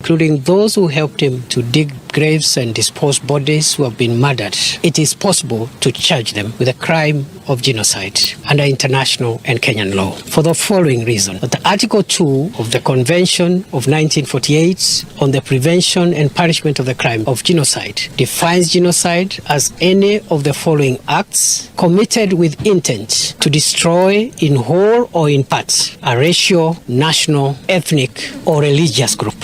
including those who helped him to dig graves and dispose bodies who have been murdered, it is possible to charge them with a crime of genocide under international and Kenyan law for the following reason. That Article 2 of the Convention of 1948 on the Prevention and Punishment of the Crime of Genocide defines genocide as any of the following acts committed with intent to destroy in whole or in part a racial, national, ethnic or religious group.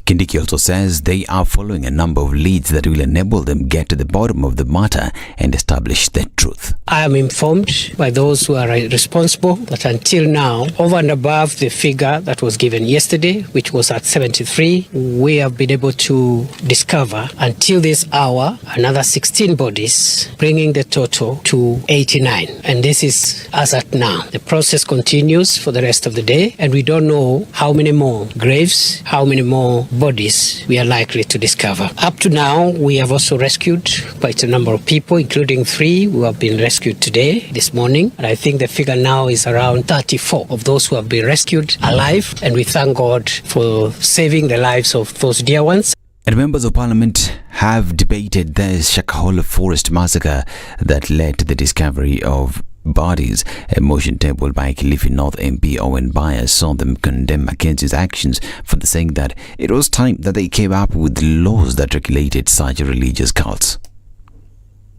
Kindiki also says they are following a number of leads that will enable them get to the bottom of the matter and establish the truth. I am informed by those who are responsible that until now, over and above the figure that was given yesterday, which was at 73, we have been able to discover until this hour another 16 bodies, bringing the total to 89. And this is as at now. The process continues for the rest of the day, and we don't know how many more graves, how many more bodies we are likely to discover. Up to now, we have also rescued quite a number of people, including 3 who have been rescued today, this morning. And I think the figure now is around 34 of those who have been rescued alive. And we thank God for saving the lives of those dear ones. And members of parliament have debated the Shakahola forest massacre that led to the discovery of bodies. A motion tabled by Kilifi North MP Owen Byers saw them condemn Mackenzie's actions for the saying that it was time that they came up with laws that regulated such religious cults.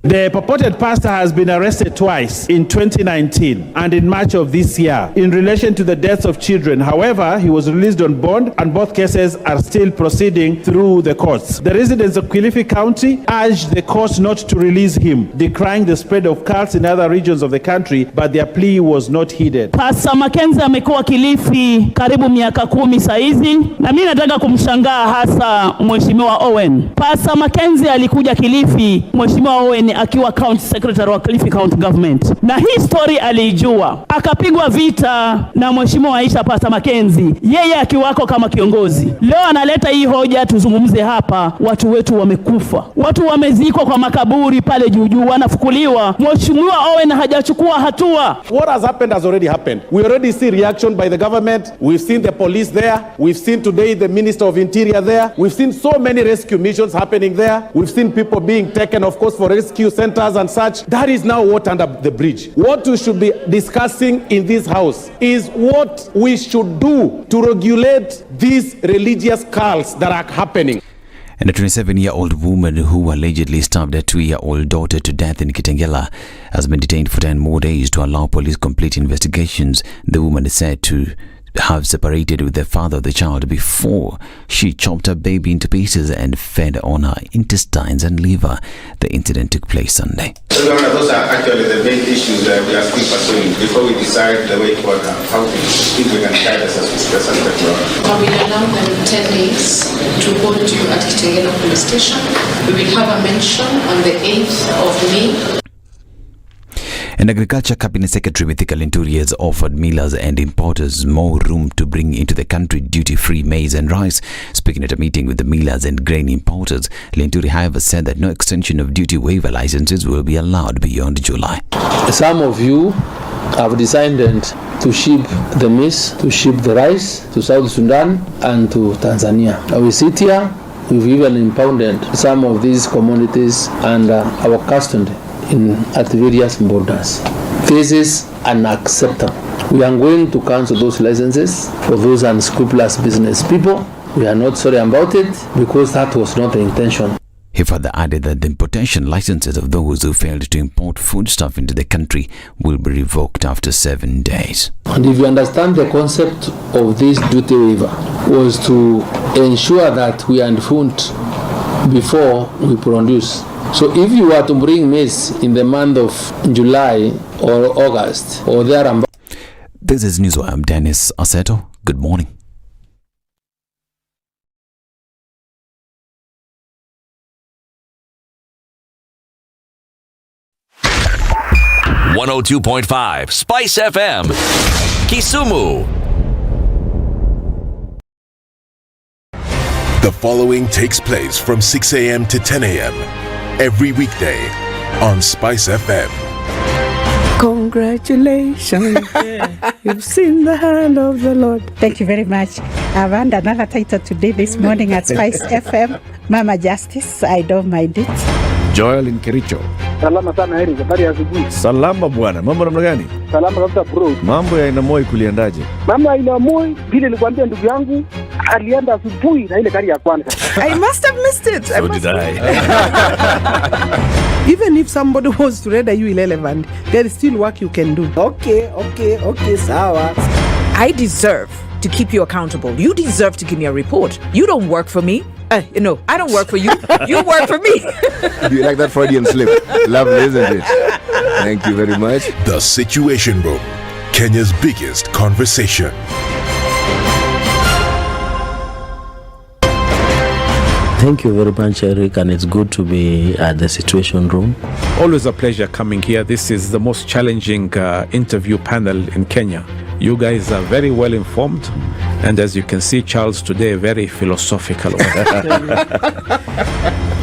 The purported pastor has been arrested twice in 2019 and in March of this year in relation to the deaths of children. However, he was released on bond and both cases are still proceeding through the courts. The residents of Kilifi County urged the court not to release him, decrying the spread of cults in other regions of the country, but their plea was not heeded. Pastor Mackenzie amekuwa Kilifi karibu miaka 10 saizi, na mimi nataka kumshangaa hasa Mheshimiwa Owen. Pastor Mackenzie alikuja Kilifi, Mheshimiwa Owen akiwa county secretary wa Kilifi County Government, na hii story alijua, akapigwa vita na Mheshimiwa Aisha Pastor Mackenzie, yeye akiwako kama kiongozi. Leo analeta hii hoja tuzungumze hapa. Watu wetu wamekufa, watu wamezikwa kwa makaburi pale juu, wanafukuliwa. Mheshimiwa Owen hajachukua hatua. What has happened has already happened. We already see reaction by the government. We've seen the police there. We've seen today the Minister of Interior there. We've seen so many rescue missions happening there. We've seen people being taken, of course, for rescue centers and such. That is now water under the bridge. What we should be discussing in this house is what we should do to regulate these religious cults that are happening. And a 27-year-old woman who allegedly stabbed a 2-year-old daughter to death in Kitengela has been detained for 10 more days to allow police complete investigations. The woman is said to have separated with the father of the child before she chopped her baby into pieces and fed on her intestines and liver. The incident took place Sunday. So those are actually the main issues that we are still pursuing before we decide the way forward, how we think we can guide us as we suspect. We allow them 10 days to go to at Kitengela police station. We will have a mention on the 8th of May. And Agriculture Cabinet Secretary Mithika Linturi has offered millers and importers more room to bring into the country duty-free maize and rice. Speaking at a meeting with the millers and grain importers, Linturi, however, said that no extension of duty waiver licenses will be allowed beyond July. Some of you have decided to ship the maize, to ship the rice to South Sudan and to Tanzania. Now we sit here, we've even impounded some of these commodities under our custody at various borders. This is unacceptable. We are going to cancel those licenses for those unscrupulous business people. We are not sorry about it because that was not the intention. He further added that the importation licenses of those who failed to import foodstuff into the country will be revoked after 7 days. And if you understand, the concept of this duty waiver was to ensure that we are informed before we produce. So if you were to bring maize in the month of July or August or thereabouts. This is News. I'm Dennis Aseto. Good morning. .5 Spice FM, Kisumu. The following takes place from 6 a.m. to 10 a.m. every weekday on Spice FM. Congratulations. You've seen the hand of the Lord. Thank you very much. I've earned another title today, this morning at Spice FM. Mama Justice, I don't mind it. Joel in Kericho. Salama sana Heri, habari ya asubuhi. Salama bwana, mambo namna gani? Salama kabisa bro. Mambo ya Inamoi kuliendaje? Mambo ya Inamoi, vile nilikwambia ndugu yangu, alienda asubuhi na ile gari ya kwanza. I must have missed it. So did I. Even if somebody was to render you irrelevant, there is still work you can do. Okay, sawa. I deserve to keep you accountable. You deserve to give me a report. You don't work for me. I don't work for you. You work for me. Do you like that Freudian slip? Lovely, isn't it? Thank you very much. The Situation Room, Kenya's biggest conversation. Thank you very much, Eric, and it's good to be at the Situation Room. Always a pleasure coming here. This is the most challenging interview panel in Kenya. You guys are very well informed, and as you can see, Charles today, very philosophical.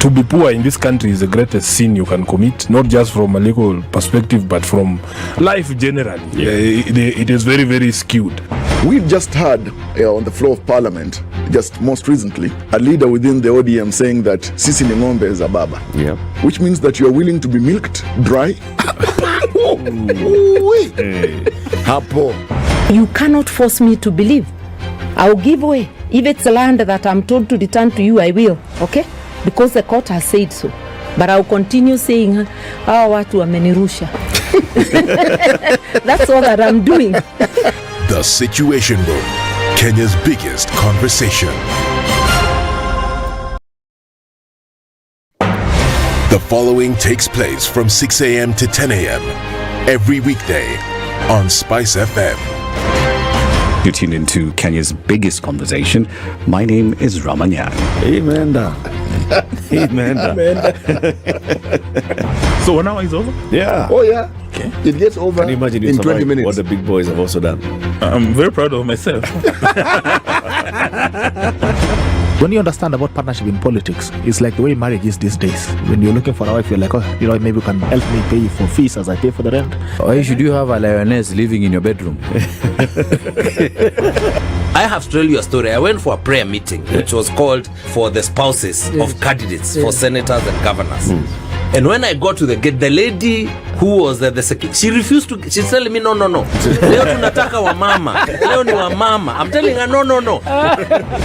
To be poor in this country is the greatest sin you can commit, not just from a legal perspective, but from life generally. It is very, very skewed. We've just heard on the floor of Parliament, just most recently, a leader within the ODM saying that Sisi ni ng'ombe is a baba. Yeah. Which means that you are willing to be milked dry. Hapo. You cannot force me to believe. I'll give way. If it's land that I'm told to return to you, I will. Okay? Because the court has said so. But I'll continue saying, watu wamenirusha. That's all that I'm doing. The Situation Room, Kenya's biggest conversation. The following takes place from 6 a.m. to 10 a.m. every weekday on Spice FM. You tune into Kenya's biggest conversation. My name is Ramanyan. Amen. Amen. So 1 hour is over? Yeah. Oh yeah. Okay. It gets over. Can you imagine in 20 minutes? What the big boys have also done? I'm very proud of myself. When you understand about partnership in politics, it's like the way marriage is these days. When you're looking for a wife, you're like, maybe you can help me pay for fees as I pay for the rent. Why should you have a lioness living in your bedroom? I have to tell you a story. I went for a prayer meeting, which was called for the spouses of candidates for senators and governors. And when I got to the gate, the lady who was the secretary, she refused to. She's telling me, no. Leo tunataka wa mama. Leo ni wa mama. I'm telling her, no.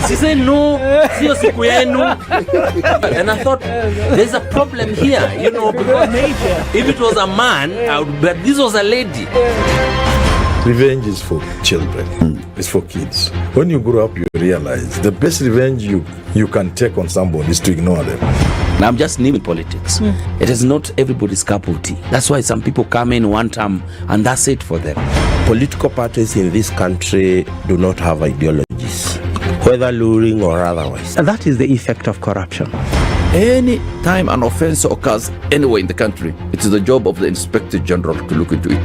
She said, no, sio siku yenu. And I thought, there's a problem here, because if it was a man, but this was a lady. Revenge is for children. It's for kids. When you grow up, you realize the best revenge you can take on somebody is to ignore them. Now I'm just naming politics. It is not everybody's cup of tea. That's why some people come in one term and that's it for them. Political parties in this country do not have ideologies, whether luring or otherwise. And that is the effect of corruption. Any time an offense occurs anywhere in the country, it is the job of the Inspector General to look into it.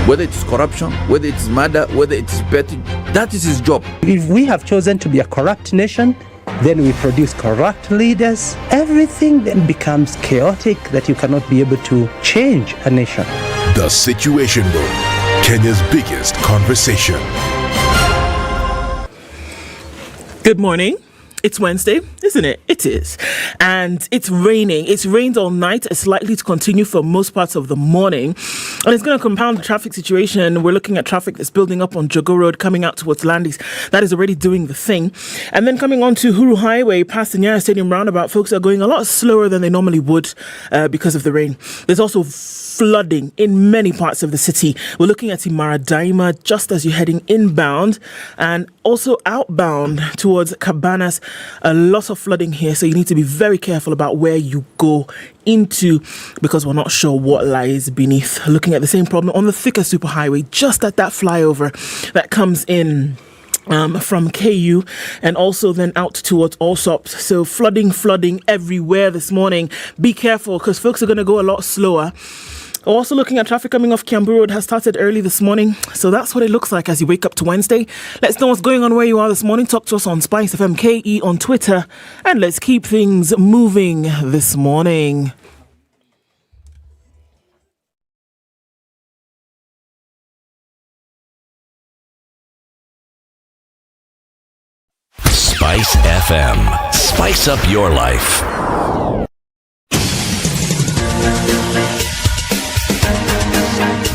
Whether it's corruption, whether it's murder, whether it's petty, that is his job. If we have chosen to be a corrupt nation, then we produce corrupt leaders. Everything then becomes chaotic that you cannot be able to change a nation. The Situation Room, Kenya's biggest conversation. Good morning. It's Wednesday, isn't it? It is. And it's raining. It's rained all night. It's likely to continue for most parts of the morning. And it's going to compound the traffic situation. We're looking at traffic that's building up on Jogo Road coming out towards Landis. That is already doing the thing. And then coming on to Huru Highway past the Nyeri Stadium roundabout, folks are going a lot slower than they normally would because of the rain. There's also flooding in many parts of the city. We're looking at Imaradaima just as you're heading inbound and also outbound towards Cabanas. A lot of flooding here, so you need to be very careful about where you go into because we're not sure what lies beneath. Looking at the same problem on the thicker superhighway, just at that flyover that comes in from KU and also then out towards Allsop. So flooding everywhere this morning. Be careful because folks are going to go a lot slower. Also looking at traffic coming off Kiambu Road has started early this morning. So that's what it looks like as you wake up to Wednesday. Let's know what's going on where you are this morning. Talk to us on Spice FM KE on Twitter. And let's keep things moving this morning. Spice FM. Spice up your life.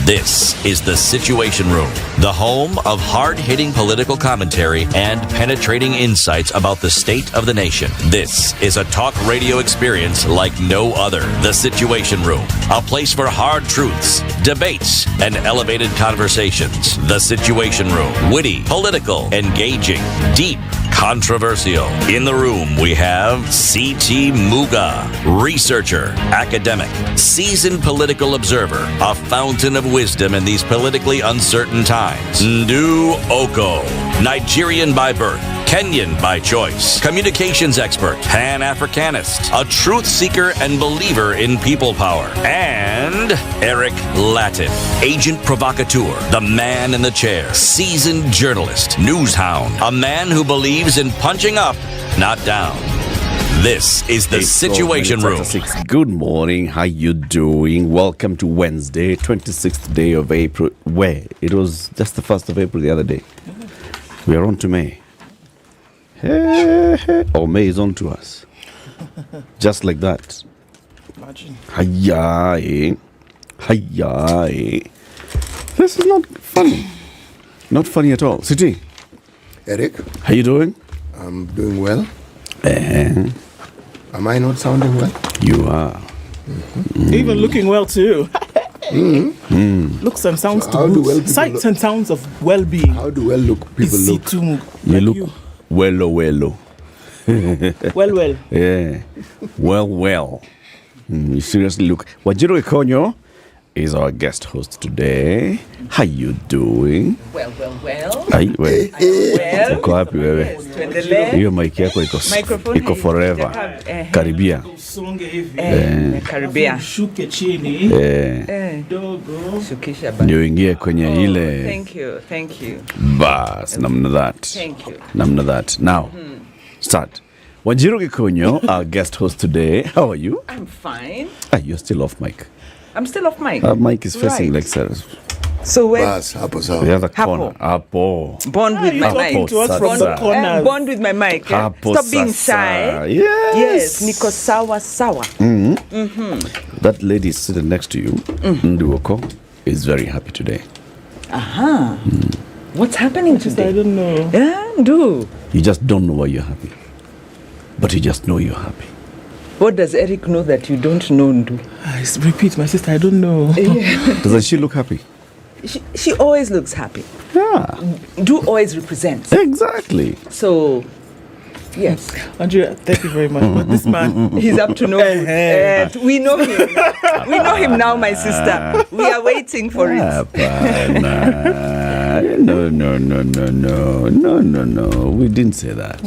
This is The Situation Room, the home of hard-hitting political commentary and penetrating insights about the state of the nation. This is a talk radio experience like no other. The Situation Room, a place for hard truths, debates, and elevated conversations. The Situation Room, witty, political, engaging, deep, controversial. In the room, we have C.T. Muga, researcher, academic, seasoned political observer, a fountain of wisdom in these politically uncertain times. Ndu Oko, Nigerian by birth, Kenyan by choice, communications expert, Pan-Africanist, a truth seeker and believer in people power, and Eric Latin, agent provocateur, the man in the chair, seasoned journalist, news hound, a man who believes in punching up, not down. This is The Situation Room. Good morning. How you doing? Welcome to Wednesday, 26th day of April. Where? It was just the 1st of April the other day. We are on to May. Or May is on to us. Just like that. Imagine. Hiya. This is not funny. Not funny at all. City. Eric. How you doing? I'm doing well. Am I not sounding well? You are. Even looking well too. Looks and sounds So how do well people sights look? and sounds of well-being. How do well look people look? Too, You like look wello. Well. Yeah. Well. You seriously look. Wajiro Ikonyo is our guest host today. How you doing? Well. Ai, we. Well. Uko wapi wewe? Tuendelee. Hiyo mic yako Microphone iko forever. Karibia. Karibia. Shuke chini. Dogo. Shukisha basi. Ndio ingie kwenye ile. Thank you. Bas, namna that. Thank you. Namna that. Now, start. Wanjiru Gikonyo, our guest host today. How are you? I'm fine. You're still off mic. I'm still off mic. Our mic is facing like So where? Bas, hapo sawa. The other corner. Hapo. Bond with my mic. Talking to us from the corners. Bond with my mic. Hapo Stop being sasa. shy. Yes. Niko sawa. That lady is sitting next to you, Nduoko, is very happy today. Aha. What's happening today? I don't know. Yeah, do. You just don't know why you're happy. But you just know you're happy. What does Eric know that you don't know, Ndu? Repeat, my sister, I don't know. Doesn't she look happy? She always looks happy. Yeah. Do always represents. Exactly. So, yes. Andrea, thank you very much. But this man, he's up to no good. We know him. We know him now, my sister. We are waiting for it. No. We didn't say that.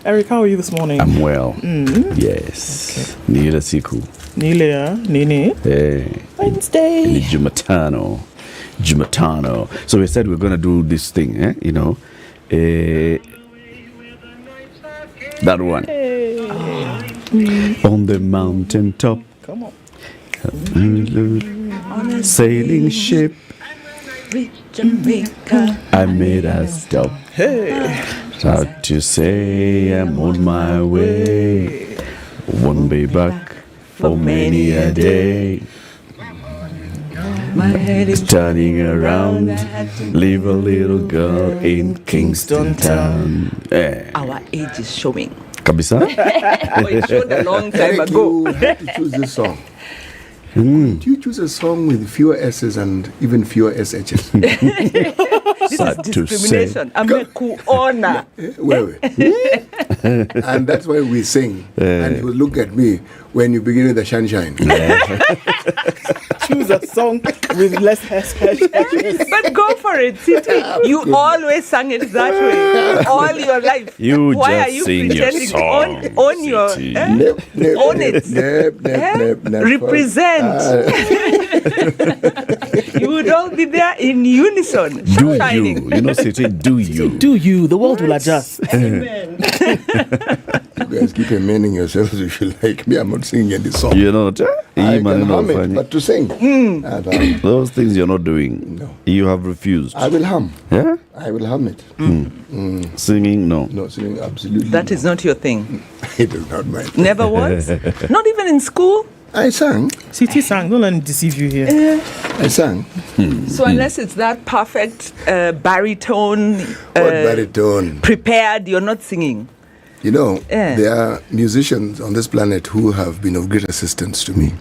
Eric, how are you this morning? I'm well. Yes. Nila siku. Nile, Nini. Wednesday. Ni Jumatano. So we said we're going to do this thing, that one. On the mountain top. Come on. On a sailing ship. Jamaica. I made her stop. Proud to say I'm on my way. Won't be back for many a day. My head is turning around. Leave a little girl in Kingston town. Our age is showing. Kabisa? It showed a long time Eric, ago. you had to choose this song. Do you choose a song with fewer S's and even fewer SHs? This is discrimination. Amekuona. And that's why we sing. And you will look at me when you begin with the sunshine. Choose a song with less hashtag. But go for it, City. You always sang it that way all your life. Why are you pretending to own your own it? Represent. You would all be there in unison. Do you? You know, City, do you? Do you? The world will adjust. Amen. You guys keep amending yourselves if you like. Me, I'm not singing any song. You're not. I can hum it, but to sing. Those things you're not doing. No. You have refused. I will hum. Yeah? I will hum it. Singing, no. No, singing, absolutely. That is not your thing. It is not my thing. Never was? Not even in school? I sang. CT sang. Don't let me deceive you here. I sang. So unless it's that perfect baritone, What baritone? prepared, you're not singing. You know, there are musicians on this planet who have been of great assistance to me.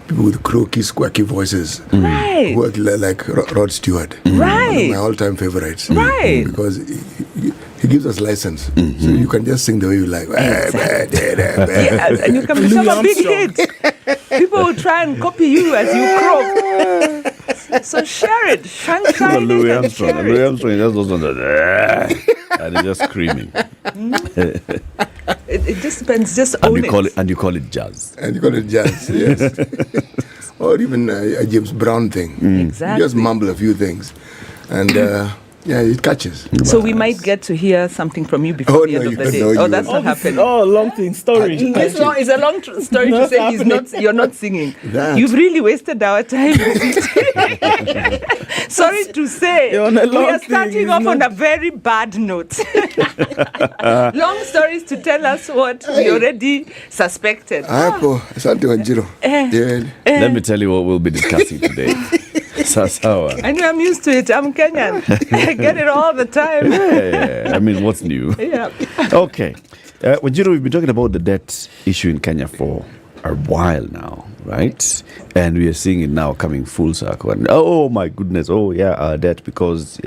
People with croaky, squawky voices. Right. Who are like Rod Stewart. Right. One of my all-time favorites. Right. Because he gives us license. So you can just sing the way you like. Yes, and you can become a big hit. People will try and copy you as you croak. So share it. Shine Louis it and Armstrong. share Louis it. Armstrong just goes on the and he's just screaming. It just depends. Just and own you call it. And you call it jazz. And you call it jazz, yes. Or even a James Brown thing. Exactly. You just mumble a few things. And it catches. So we might get to hear something from you before the end of the day. no, Oh, you that's won't. not happening. Oh, long thing story. It's a long story to Not say happening. you're not singing. That. You've really wasted our time. Sorry to say, You're on a we long are thing, starting it's off on not- a very bad note. Long stories to tell us what we already suspected. Asante Wanjiru. Let me tell you what we'll be discussing today. Sasawa. I know I'm used to it. I'm Kenyan. I get it all the time. Yeah. I mean, what's new? Yeah. Okay. Wanjiru, we've been talking about the debt issue in Kenya for a while now, right? And we are seeing it now coming full circle. And, oh my goodness, our debt, because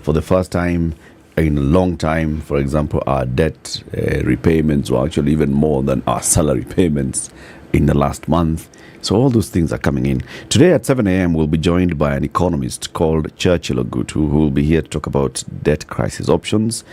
for the first time in a long time, for example, our debt repayments were actually even more than our salary payments in the last month. So all those things are coming in. Today at 7 a.m. we'll be joined by an economist called Churchill Ogutu, who will be here to talk about debt crisis options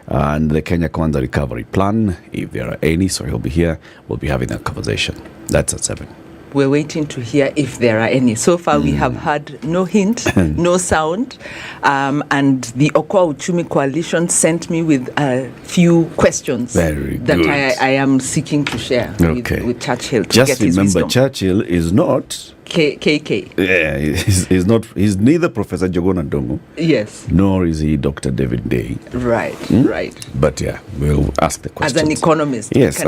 and the Kenya Kwanza recovery plan, if there are any. So he'll be here. We'll be having that conversation. That's at 7. We're waiting to hear if there are any. So far, we have had no hint, no sound. And the Okoa Uchumi Coalition sent me with a few questions that I am seeking to share with Churchill. To Just get his remember, wisdom. Churchill is not... KK. Yeah, he's not. He's neither Professor Jogona Ndongo. Yes. Nor is he Dr. David Day. Right, right. But yeah, we'll ask the questions. As an economist. Yes,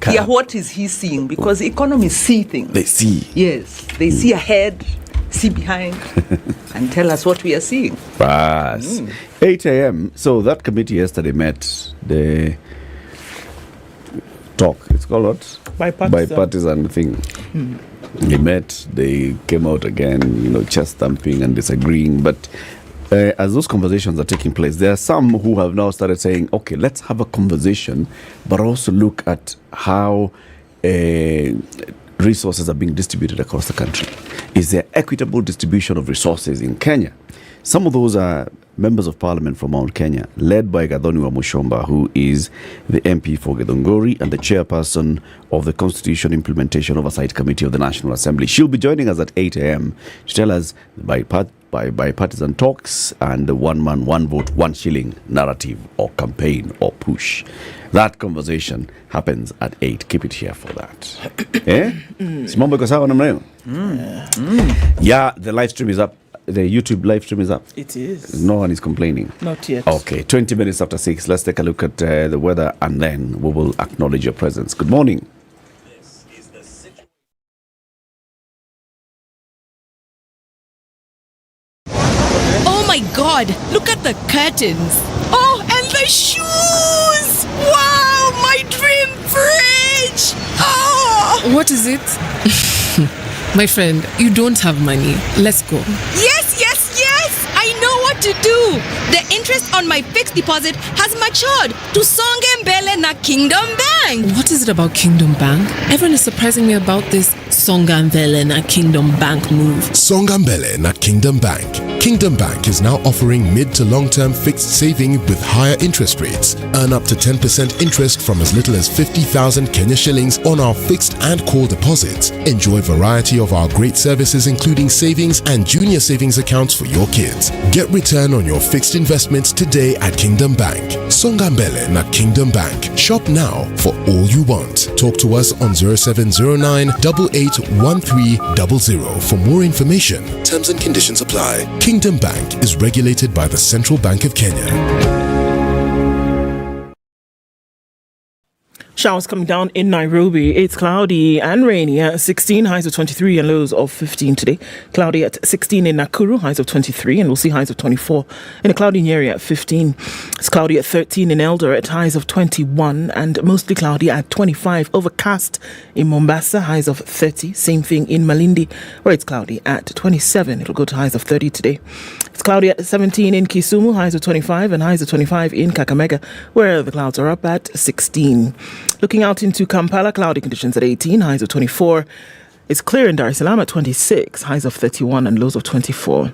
Yeah, what is he seeing? Because economists see things. They see. Yes, they see ahead, see behind, and tell us what we are seeing. Yes. 8 a.m. So that committee yesterday met. The talk. It's called what? Bipartisan thing. They met, they came out again, chest thumping and disagreeing. But as those conversations are taking place, there are some who have now started saying, okay, let's have a conversation, but also look at how resources are being distributed across the country. Is there equitable distribution of resources in Kenya? Some of those are members of parliament from Mount Kenya, led by Gathoni Wamuchomba, who is the MP for Githunguri and the chairperson of the Constitution Implementation Oversight Committee of the National Assembly. She'll be joining us at 8 a.m. to tell us bipartisan talks and the one man, one vote, 1 shilling narrative or campaign or push. That conversation happens at 8. Keep it here for that. Simambo iko sawa namna hiyo? Yeah, the live stream is up. The YouTube live stream is up. It is. No one is complaining. Not yet. Okay, 20 minutes after 6. Let's take a look at the weather and then we will acknowledge your presence. Good morning. Oh my God, look at the curtains. Oh, and the shoes. Wow, my dream fridge. Oh. What is it? My friend, you don't have money. Let's go. Yes, yes, yes. I know what to do. The interest on my fixed deposit has matured to Songe Mbele na Kingdom Bank. What is it about Kingdom Bank? Everyone is surprising me about this Songa Mbele na Kingdom Bank move. Songa Mbele na Kingdom Bank. Kingdom Bank is now offering mid to long-term fixed saving with higher interest rates. Earn up to 10% interest from as little as 50,000 Kenya shillings on our fixed and core deposits. Enjoy a variety of our great services including savings and junior savings accounts for your kids. Get return on your fixed investments today at Kingdom Bank. Songa Mbele na Kingdom Bank. Shop now for all you want. Talk to us on 0709 88 088-1300 for more information. Terms and conditions apply. Kingdom Bank is regulated by the Central Bank of Kenya. Showers coming down in Nairobi. It's cloudy and rainy at 16, highs of 23 and lows of 15 today. Cloudy at 16 in Nakuru, highs of 23, and we'll see highs of 24. In a cloudy Nyeri at 15. It's cloudy at 13 in Eldoret, highs of 21, and mostly cloudy at 25. Overcast in Mombasa, highs of 30. Same thing in Malindi, where it's cloudy at 27. It'll go to highs of 30 today. It's cloudy at 17 in Kisumu, highs of 25, and highs of 25 in Kakamega, where the clouds are up at 16. Looking out into Kampala, cloudy conditions at 18, highs of 24. It's clear in Dar es Salaam at 26, highs of 31 and lows of 24.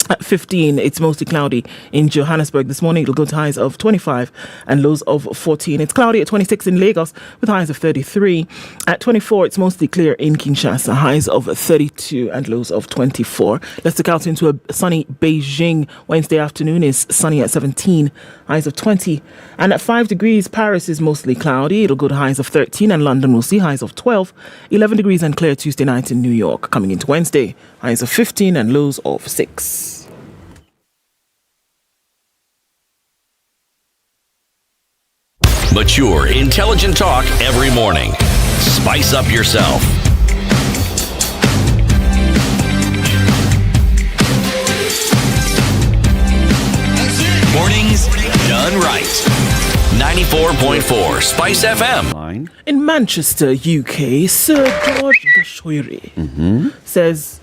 At 15, it's mostly cloudy in Johannesburg. This morning, it'll go to highs of 25 and lows of 14. It's cloudy at 26 in Lagos with highs of 33. At 24, it's mostly clear in Kinshasa, highs of 32 and lows of 24. Let's look out into a sunny Beijing. Wednesday afternoon is sunny at 17, highs of 20. And at 5 degrees, Paris is mostly cloudy. It'll go to highs of 13, and London will see highs of 12. 11 degrees and clear Tuesday night in New York. Coming into Wednesday, highs of 15 and lows of 6. Mature, intelligent talk every morning. Spice up yourself. Mornings done right. 94.4 Spice FM. In Manchester, UK, Sir George Gashoire says,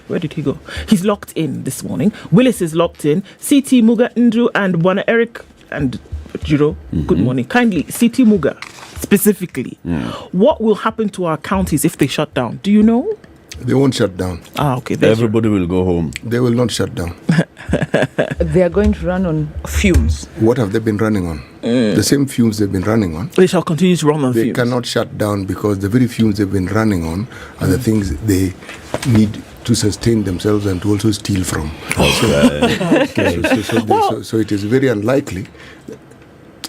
where did he go? He's locked in this morning. Willis is locked in. CT Muga Ndru and Bwana Eric and Jiro, good morning. Kindly, CT Muga, specifically, what will happen to our counties if they shut down? Do you know? They won't shut down. Okay. Everybody will go home. They will not shut down. They are going to run on fumes. What have they been running on? The same fumes they've been running on. They shall continue to run on fumes. They cannot shut down because the very fumes they've been running on are the things they need to sustain themselves and to also steal from. So it is very unlikely.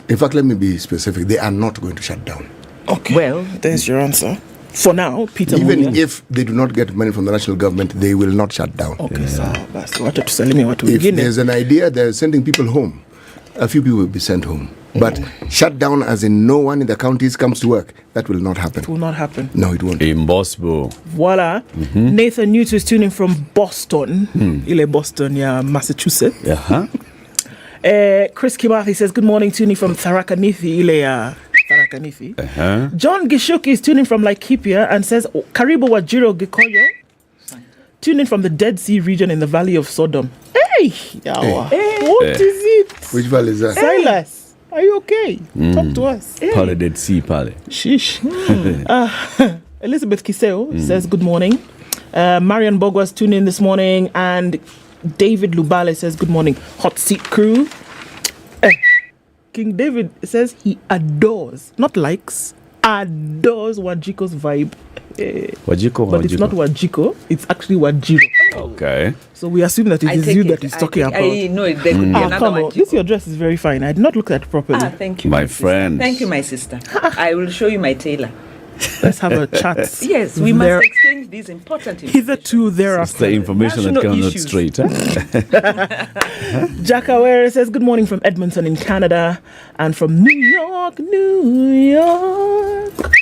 In fact, let me be specific. They are not going to shut down. Okay. Well, there's your answer. For now, Peter Even Munya. if they do not get money from the national government, they will not shut down. Okay, so that's what to tell me. What if there's an idea they're sending people home, a few people will be sent home. But shut down as in no one in the counties comes to work, that will not happen. It will not happen. No, it won't. Impossible. Voila. Nathan Newton is tuning from Boston. Ile Boston, yeah, Massachusetts. Chris Kimathi says, good morning, tuning from Tharakanithi, ile Tharakanithi. John Gishuki is tuning from Laikipia and says, Karibu Wajiro Gikoyo. Tuning from the Dead Sea region in the Valley of Sodom. Hey! What is it? Which valley is that? Silas, are you okay? Talk to us. Pale Dead Sea, Pale. Sheesh. Elizabeth Kiseo says, good morning. Marian Bogwas tuned in this morning, and David Lubale says, good morning, hot seat crew. King David says he adores, not likes, adores Wajiko's vibe. But it's not Wajiko, it's actually Wajiro. Okay. So we assume that it is you that he's talking about. I know there could be another come on. Wajiko. This your dress is very fine. I did not look at it properly. Thank you, my friend. Thank you, my sister. I will show you my tailor. Let's have a chat. Yes, we must exchange these important information. Hitherto thereafter. It's the information that comes out straight. Jack Aware says, good morning from Edmonton in Canada. And from New York,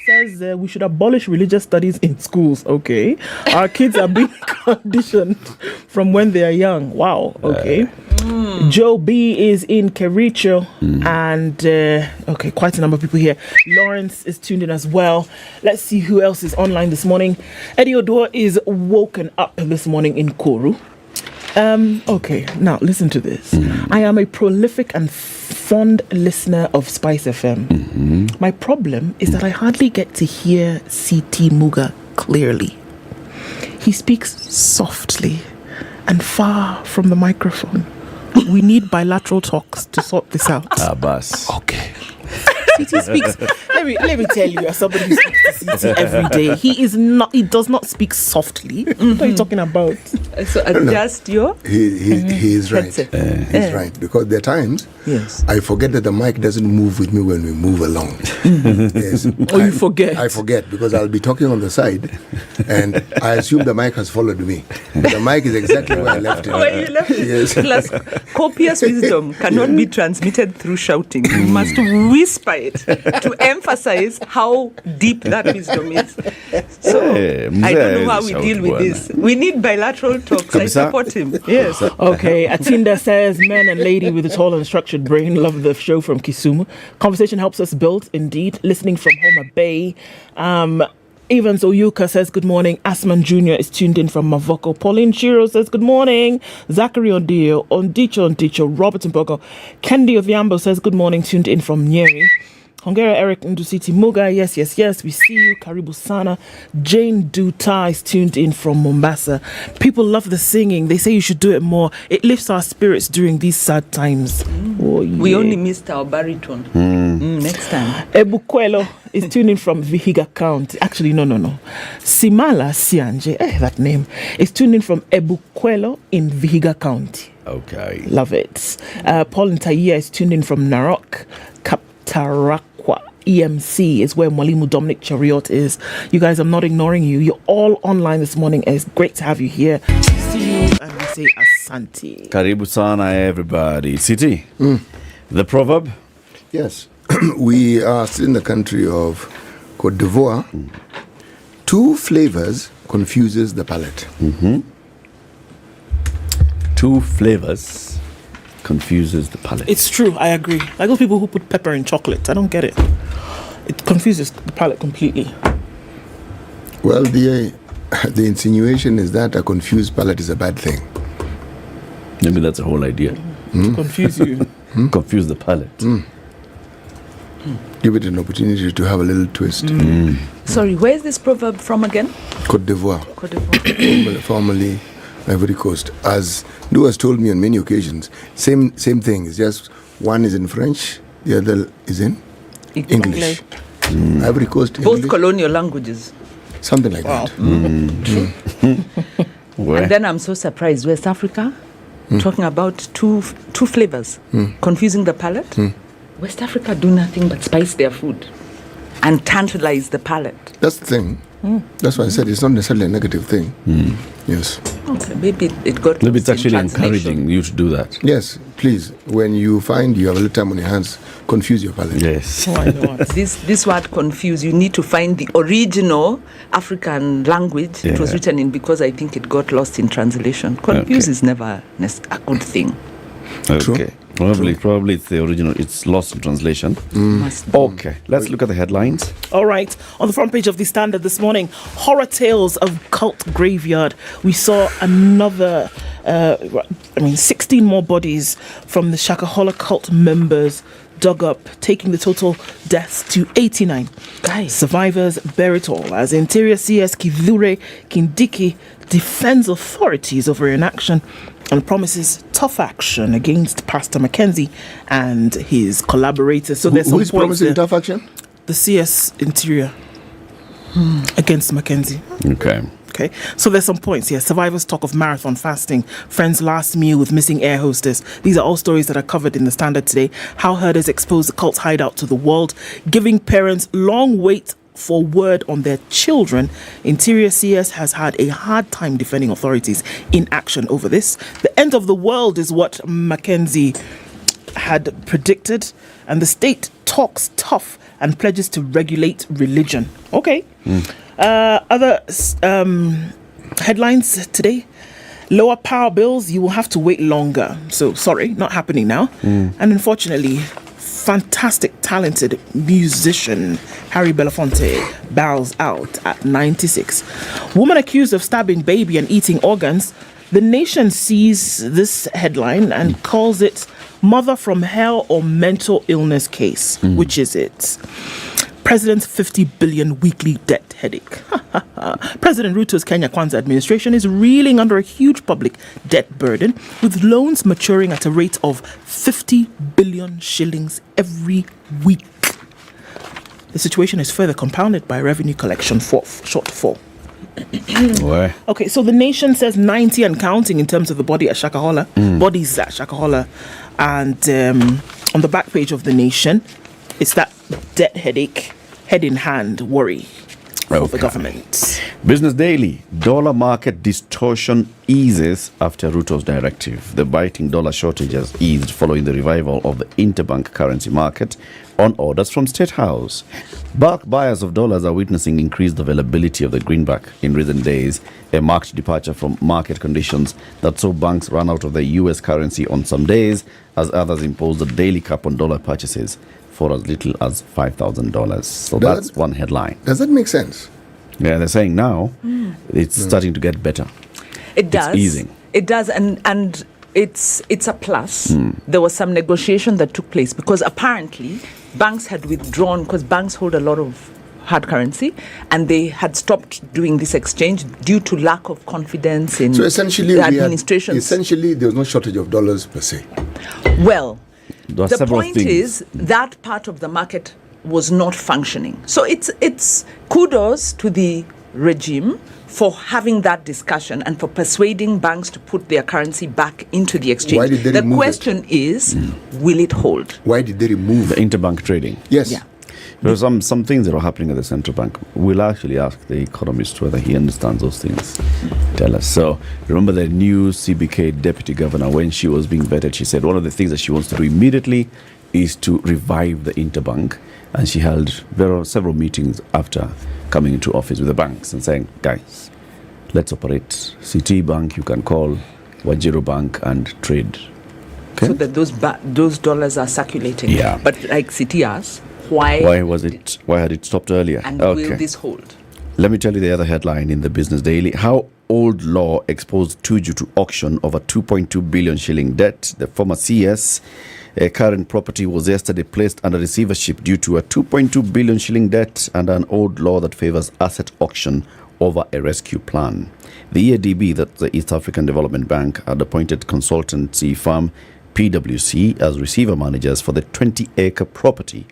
says we should abolish religious studies in schools. Okay. Our kids are being conditioned from when they are young. Wow. Okay. Joe B is in Kericho. And, okay, quite a number of people here. Lawrence is tuned in as well. Let's see who else is online this morning. Eddie Odor is woken up this morning in Koru. Okay, now listen to this. I am a prolific and fond listener of Spice FM. My problem is that I hardly get to hear CT Muga clearly. He speaks softly and far from the microphone. We need bilateral talks to sort this out. Boss. Okay. CT speaks. Let me tell you, as somebody who speaks to CT every day, he does not speak softly. What are you talking about? So adjust your. He is right. He's right, because there are times I forget that the mic doesn't move with me when we move along. Yes. You forget? I forget because I'll be talking on the side, and I assume the mic has followed me. The mic is exactly where I left it. Where you left it. Yes. Plus, copious wisdom cannot be transmitted through shouting. You must whisper it to emphasize how deep that wisdom is. So I don't know how we deal with this. We need bilateral talks. I support him. Yes. Okay. Atinda says, men and lady with a tall and structured brain, love the show from Kisumu. Conversation helps us build, indeed. Listening from Homa Bay. Evans Oyuka says, good morning. Asman Jr. is tuned in from Mavoko. Pauline Shiro says, good morning. Zachary Ondicho. Robert Mbogo. Kendi Odhiambo says, good morning. Tuned in from Nyeri. Hongera Eric Ndusiti Muga, yes, we see you. Karibu Sana. Jane Duta is tuned in from Mombasa. People love the singing. They say you should do it more. It lifts our spirits during these sad times. Oh, yeah. We only missed our baritone. Next time. Ebukwelo is tuned in from Vihiga County. Actually, no. Simala Sianje, that name, is tuned in from Ebukwelo in Vihiga County. Okay. Love it. Paul Ntaiya is tuned in from Narok. Kaptarakwa EMC is where Mwalimu Dominic Chariot is. You guys, I'm not ignoring you. You're all online this morning. It's great to have you here. See you, and we say Asante. Karibu sana, everybody. City, the proverb? Yes. We are still in the country of Côte d'Ivoire. Two flavors confuses the palate. Two flavors confuses the palate. It's true, I agree. Like those people who put pepper in chocolate. I don't get it. It confuses the palate completely. Well, the insinuation is that a confused palate is a bad thing. Maybe that's the whole idea. To confuse you. Confuse the palate. Give it an opportunity to have a little twist. Sorry, where is this proverb from again? Côte d'Ivoire. Formerly Ivory Coast. As Lou has told me on many occasions, same thing. It's just one is in French, the other is in English. Ivory Coast, both English. Colonial languages. Something like that. And then I'm so surprised. West Africa, talking about two flavors, confusing the palate. West Africa do nothing but spice their food and tantalize the palate. That's the thing. That's why I said it's not necessarily a negative thing. Yes. Okay, maybe it got. Maybe it's actually encouraging you to do that. Yes, please. When you find you have a little time on your hands, confuse your palate. Yes. This word confuse, you need to find the original African language it was written in, because I think it got lost in translation. Confuse is never a good thing. Okay. Probably it's the original. It's lost in translation. Okay, let's look at the headlines. All right, on the front page of the Standard this morning, horror tales of cult graveyard. We saw another, 16 more bodies from the Shakahola cult members dug up, taking the total deaths to 89. Survivors bear it all as Interior CS Kithure Kindiki defends authorities over inaction and promises tough action against Pastor Mackenzie and his collaborators. So there's some who is promising tough action? The CS Interior against Mackenzie. Okay, so there's some points here. Survivors talk of marathon fasting, friend's last meal with missing air hostess. These are all stories that are covered in the Standard today. How herders expose the cult's hideout to the world, giving parents long wait for word on their children. Interior CS has had a hard time defending authorities in action over this. The end of the world is what Mackenzie had predicted, and the state talks tough and pledges to regulate religion. Okay. Other headlines today. Lower power bills, you will have to wait longer. So, sorry, not happening now. And unfortunately, fantastic, talented musician Harry Belafonte bows out at 96. Woman accused of stabbing baby and eating organs. The Nation sees this headline and calls it Mother from Hell or Mental Illness Case. Which is it? President's 50 billion weekly debt headache. President Ruto's Kenya Kwanza administration is reeling under a huge public debt burden, with loans maturing at a rate of 50 billion shillings every week. The situation is further compounded by revenue collection shortfall. Where? Okay, so the nation says 90 and counting in terms of the bodies at Shakahola. And on the back page of the nation, it's that debt headache, head in hand worry for the government. Business Daily, dollar market distortion eases after Ruto's directive. The biting dollar shortage has eased following the revival of the interbank currency market on orders from State House. Bulk buyers of dollars are witnessing increased availability of the greenback in recent days, a marked departure from market conditions that saw banks run out of the US currency on some days, as others imposed a daily cap on dollar purchases for as little as $5,000. So that's one headline. Does that make sense? Yeah, they're saying now it's starting to get better. It does. It's easing. It does, and it's a plus. There was some negotiation that took place because apparently banks had withdrawn, because banks hold a lot of hard currency, and they had stopped doing this exchange due to lack of confidence in so essentially the administration. Essentially, there was no shortage of dollars per se. Well, the point things. is that part of the market was not functioning. So it's kudos to the regime for having that discussion and for persuading banks to put their currency back into the exchange. Why did they the remove question is, will it hold? Why did they remove the interbank trading? Yes. Yeah. There are some things that are happening at the central bank. We'll actually ask the economist whether he understands those things. Tell us. So remember the new CBK deputy governor, when she was being vetted, she said one of the things that she wants to do immediately is to revive the interbank. And she held several meetings after coming into office with the banks and saying, guys, let's operate CT Bank, you can call Wajiro Bank and trade. Okay? So that those dollars are circulating. Yeah. But like CT asks, why had it stopped earlier? And will this hold? Let me tell you the other headline in the Business Daily. How old law exposed Tuju to auction over 2.2 billion shilling debt. The former CS current property was yesterday placed under receivership due to a 2.2 billion shilling debt and an old law that favors asset auction over a rescue plan. The EADB, that's the East African Development Bank, had appointed consultancy firm PwC as receiver managers for the 20-acre property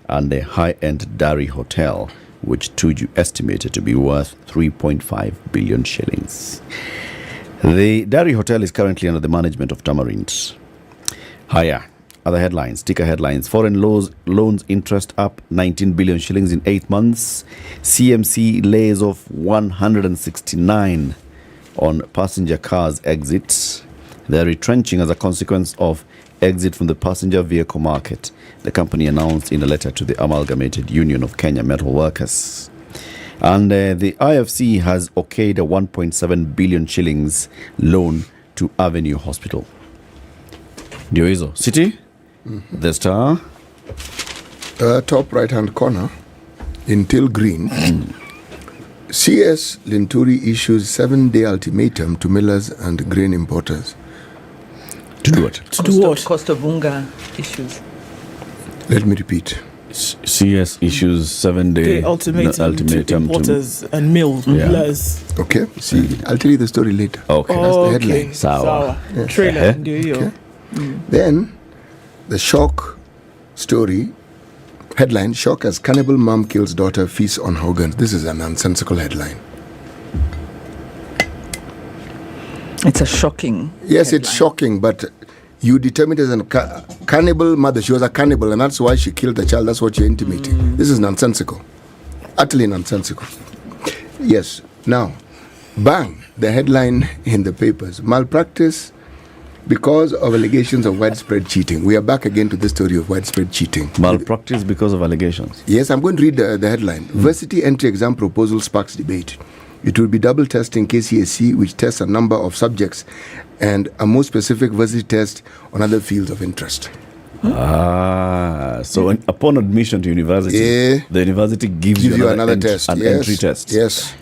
and a high-end dairy hotel, which Tuju estimated to be worth 3.5 billion shillings. The dairy hotel is currently under the management of Tamarind. Higher. Other headlines, sticker headlines. Foreign loans interest up 19 billion shillings in 8 months. CMC lays off 169 on passenger cars exits. They're retrenching as a consequence of exit from the passenger vehicle market, the company announced in a letter to the Amalgamated Union of Kenya Metal Workers. And the IFC has okayed a 1.7 billion shillings loan to Avenue Hospital. Ndio hizo. City? The Star? Top right-hand corner, in Till Green, CS Linturi issues 7-day ultimatum to millers and grain importers. To do what? To do what? Cost of unga issues. Let me repeat. CS issues 7-day ultimatum to importers and millers. Okay. See, I'll tell you the story later. Okay. That's the headline. Sawa. Yes. Trailer. Okay. Then, the shock story, headline, shock as cannibal mom kills daughter, feasts on Hogan. This is a nonsensical headline. It's a shocking Yes, headline. it's shocking, but you determined as a cannibal mother. She was a cannibal, and that's why she killed the child. That's what you're intimating. This is nonsensical. Utterly nonsensical. Yes. Now, bang, the headline in the papers. Malpractice because of allegations of widespread cheating. We are back again to the story of widespread cheating. Malpractice because of allegations. Yes, I'm going to read the headline. Varsity entry exam proposal sparks debate. It will be double testing KCSE, which tests a number of subjects, and a more specific varsity test on other fields of interest. So upon admission to university, the university gives you another test. An entry test. Yes.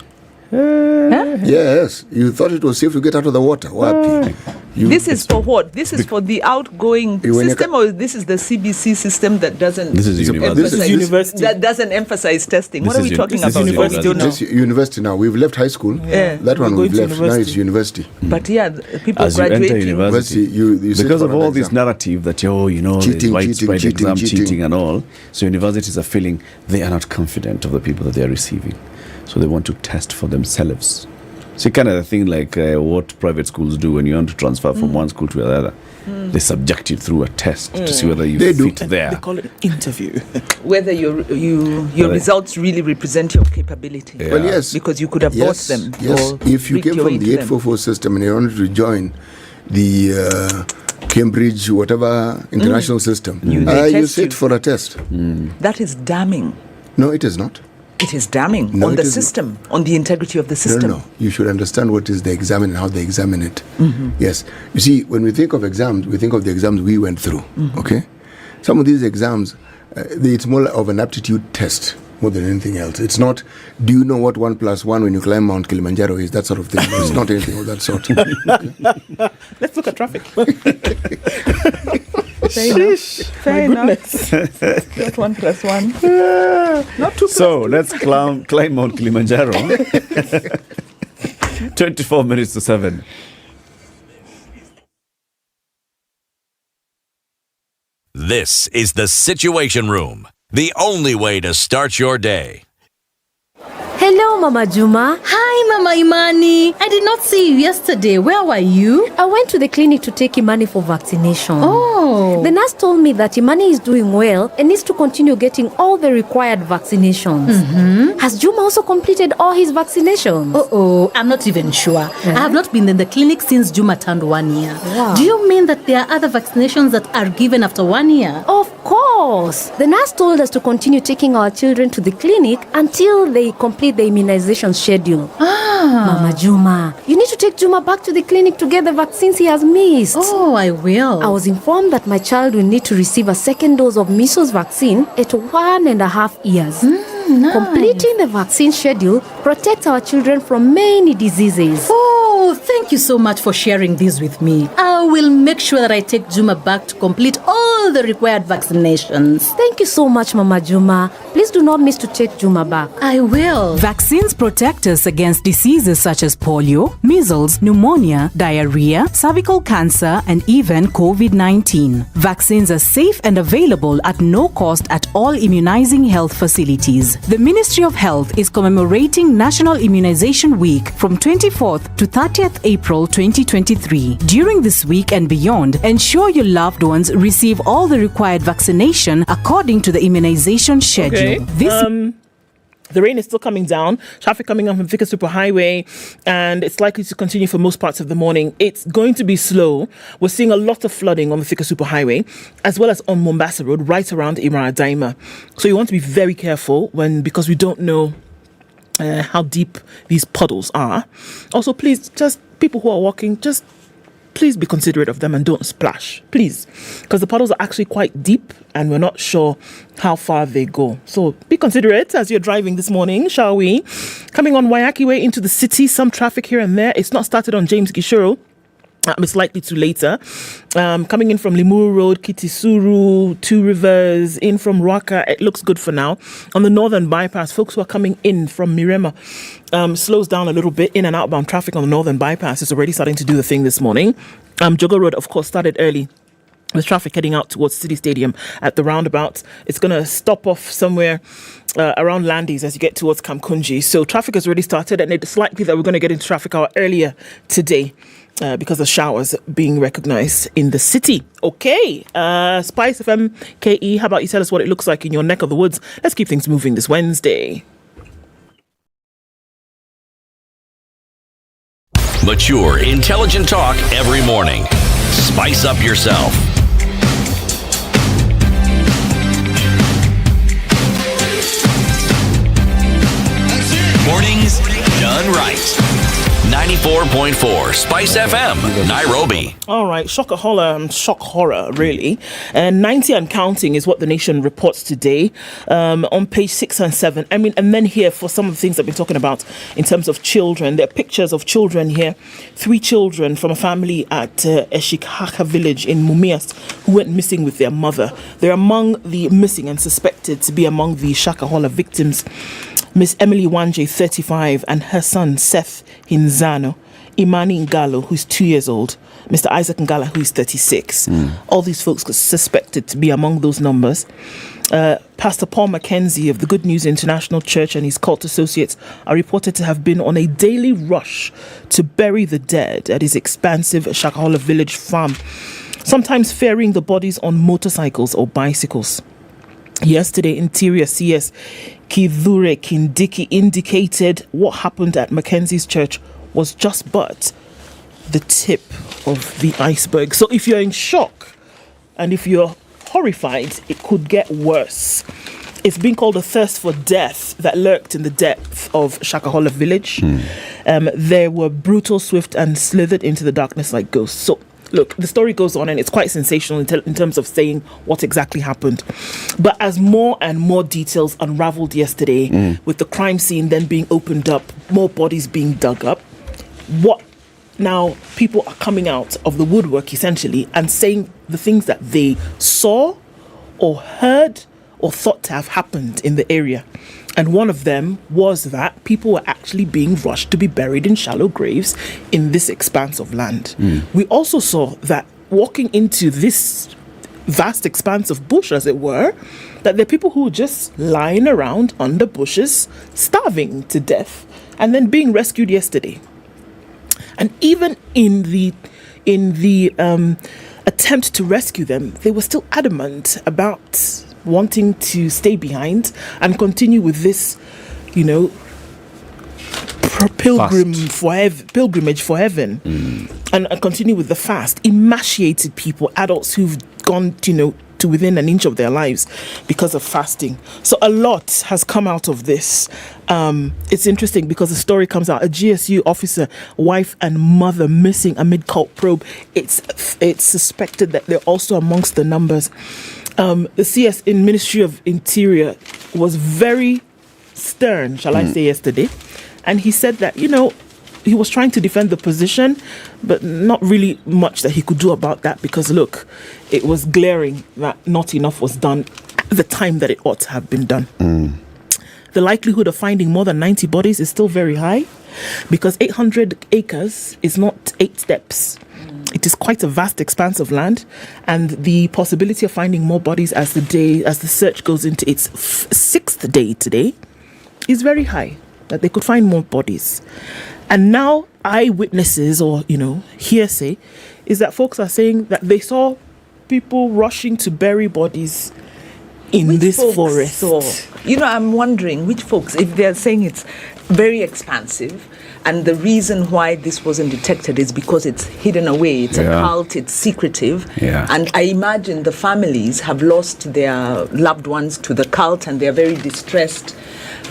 Yes. You thought it was safe to get out of the water. Wapi. This is for what? This is for the outgoing system, or this is the CBC system that doesn't university. That doesn't emphasize testing. What are we talking about? This university now. We've left high school. That one we've left. Now it's university. But people as graduating. You enter university, you because of all this narrative that cheating, widespread exam cheating and all, so universities are feeling they are not confident of the people that they are receiving, so they want to test for themselves. So kind of the thing like what private schools do when you want to transfer from one school to another. They subject you through a test to see whether you fit there. They call it an interview. Whether your results really represent your capability. Well, yes. Because you could have bought them. Yes. If you came from the 844 system and you wanted to join the Cambridge, whatever international system, you sit for a test. That is damning. No, it is not. It is damning on the system, on the integrity of the system. No. You should understand what is the exam and how they examine it. Yes. You see, when we think of exams, we think of the exams we went through. Okay? Some of these exams, it's more of an aptitude test more than anything else. It's not, do you know what 1 + 1 when you climb Mount Kilimanjaro is, that sort of thing. It's not anything of that sort. Let's look at traffic. Fair enough. Not 1 + 1. Not 2 + 2. So let's climb Mount Kilimanjaro. 24 minutes to 7. This is the Situation Room, the only way to start your day. Hello, Mama Juma. Hi, Mama Imani. I did not see you yesterday. Where were you? I went to the clinic to take Imani for vaccination. Oh. The nurse told me that Imani is doing well and needs to continue getting all the required vaccinations. Has Juma also completed all his vaccinations? I'm not even sure. I have not been in the clinic since Juma turned 1 year. Wow. Do you mean that there are other vaccinations that are given after 1 year? Of course. The nurse told us to continue taking our children to the clinic until they complete the immunization schedule. Mama Juma, you need to take Juma back to the clinic to get the vaccines he has missed. Oh, I will. I was informed that my child will need to receive a second dose of measles vaccine at 1.5 years. Nice. Completing the vaccine schedule protects our children from many diseases. Oh, thank you so much for sharing this with me. I will make sure that I take Juma back to complete all the required vaccinations. Thank you so much, Mama Juma. Please do not miss to take Juma back. I will. Vaccines protect us against diseases such as polio, measles, pneumonia, diarrhea, cervical cancer, and even COVID-19. Vaccines are safe and available at no cost at all immunizing health facilities. The Ministry of Health is commemorating National Immunization Week from 24th to 30th April 2023. During this week and beyond, ensure your loved ones receive all the required vaccination according to the immunization schedule. The rain is still coming down. Traffic coming up from Fiscal Superhighway, and it's likely to continue for most parts of the morning. It's going to be slow. We're seeing a lot of flooding on the Fiscal Superhighway, as well as on Mombasa Road, right around Imara Daima. So you want to be very careful because we don't know how deep these puddles are. Also, please, just people who are walking, just please be considerate of them and don't splash, please, because the puddles are actually quite deep and we're not sure how far they go. So be considerate as you're driving this morning, shall we? Coming on Waiyaki Way into the city, some traffic here and there. It's not started on James Gishuru. It's likely to later. Coming in from Limuru Road, Kitisuru, Two Rivers, in from Ruaka, it looks good for now. On the northern bypass, folks who are coming in from Mirema, slows down a little bit. In and outbound traffic on the northern bypass is already starting to do the thing this morning. Jogo Road, of course, started early with traffic heading out towards City Stadium at the roundabout. It's going to stop off somewhere around Landis as you get towards Kamkunji. So traffic has already started, and it's likely that we're going to get into traffic hour earlier today. Because of showers being recognized in the city. Okay, Spice FM KE, how about you tell us what it looks like in your neck of the woods? Let's keep things moving this Wednesday. Mature, intelligent talk every morning. Spice up yourself. Mornings done right. 94.4 Spice FM, Nairobi. All right, shock horror, really. And 90 and counting is what the nation reports today on page 6 and 7. I mean, and then here for some of the things I've been talking about in terms of children, there are pictures of children here. 3 children from a family at Shakahola village in Mumias who went missing with their mother. They're among the missing and suspected to be among the Shakahola victims. Miss Emily Wanje, 35, and her son, Seth Hinzano, Imani Ngalo, who's 2 years old, Mr. Isaac Ngala, who's 36. All these folks are suspected to be among those numbers. Pastor Paul Mackenzie of the Good News International Church and his cult associates are reported to have been on a daily rush to bury the dead at his expansive Shakahola village farm, sometimes ferrying the bodies on motorcycles or bicycles. Yesterday, Interior CS Kithure Kindiki indicated what happened at Mackenzie's church was just but the tip of the iceberg. So if you're in shock and if you're horrified, it could get worse. It's been called a thirst for death that lurked in the depth of Shakahola village. They were brutal, swift, and slithered into the darkness like ghosts. So look, the story goes on and it's quite sensational in terms of saying what exactly happened. But as more and more details unraveled yesterday, with the crime scene then being opened up, more bodies being dug up, what now people are coming out of the woodwork essentially and saying the things that they saw or heard or thought to have happened in the area. And one of them was that people were actually being rushed to be buried in shallow graves in this expanse of land. We also saw that walking into this vast expanse of bush, as it were, that there are people who were just lying around under bushes, starving to death, and then being rescued yesterday. And even in the attempt to rescue them, they were still adamant about wanting to stay behind and continue with this, pilgrimage for heaven, and continue with the fast. Emaciated people, adults who've gone, to within an inch of their lives because of fasting. So a lot has come out of this. It's interesting because the story comes out, a GSU officer, wife and mother missing amid cult probe. It's suspected that they're also amongst the numbers. The CS in Ministry of Interior was very stern, shall I say, yesterday. And he said that, he was trying to defend the position, but not really much that he could do about that because, look, it was glaring that not enough was done at the time that it ought to have been done. The likelihood of finding more than 90 bodies is still very high because 800 acres is not 8 steps. It is quite a vast expanse of land, and the possibility of finding more bodies as the search goes into its 6th day today is very high, that they could find more bodies. And now eyewitnesses or, hearsay is that folks are saying that they saw people rushing to bury bodies in this forest. So, I'm wondering which folks, if they're saying it's very expansive, and the reason why this wasn't detected is because it's hidden away, it's a cult, it's secretive. And I imagine the families have lost their loved ones to the cult and they're very distressed.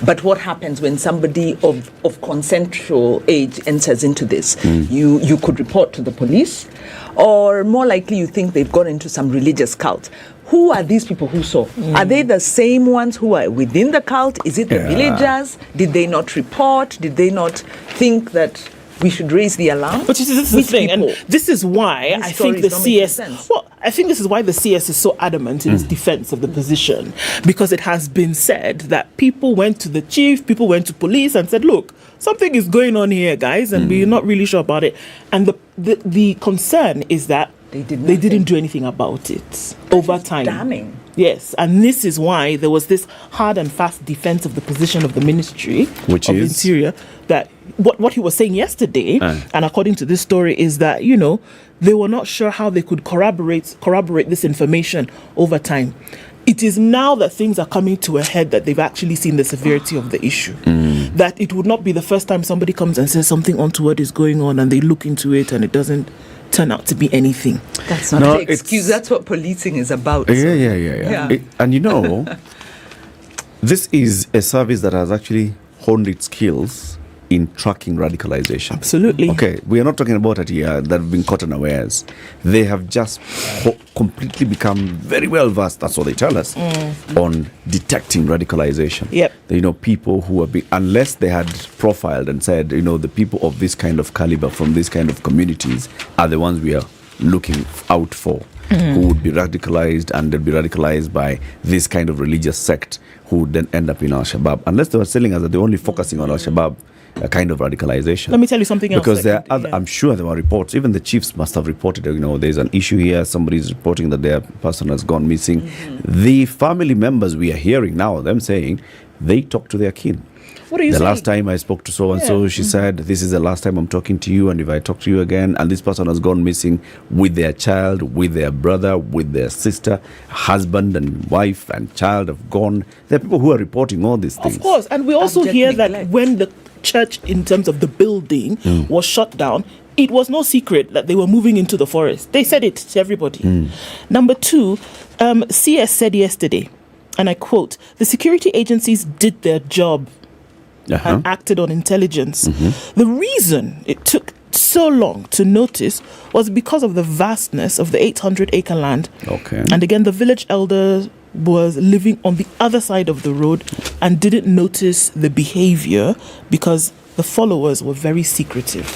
But what happens when somebody of consensual age enters into this? You could report to the police, or more likely you think they've gone into some religious cult. Who are these people who saw? Are they the same ones who are within the cult? Is it the villagers? Did they not report? Did they not think that we should raise the alarm? But this is the thing, and this is why I think the CS. I think this is why the CS is so adamant in its defense of the position, because it has been said that people went to the chief, people went to police, and said, "Look, something is going on here, guys, and we're not really sure about it." And the concern is that they didn't do anything about it over time. Damning. Yes, and this is why there was this hard and fast defense of the position of the Ministry of Interior, that what he was saying yesterday, and according to this story, is that, they were not sure how they could corroborate this information over time. It is now that things are coming to a head that they've actually seen the severity of the issue. That it would not be the first time somebody comes and says something untoward is going on and they look into it and it doesn't turn out to be anything. That's not the excuse. That's what policing is about. Yeah. And this is a service that has actually honed its skills in tracking radicalization? Absolutely. Okay, we are not talking about it here that have been caught unawares. They have just completely become very well versed, that's what they tell us, on detecting radicalization. Yep. You know, people who have been, unless they had profiled and said, you know, the people of this kind of caliber from this kind of communities are the ones we are looking out for, who would be radicalized, and they'd be radicalized by this kind of religious sect who would then end up in Al-Shabaab. Unless they were telling us that they're only focusing on Al-Shabaab, a kind of radicalization. Let me tell you something else. Because there are other, I'm sure there were reports, even the chiefs must have reported, you know, there's an issue here, somebody's reporting that their person has gone missing. The family members we are hearing now, them saying they talk to their kin. What are you the saying? last time I spoke to so-and-so, she said, this is the last time I'm talking to you, and if I talk to you again, and this person has gone missing with their child, with their brother, with their sister, husband and wife and child have gone. There are people who are reporting all these things. Of course, and we also hear that when the church, in terms of the building, was shut down, it was no secret that they were moving into the forest. They said it to everybody. Number two, CS said yesterday, and I quote, "The security agencies did their job and acted on intelligence. The reason it took so long to notice was because of the vastness of the 800-acre land. Okay. And again, the village elder was living on the other side of the road and didn't notice the behavior because the followers were very secretive.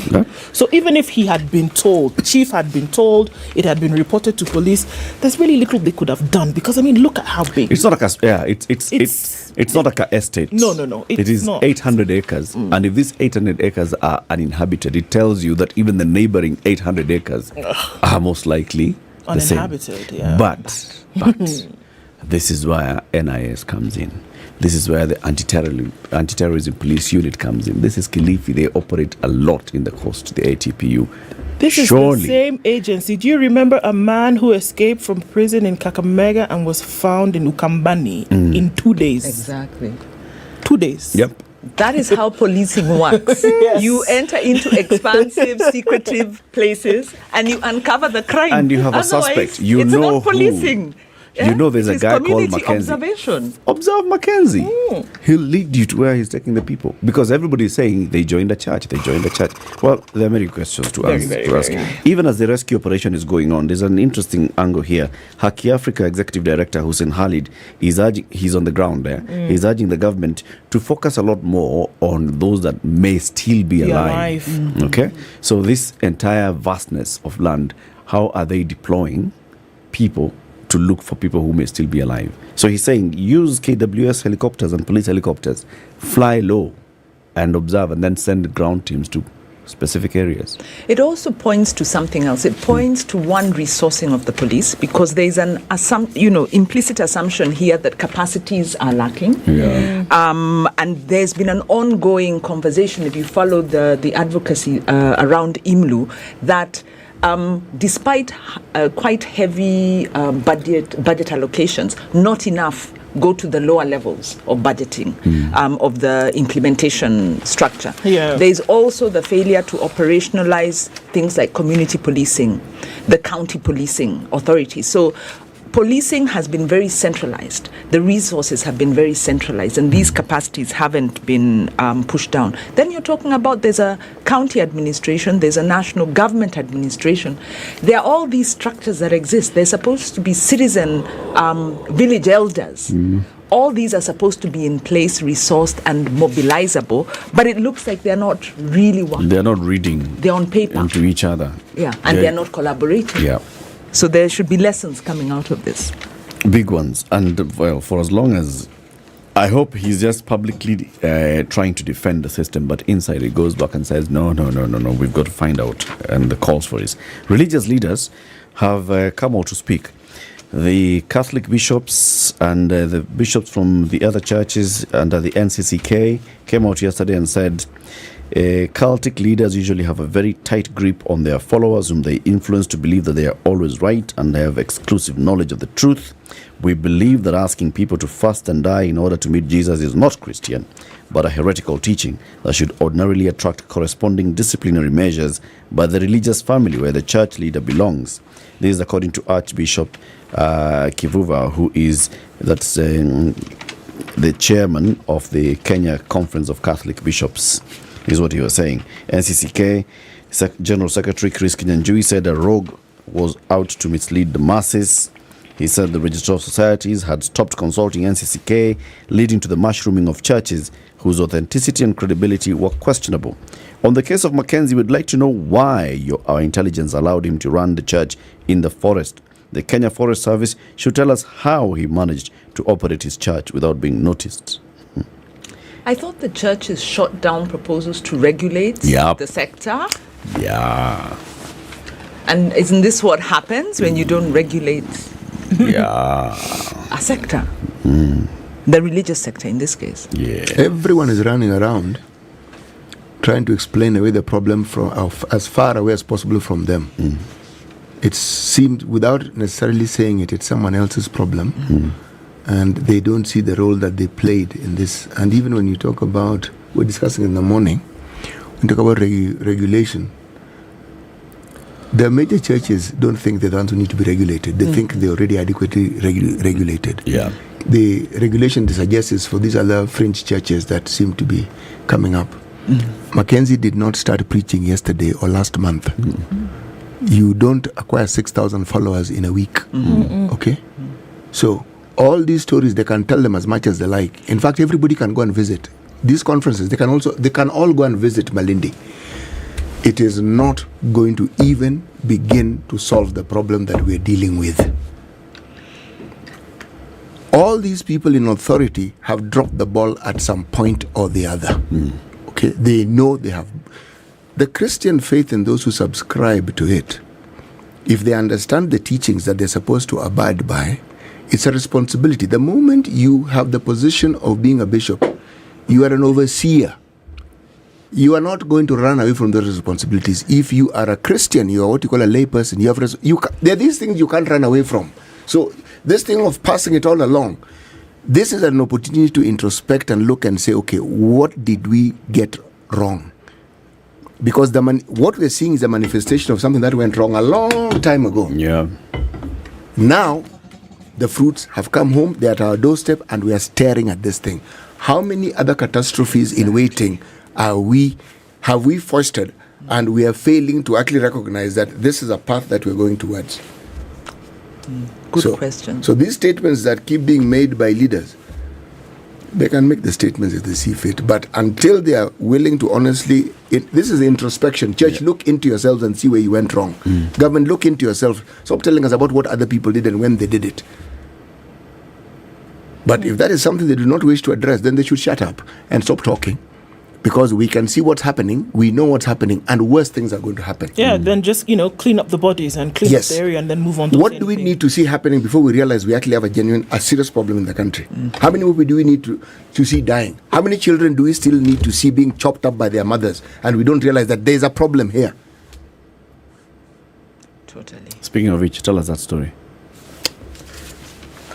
So even if he had been told, the chief had been told, it had been reported to police, there's really little they could have done, because I mean, look at how big. It's not like it's not like an estate. No. It is not. 800 acres. And if these 800 acres are uninhabited, it tells you that even the neighboring 800 acres are most likely the same. Uninhabited, yeah. But this is where NIS comes in. This is where the anti-terrorism police unit comes in. This is Kilifi. They operate a lot in the coast, the ATPU. This is the same agency. Do you remember a man who escaped from prison in Kakamega and was found in Ukambani in 2 days? Exactly. 2 days. Yep. That is how policing works. Yes. You enter into expansive, secretive places and you uncover the crime. And you have a Otherwise, suspect. You it's know not policing. You know, there's a It's guy called community Mackenzie. observation. Observe Mackenzie. He'll lead you to where he's taking the people, because everybody is saying they joined the church. Well, there are many questions to ask. Even as the rescue operation is going on, there's an interesting angle here. Haki Africa Executive Director Hussein Khalid is urging, he's on the ground there, he's urging the government to focus a lot more on those that may still be alive. Okay? So this entire vastness of land, how are they deploying people to look for people who may still be alive? So he's saying use KWS helicopters and police helicopters, fly low and observe, and then send ground teams to specific areas. It also points to something else. It points to one, resourcing of the police, because there's an implicit assumption here that capacities are lacking. And there's been an ongoing conversation, if you follow the advocacy around IMLU, that despite quite heavy budget allocations, not enough go to the lower levels of budgeting of the implementation structure. There is also the failure to operationalize things like community policing, the county policing authorities. So policing has been very centralized. The resources have been very centralized, and these capacities haven't been pushed down. Then you're talking about there's a county administration, there's a national government administration. There are all these structures that exist. They're supposed to be citizen village elders. All these are supposed to be in place, resourced and mobilizable, but it looks like they're not really working. They're not reading. They're on paper. Into each other. And they're not collaborating. So there should be lessons coming out of this. Big ones. And, well, for as long as... I hope he's just publicly trying to defend the system, but inside he goes back and says, no, we've got to find out. And the calls for it. Religious leaders have come out to speak. The Catholic bishops and the bishops from the other churches under the NCCK came out yesterday and said, cultic leaders usually have a very tight grip on their followers, whom they influence to believe that they are always right and they have exclusive knowledge of the truth. We believe that asking people to fast and die in order to meet Jesus is not Christian, but a heretical teaching that should ordinarily attract corresponding disciplinary measures by the religious family where the church leader belongs. This is according to Archbishop Kivuva, who is the chairman of the Kenya Conference of Catholic Bishops. is what he was saying. NCCK General Secretary Chris Kinyanjui said a rogue was out to mislead the masses. He said the Registrar of Societies had stopped consulting NCCK, leading to the mushrooming of churches whose authenticity and credibility were questionable. On the case of Mackenzie, we'd like to know why our intelligence allowed him to run the church in the forest. The Kenya Forest Service should tell us how he managed to operate his church without being noticed. I thought the churches shot down proposals to regulate the sector. Yeah. And isn't this what happens when you don't regulate a sector? The religious sector in this case. Yeah. Everyone is running around trying to explain away the problem from as far away as possible from them. It seemed, without necessarily saying it, it's someone else's problem. And they don't see the role that they played in this. And even when you talk about, we're discussing in the morning, when you talk about regulation, the major churches don't think they're the ones who need to be regulated. They think they're already adequately regulated. Yeah. The regulation they suggest is for these other fringe churches that seem to be coming up. Mackenzie did not start preaching yesterday or last month. You don't acquire 6,000 followers in a week. Okay? So, all these stories, they can tell them as much as they like. In fact, everybody can go and visit these conferences. They can all go and visit Malindi. It is not going to even begin to solve the problem that we're dealing with. All these people in authority have dropped the ball at some point or the other. Okay, they know they have. The Christian faith and those who subscribe to it, if they understand the teachings that they're supposed to abide by, it's a responsibility. The moment you have the position of being a bishop, you are an overseer. You are not going to run away from those responsibilities. If you are a Christian, you are what you call a lay person. There are these things you can't run away from. So this thing of passing it all along, this is an opportunity to introspect and look and say, okay, what did we get wrong? Because what we're seeing is a manifestation of something that went wrong a long time ago. Yeah. Now, the fruits have come home, they're at our doorstep, and we are staring at this thing. How many other catastrophes in waiting have we fostered, and we are failing to actually recognize that this is a path that we're going towards? Good question. So these statements that keep being made by leaders, they can make the statements if they see fit, but until they are willing to honestly, this is the introspection. Church, look into yourselves and see where you went wrong. Government, look into yourself. Stop telling us about what other people did and when they did it. But if that is something they do not wish to address, then they should shut up and stop talking. Because we can see what's happening, we know what's happening, and worse things are going to happen. Yeah, then just, clean up the bodies and clean up the area and then move on to what do we need to see happening before we realize we actually have a serious problem in the country? How many people do we need to see dying? How many children do we still need to see being chopped up by their mothers, and we don't realize that there's a problem here? Totally. Speaking of which, tell us that story.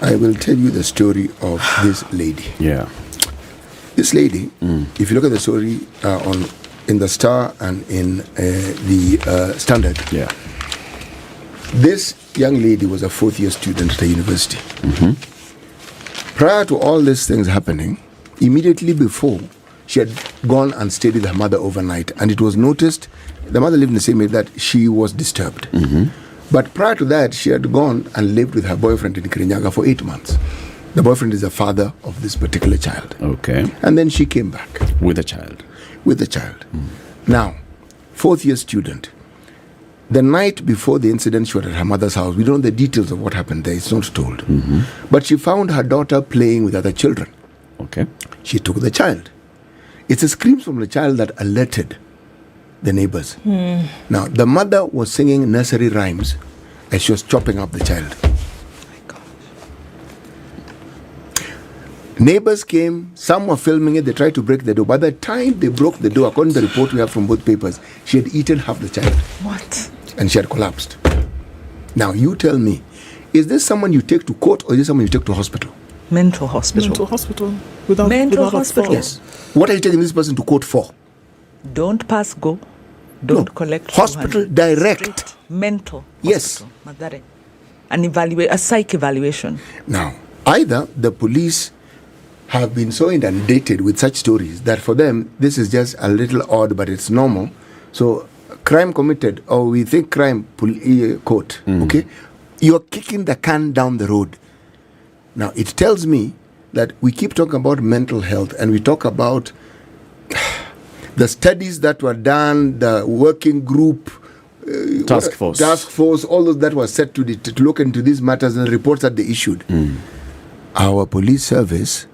I will tell you the story of this lady. Yeah. This lady, if you look at the story in the Star and in the Standard, this young lady was a fourth-year student at a university. Prior to all these things happening, immediately before, she had gone and stayed with her mother overnight, and it was noticed, the mother lived in the same area, that she was disturbed. But prior to that, she had gone and lived with her boyfriend in Kirinyaga for 8 months. The boyfriend is the father of this particular child. Okay. And then she came back. With the child. With the child. Now, fourth-year student. The night before the incident, she was at her mother's house. We don't know the details of what happened there. It's not told. But she found her daughter playing with other children. Okay. She took the child. It's the screams from the child that alerted the neighbors. Now, the mother was singing nursery rhymes as she was chopping up the child. Neighbors came, some were filming it, they tried to break the door. By the time they broke the door, according to the report we have from both papers, she had eaten half the child. What? And she had collapsed. Now, you tell me, is this someone you take to court or is this someone you take to hospital? Mental hospital. Mental hospital. Without hospital. Yes. What are you taking this person to court for? Don't pass go. Don't collect. Hospital direct. Straight mental. Yes. Hospital. A psych evaluation. Now, either the police have been so inundated with such stories that for them, this is just a little odd, but it's normal. So, crime committed, or we think crime court, okay? You're kicking the can down the road. Now, it tells me that we keep talking about mental health, and we talk about the studies that were done, the working group, task force, all those that were set to look into these matters and reports that they issued. Our police service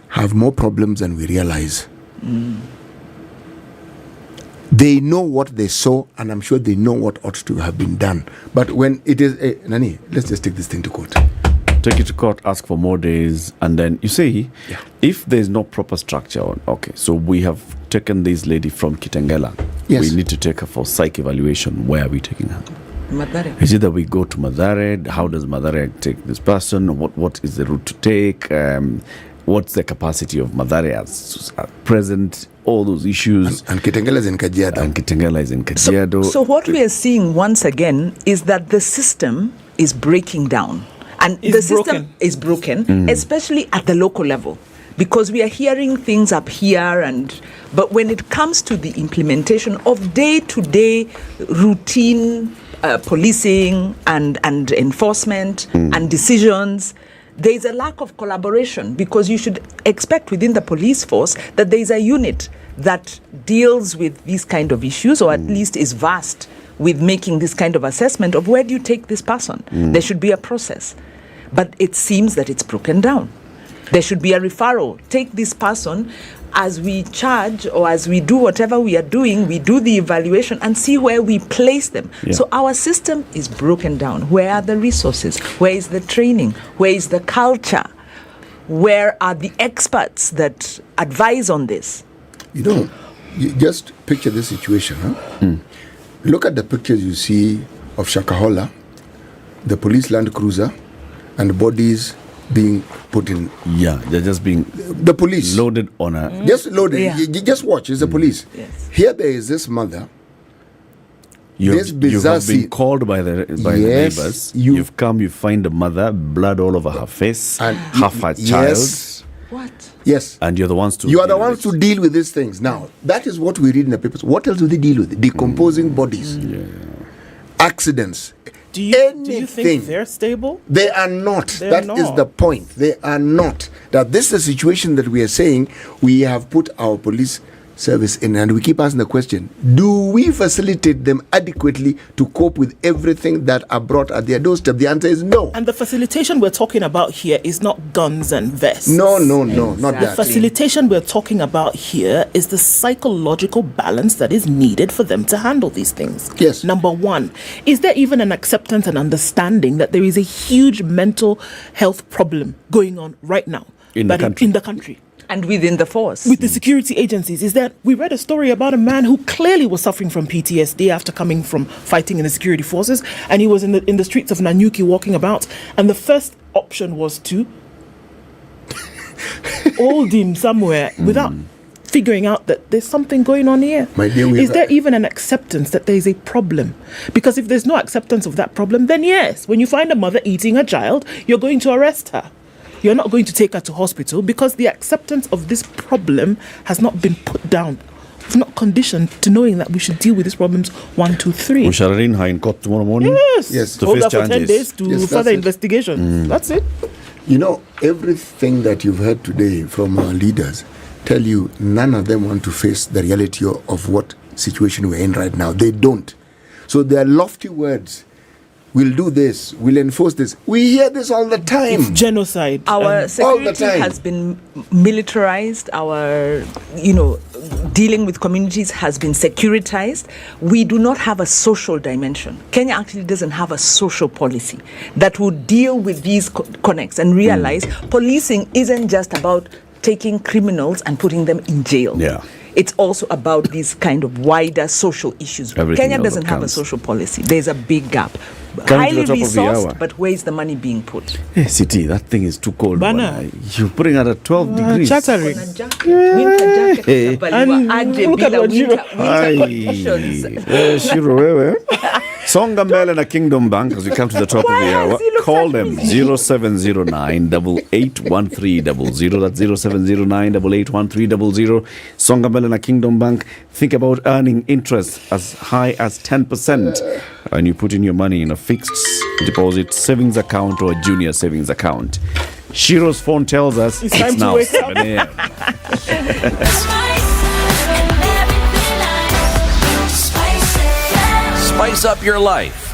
have more problems than we realize. They know what they saw, and I'm sure they know what ought to have been done. But when it is, Nani, let's just take this thing to court. Take it to court, ask for more days, and then you see, if there's no proper structure, okay, so we have taken this lady from Kitengela. Yes. We need to take her for psych evaluation. Where are we taking her? Mathare. Is it that we go to Mathare? How does Mathare take this person? What is the route to take? What's the capacity of Mathare at present? All those issues. And Kitengela is in Kajiado. So what we are seeing once again is that the system is breaking down. And the system is broken, especially at the local level, because we are hearing things up here, but when it comes to the implementation of day-to-day routine policing and enforcement and decisions, there is a lack of collaboration, because you should expect within the police force that there is a unit that deals with these kind of issues, or at least is vast with making this kind of assessment of where do you take this person. There should be a process. But it seems that it's broken down. There should be a referral. Take this person, as we charge or as we do whatever we are doing, we do the evaluation and see where we place them. So our system is broken down. Where are the resources? Where is the training? Where is the culture? Where are the experts that advise on this? You just picture this situation. Look at the pictures you see of Shakahola, the police Land Cruiser, and the bodies being put in. Yeah, they're just being the police loaded on a just loaded. You just watch. It's the police. Yes. Here there is this mother. You have been called by the neighbors. You've come. You find the mother, blood all over her face, and half her child. What? Yes. And you're the ones to. You are the ones to deal with these things. Now that is what we read in the papers. What else do they deal with? Decomposing bodies, accidents. Do you think they're stable? They are not. That is the point. They are not. That this is a situation that we are saying we have put our police service in, and we keep asking the question, do we facilitate them adequately to cope with everything that are brought at their doorstep? The answer is no. And the facilitation we're talking about here is not guns and vests. No, not that. The facilitation we're talking about here is the psychological balance that is needed for them to handle these things. Yes. Number one, is there even an acceptance and understanding that there is a huge mental health problem going on right now in the country? And within the force. With the security agencies, is that we read a story about a man who clearly was suffering from PTSD after coming from fighting in the security forces, and he was in the streets of Nanyuki walking about, and the first option was to hold him somewhere without figuring out that there's something going on here. My dear, is there even an acceptance that there is a problem? Because if there's no acceptance of that problem, then yes, when you find a mother eating a child, you're going to arrest her. You're not going to take her to hospital because the acceptance of this problem has not been put down. It's not conditioned to knowing that we should deal with these problems 1, 2, 3. We shall arraign her in court tomorrow morning. Yes. To Hold face her for 10 days to further investigation. That's it. You know, everything that you've heard today from our leaders tell you none of them want to face the reality of what situation we're in right now. They don't. So there are lofty words. We'll do this. We'll enforce this. We hear this all the time. It's genocide. Our security has been militarized. Our, dealing with communities has been securitized. We do not have a social dimension. Kenya actually doesn't have a social policy that would deal with these connects and realize policing isn't just about taking criminals and putting them in jail. Yeah. It's also about these kind of wider social issues. Kenya doesn't have a social policy. There's a big gap. Highly resourced, but where is the money being put? Hey, City, that thing is too cold. Bana. You're putting it at 12 degrees. Chattering. Winter jacket. And look at what winter conditions. Shiro, wewe. Songa Mbele na Kingdom Bank, as we come to the top of the hour, call them 0709 881300. That's 0709 881300. Songa Mbele na Kingdom Bank. Think about earning interest as high as 10%. And you put in your money in a fixed deposit savings account or a junior savings account. Shiro's phone tells us it's now 7 a.m. Spice up your life.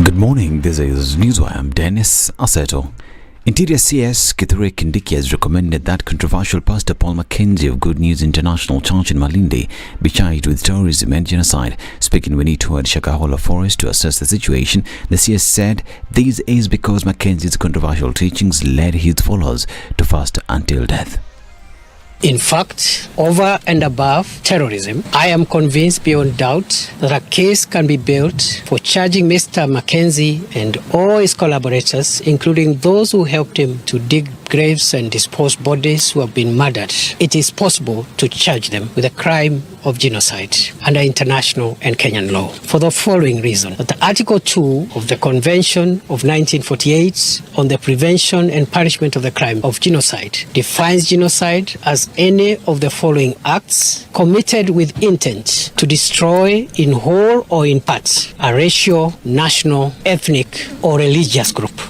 Good morning, this is Newswire. I'm Dennis Aseto. Interior CS Kithure Kindiki has recommended that controversial Pastor Paul Mackenzie of Good News International Church in Malindi be charged with terrorism and genocide. Speaking when he toured Shakahola forest to assess the situation, the CS said this is because Mackenzie's controversial teachings led his followers to fast until death. In fact, over and above terrorism, I am convinced beyond doubt that a case can be built for charging Mr. Mackenzie and all his collaborators, including those who helped him to dig graves and dispose bodies who have been murdered. It is possible to charge them with a crime of genocide under international and Kenyan law for the following reason: that Article 2 of the Convention of 1948 on the prevention and punishment of the crime of genocide defines genocide as any of the following acts committed with intent to destroy in whole or in part a racial, national, ethnic or religious group.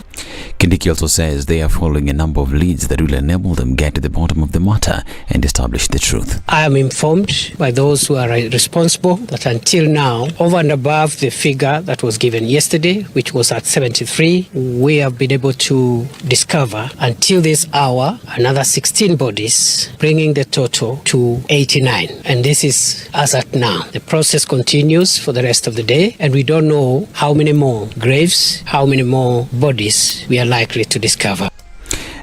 Kindiki also says they are following a number of leads that will enable them get to the bottom of the matter and establish the truth. I am informed by those who are responsible that until now, over and above the figure that was given yesterday, which was at 73, we have been able to discover until this hour another 16 bodies, bringing the total to 89. And this is as at now. The process continues for the rest of the day, and we don't know how many more graves, how many more bodies we are likely to discover.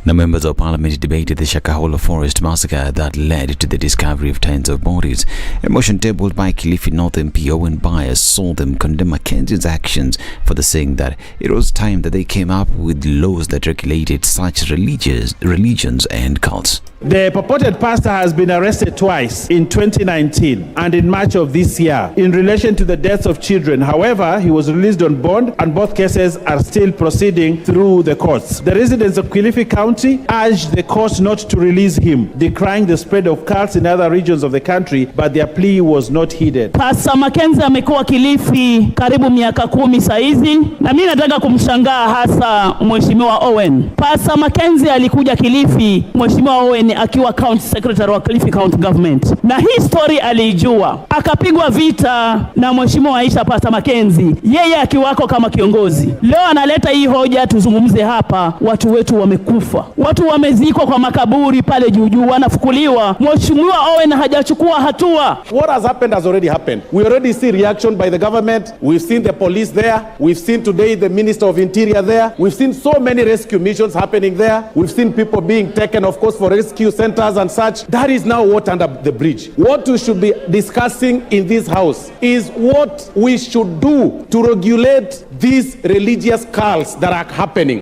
Now, members of Parliament debated the Shakahola forest massacre that led to the discovery of tens of bodies. A motion tabled by Kilifi North MP Owen Byers saw them condemn Mackenzie's actions for the saying that it was time that they came up with laws that regulated such religions and cults. The purported pastor has been arrested twice, in 2019 and in March of this year, in relation to the deaths of children. However, he was released on bond and both cases are still proceeding through the courts. The residents of Kilifi County urged the court not to release him, decrying the spread of cults in other regions of the country, but their plea was not heeded. Pastor Mackenzie amekuwa Kilifi karibu miaka 10 saizi, na mimi nataka kumshangaa hasa Mheshimiwa Owen. Pastor Mackenzie alikuja Kilifi, Mheshimiwa Owen akiwa county secretary wa Kilifi County Government, na hii story alijua, akapigwa vita na Mheshimiwa Aisha Pastor Mackenzie, yeye akiwako kama kiongozi. Leo analeta hii hoja tuzungumze hapa, watu wetu wamekufa, watu wamezikwa kwa makaburi pale juu wanafukuliwa. Mheshimiwa Owen hajachukua hatua. What has happened has already happened. We already see reaction by the government. We've seen the police there. We've seen today the Minister of Interior there. We've seen so many rescue missions happening there. We've seen people being taken, of course, for rescue centers and such. That is now what under the bridge. What we should be discussing in this house is what we should do to regulate these religious cults that are happening.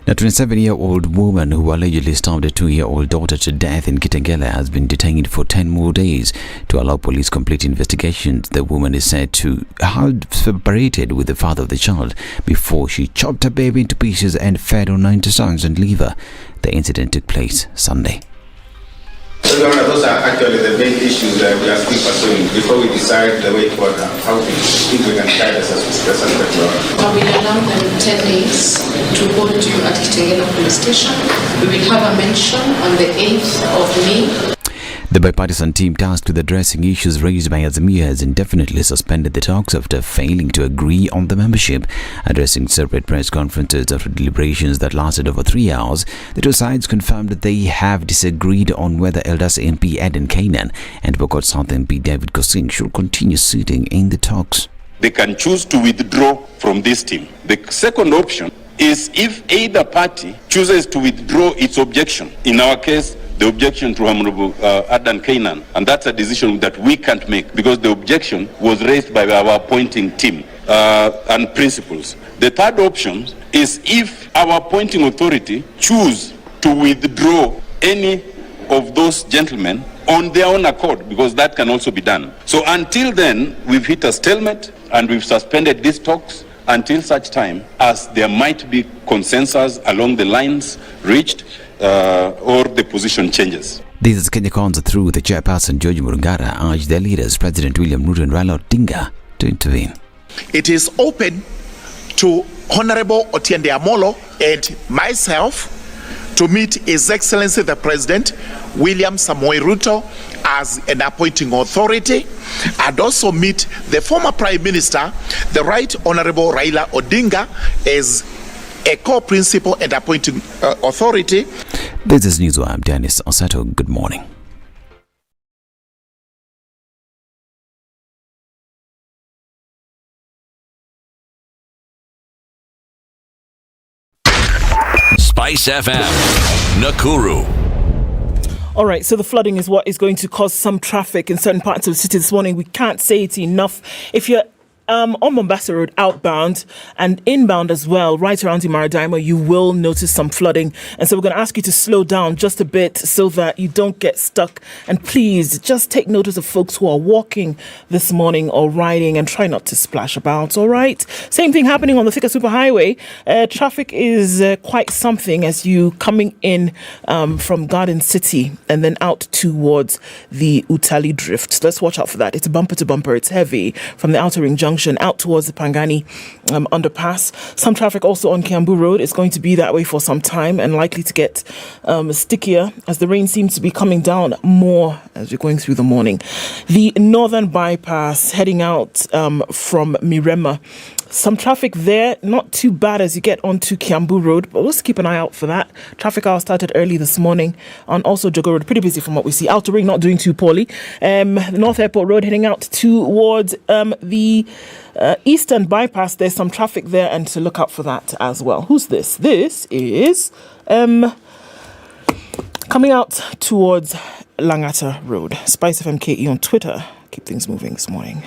A 27-year-old woman who allegedly stabbed a 2-year-old daughter to death in Kitengela has been detained for 10 more days to allow police complete investigations. The woman is said to have separated with the father of the child before she chopped her baby into pieces and fed on intestines and liver. The incident took place Sunday. So, Your Honor, those are actually the main issues that we are still pursuing before we decide the way forward how to think we can guide us as we suspect, Your Honor. We allow them 10 days to hold you at Kitengela police station. We will have a mention on the 8th of May. The bipartisan team tasked with addressing issues raised by Azimio has indefinitely suspended the talks after failing to agree on the membership. Addressing separate press conferences after deliberations that lasted over 3 hours, the two sides confirmed that they have disagreed on whether Eldas MP Eden Kainan and Pokot South MP David Kosing should continue sitting in the talks. They can choose to withdraw from this team. The second option is if either party chooses to withdraw its objection. In our case, the objection to Honorable Adan Kainan, and that's a decision that we can't make because the objection was raised by our appointing team. and principles. The third option is if our appointing authority choose to withdraw any of those gentlemen on their own accord, because that can also be done. So until then, we've hit a stalemate and we've suspended these talks until such time as there might be consensus along the lines reached or the position changes. This is Kenya Kwanza through the chairperson George Murungara urged their leaders, President William Ruto and Raila Odinga, to intervene. It is open to Honorable Otiende Amolo and myself to meet His Excellency the President William Samoei Ruto as an appointing authority, and also meet the former Prime Minister, the Right Honorable Raila Odinga, as a co-principal and appointing authority. This is Newswire. I'm Dennis Osato. Good morning. Spice FM, Nakuru. All right, so the flooding is what is going to cause some traffic in certain parts of the city this morning. We can't say it enough. If you're on Mombasa Road outbound and inbound as well, right around the Maradiма, you will notice some flooding. And so we're going to ask you to slow down just a bit so that you don't get stuck. And please just take notice of folks who are walking this morning or riding and try not to splash about. All right. Same thing happening on the Thika Superhighway. Traffic is quite something as you coming in from Garden City and then out towards the Utali Drift. So let's watch out for that. It's bumper to bumper. It's heavy from the Outer Ring Junction out towards the Pangani underpass. Some traffic also on Kiambu Road. It's going to be that way for some time and likely to get stickier as the rain seems to be coming down more as we're going through the morning. The Northern Bypass heading out from Mirema. Some traffic there, not too bad as you get onto Kiambu Road, but let's keep an eye out for that. Traffic hour started early this morning on also Jogo Road, pretty busy from what we see. Outer Ring not doing too poorly. The North Airport Road heading out towards the Eastern Bypass. There's some traffic there and to look out for that as well. Who's this? This is coming out towards Langata Road. Spice FM KE on Twitter. Keep things moving this morning.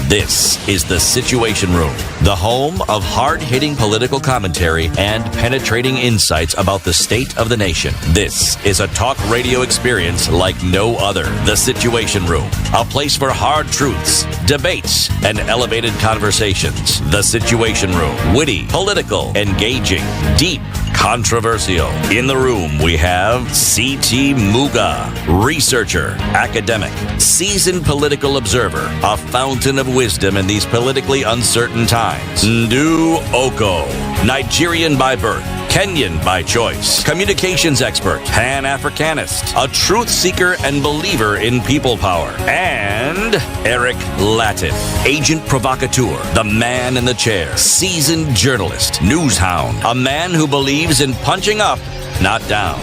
This is the Situation Room, the home of hard-hitting political commentary and penetrating insights about the state of the nation. This is a talk radio experience like no other. The Situation Room, a place for hard truths, debates, and elevated conversations. The Situation Room, witty, political, engaging, deep, controversial. In the room, we have C.T. Muga, researcher, academic, seasoned political observer, a fountain of wisdom in these politically uncertain times. Ndu Oko, Nigerian by birth, Kenyan by choice, communications expert, Pan-Africanist, a truth seeker and believer in people power, and Eric Latif, agent provocateur, the man in the chair, seasoned journalist, news hound, a man who believes in punching up, not down.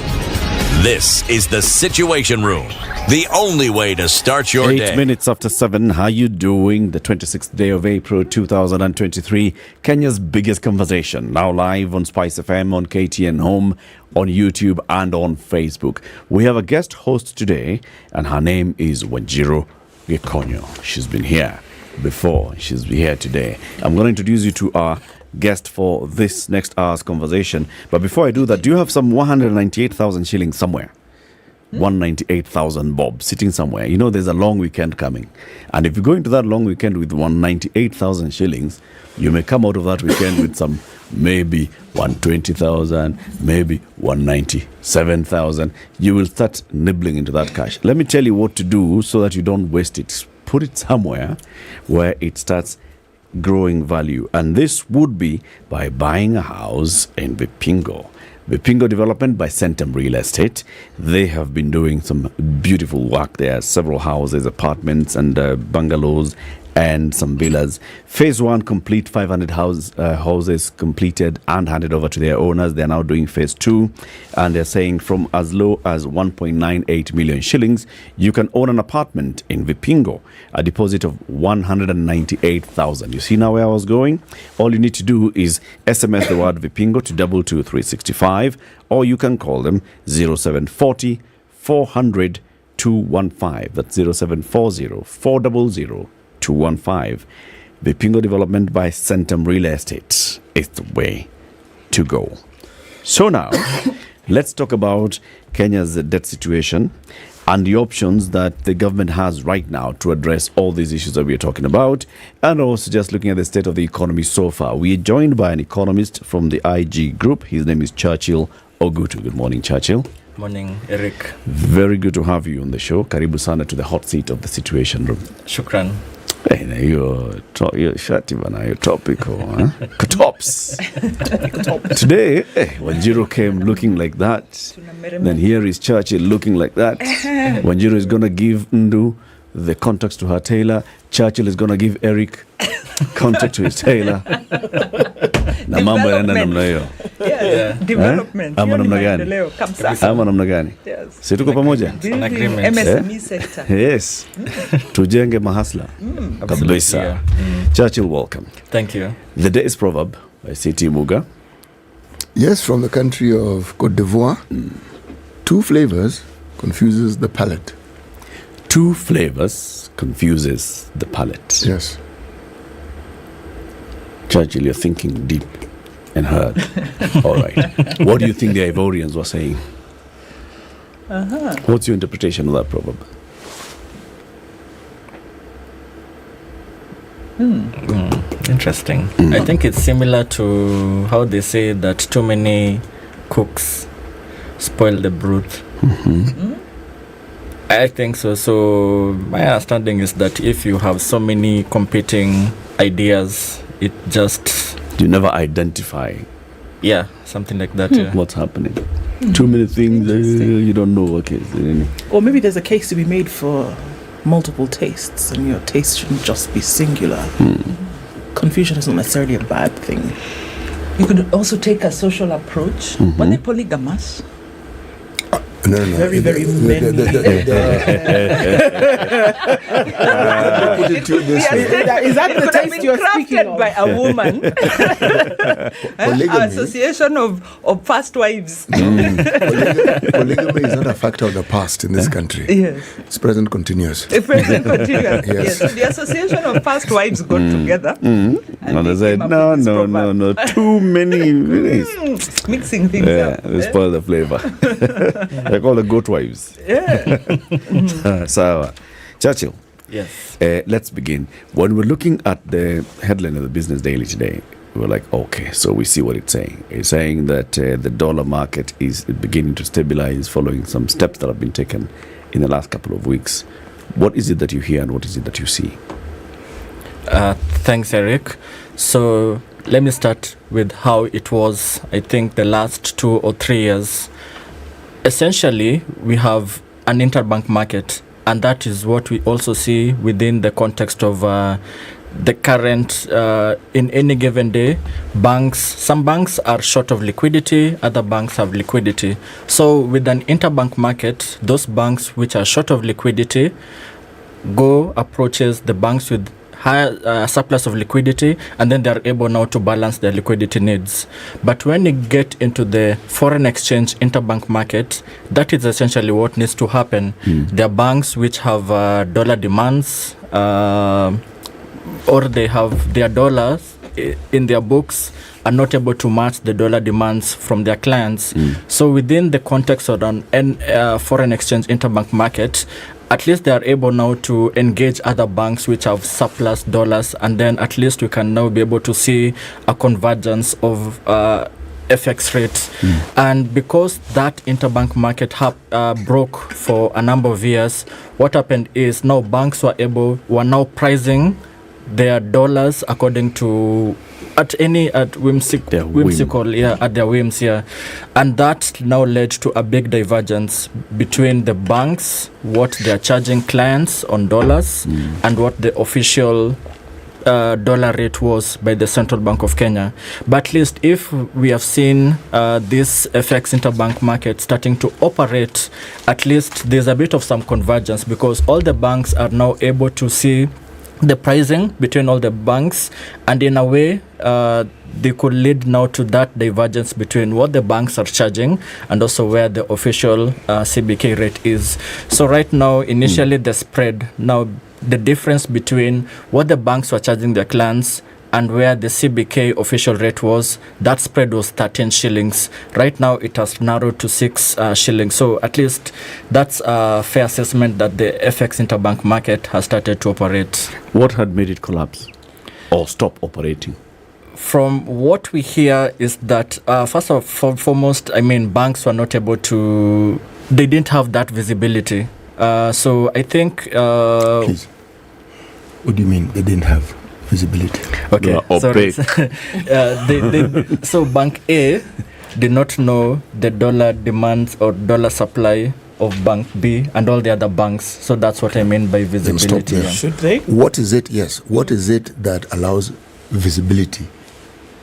This is the Situation Room, the only way to start your day. 8 minutes after 7. How you doing? The 26th day of April 2023. Kenya's biggest conversation. Now live on Spice FM, on KTN Home, on YouTube and on Facebook. We have a guest host today and her name is Wanjiru Gekonyo. She's been here before. She's here today. I'm going to introduce you to our guest for this next hour's conversation. But before I do that, do you have some 198,000 shillings somewhere? 198,000 bob sitting somewhere. You know, there's a long weekend coming. And if you go into that long weekend with 198,000 shillings, you may come out of that weekend with some maybe 120,000, maybe 197,000. You will start nibbling into that cash. Let me tell you what to do so that you don't waste it. Put it somewhere where it starts growing value. And this would be by buying a house in Vipingo. Vipingo Development by Centum Real Estate. They have been doing some beautiful work there. Several houses, apartments and bungalows and some villas. Phase 1 complete, 500 houses completed and handed over to their owners. They're now doing phase 2 and they're saying from as low as 1.98 million shillings, you can own an apartment in Vipingo. A deposit of 198,000. You see now where I was going? All you need to do is SMS the word Vipingo to 22365 or you can call them 0740 400 215. That's 0740 400 215. Vipingo development by Centum Real Estate is the way to go. So now, let's talk about Kenya's debt situation and the options that the government has right now to address all these issues that we are talking about, and also just looking at the state of the economy so far. We are joined by an economist from the IG Group. His name is Churchill Ogutu. Good morning, Churchill. Morning, Eric. Very good to have you on the show. Karibu sana to the hot seat of the Situation Room. Shukran. Hey, now you're shati bana, you're topical, huh? Tops. Today, Wanjiru came looking like that. Then here is Churchill looking like that. Wanjiru is going to give Ndu the contacts to her tailor. Churchill is going to give Eric contact to his tailor. Na mambo yanaenda namna hiyo. Development. Ama namna gani? Ama namna gani? Si tuko pamoja? MSME sector. Yes. Tujenge mahasla. Kabisa. Churchill, welcome. Thank you. The Day's Proverb by C.T. Muga. Yes, from the country of Côte d'Ivoire. 2 flavors confuses the palate. 2 flavors confuses the palate. Yes. Churchill, you're thinking deep and hard. All right. What do you think the Ivorians were saying? What's your interpretation of that proverb? Interesting. I think it's similar to how they say that too many cooks spoil the broth. I think so. So my understanding is that if you have so many competing ideas, it just... You never identify. Yeah, something like that. Yeah. What's happening? Too many things you don't know. Okay. Or maybe there's a case to be made for multiple tastes, and your taste shouldn't just be singular. Confusion isn't necessarily a bad thing. You could also take a social approach. Were they polygamous? No. Very, very many. Is that the taste you're speaking of? By a woman. An association of past wives. Polygamy is not a factor of the past in this country. Yes. It's present continuous. Present continuous. Yes. So the association of past wives got together. And they said, no. Too many. Mixing things up. They spoil the flavor. They call the goat wives. Yeah. So, Churchill. Yes. Let's begin. When we're looking at the headline of the Business Daily today, we're like, okay, so we see what it's saying. It's saying that the dollar market is beginning to stabilize following some steps that have been taken in the last couple of weeks. What is it that you hear and what is it that you see? Thanks, Eric. So let me start with how it was, I think, the last 2 or 3 years. Essentially, we have an interbank market, and that is what we also see within the context of the current, in any given day, some banks are short of liquidity, other banks have liquidity. So with an interbank market, those banks which are short of liquidity approaches the banks with higher surplus of liquidity, and then they're able now to balance their liquidity needs. But when you get into the foreign exchange interbank market, that is essentially what needs to happen. There are banks which have dollar demands, or they have their dollars in their books are not able to match the dollar demands from their clients. So within the context of an foreign exchange interbank market, at least they are able now to engage other banks which have surplus dollars, and then at least we can now be able to see a convergence of FX rates. And because that interbank market broke for a number of years, what happened is now banks were now pricing their dollars according to at their whims, and that now led to a big divergence between the banks, what they are charging clients on dollars, and what the official dollar rate was by the Central Bank of Kenya. But at least if we have seen this FX interbank market starting to operate, at least there's a bit of some convergence, because all the banks are now able to see the pricing between all the banks, and in a way they could lead now to that divergence between what the banks are charging and also where the official CBK rate is. So right now, initially the spread, now the difference between what the banks were charging their clients and where the CBK official rate was, that spread was 13 shillings. Right now, it has narrowed to 6 shillings. So at least that's a fair assessment that the FX interbank market has started to operate. What had made it collapse or stop operating? From what we hear is that, first of foremost, I mean, banks were not able to, they didn't have that visibility. So I think... Please, what do you mean they didn't have visibility? Okay, sorry. So Bank A did not know the dollar demands or dollar supply of Bank B and all the other banks. So that's what I mean by visibility. Then stop there. Should they? What is it? Yes. What is it that allows visibility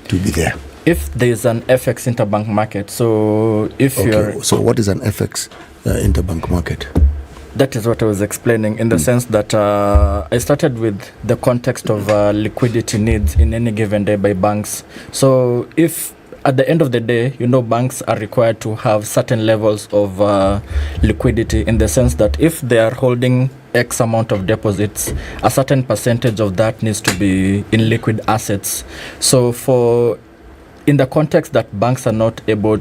to be there? If there is an FX interbank market, so if you're... So what is an FX interbank market? That is what I was explaining in the sense that I started with the context of liquidity needs in any given day by banks. So if at the end of the day, you know, banks are required to have certain levels of liquidity in the sense that if they are holding X amount of deposits, a certain percentage of that needs to be in liquid assets. So in the context that banks are not able,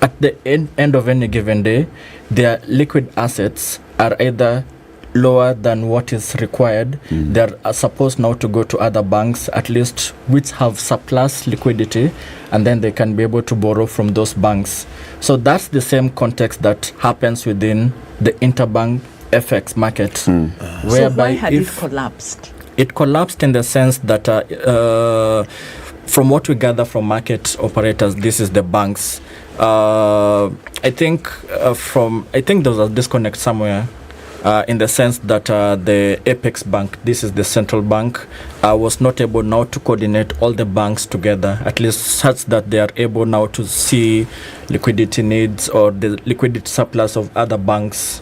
at the end of any given day, their liquid assets are either lower than what is required. They are supposed now to go to other banks, at least which have surplus liquidity, and then they can be able to borrow from those banks. So that's the same context that happens within the interbank FX market. Whereby so why had it collapsed? It collapsed in the sense that from what we gather from market operators, this is the banks. I think there was a disconnect somewhere in the sense that the Apex Bank, this is the central bank, was not able now to coordinate all the banks together, at least such that they are able now to see liquidity needs or the liquidity surplus of other banks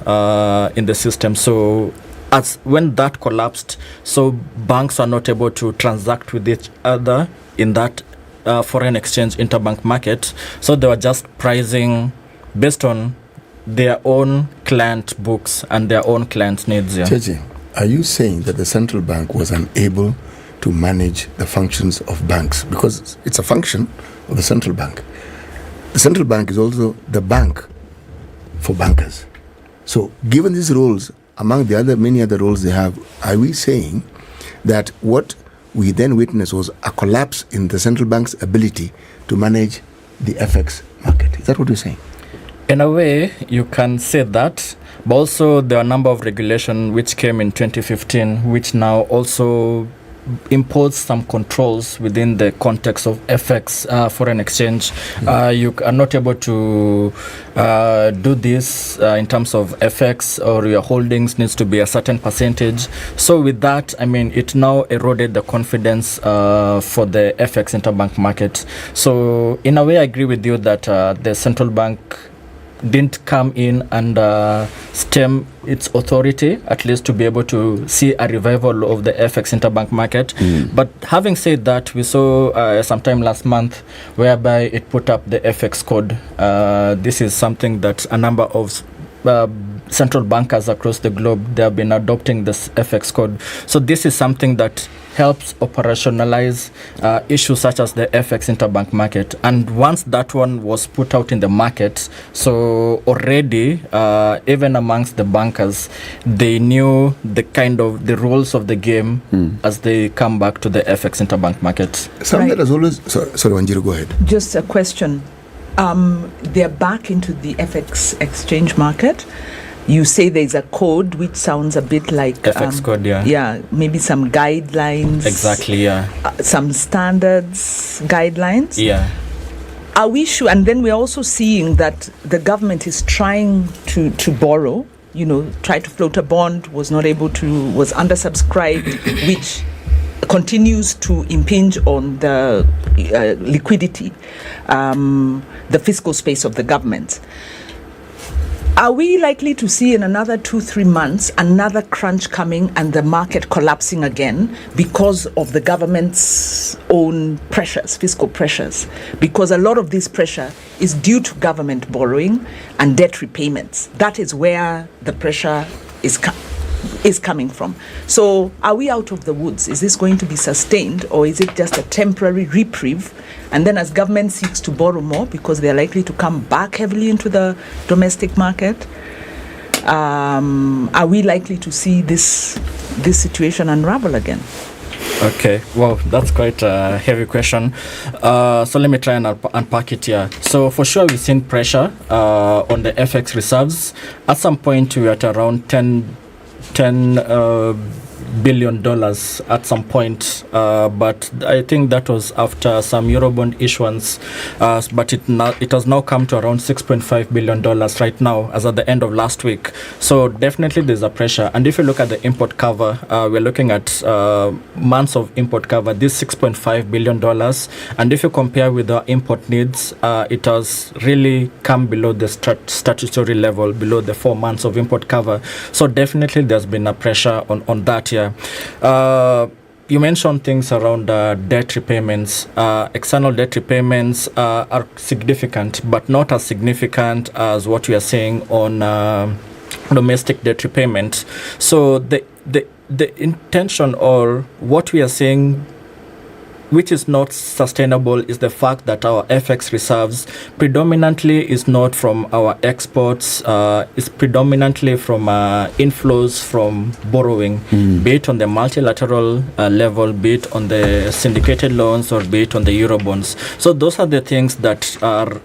in the system. So as when that collapsed, so banks are not able to transact with each other in that foreign exchange interbank market. So they were just pricing based on their own client books and their own client needs. Yeah. Chechi, are you saying that the central bank was unable to manage the functions of banks? Because it's a function of the central bank. The central bank is also the bank for bankers. So given these roles, among the many other roles they have, are we saying that what we then witnessed was a collapse in the central bank's ability to manage the FX market? Is that what you're saying? In a way, you can say that, but also there are a number of regulations which came in 2015, which now also impose some controls within the context of FX foreign exchange. You are not able to do this in terms of FX, or your holdings needs to be a certain percentage. So with that, I mean, it now eroded the confidence for the FX interbank market. So in a way, I agree with you that the central bank didn't come in and stem its authority, at least to be able to see a revival of the FX interbank market. But having said that, we saw sometime last month whereby it put up the FX code. This is something that a number of central bankers across the globe, they have been adopting this FX code. So this is something that helps operationalize issues such as the FX interbank market. And once that one was put out in the market, so already even amongst the bankers, they knew the kind of the rules of the game as they come back to the FX interbank market. Something that has always... Sorry, Wanjiru, go ahead. Just a question. They're back into the FX exchange market. You say there's a code which sounds a bit like FX code, yeah. Yeah, maybe some guidelines. Exactly, yeah. Some standards, guidelines. Yeah. Are we sure? And then we're also seeing that the government is trying to borrow, try to float a bond, was undersubscribed, which continues to impinge on the liquidity, the fiscal space of the government. Are we likely to see in another 2-3 months another crunch coming and the market collapsing again because of the government's own pressures, fiscal pressures? Because a lot of this pressure is due to government borrowing and debt repayments. That is where the pressure is coming from. So are we out of the woods? Is this going to be sustained, or is it just a temporary reprieve? And then as government seeks to borrow more because they're likely to come back heavily into the domestic market, are we likely to see this situation unravel again? Okay, well, that's quite a heavy question. So let me try and unpack it here. So for sure, we've seen pressure on the FX reserves. At some point, we were at around $10 billion at some point, but I think that was after some Eurobond issuance, but it has now come to around $6.5 billion right now as at the end of last week. So definitely there's a pressure. And if you look at the import cover, we're looking at months of import cover, this $6.5 billion. And if you compare with the import needs, it has really come below the statutory level, below the 4 months of import cover. So definitely there's been a pressure on that here. You mentioned things around debt repayments. External debt repayments are significant, but not as significant as what we are seeing on domestic debt repayment. So the intention, or what we are seeing, which is not sustainable, is the fact that our FX reserves predominantly is not from our exports, is predominantly from inflows from borrowing, be it on the multilateral level, be it on the syndicated loans, or be it on the Eurobonds. So those are the things that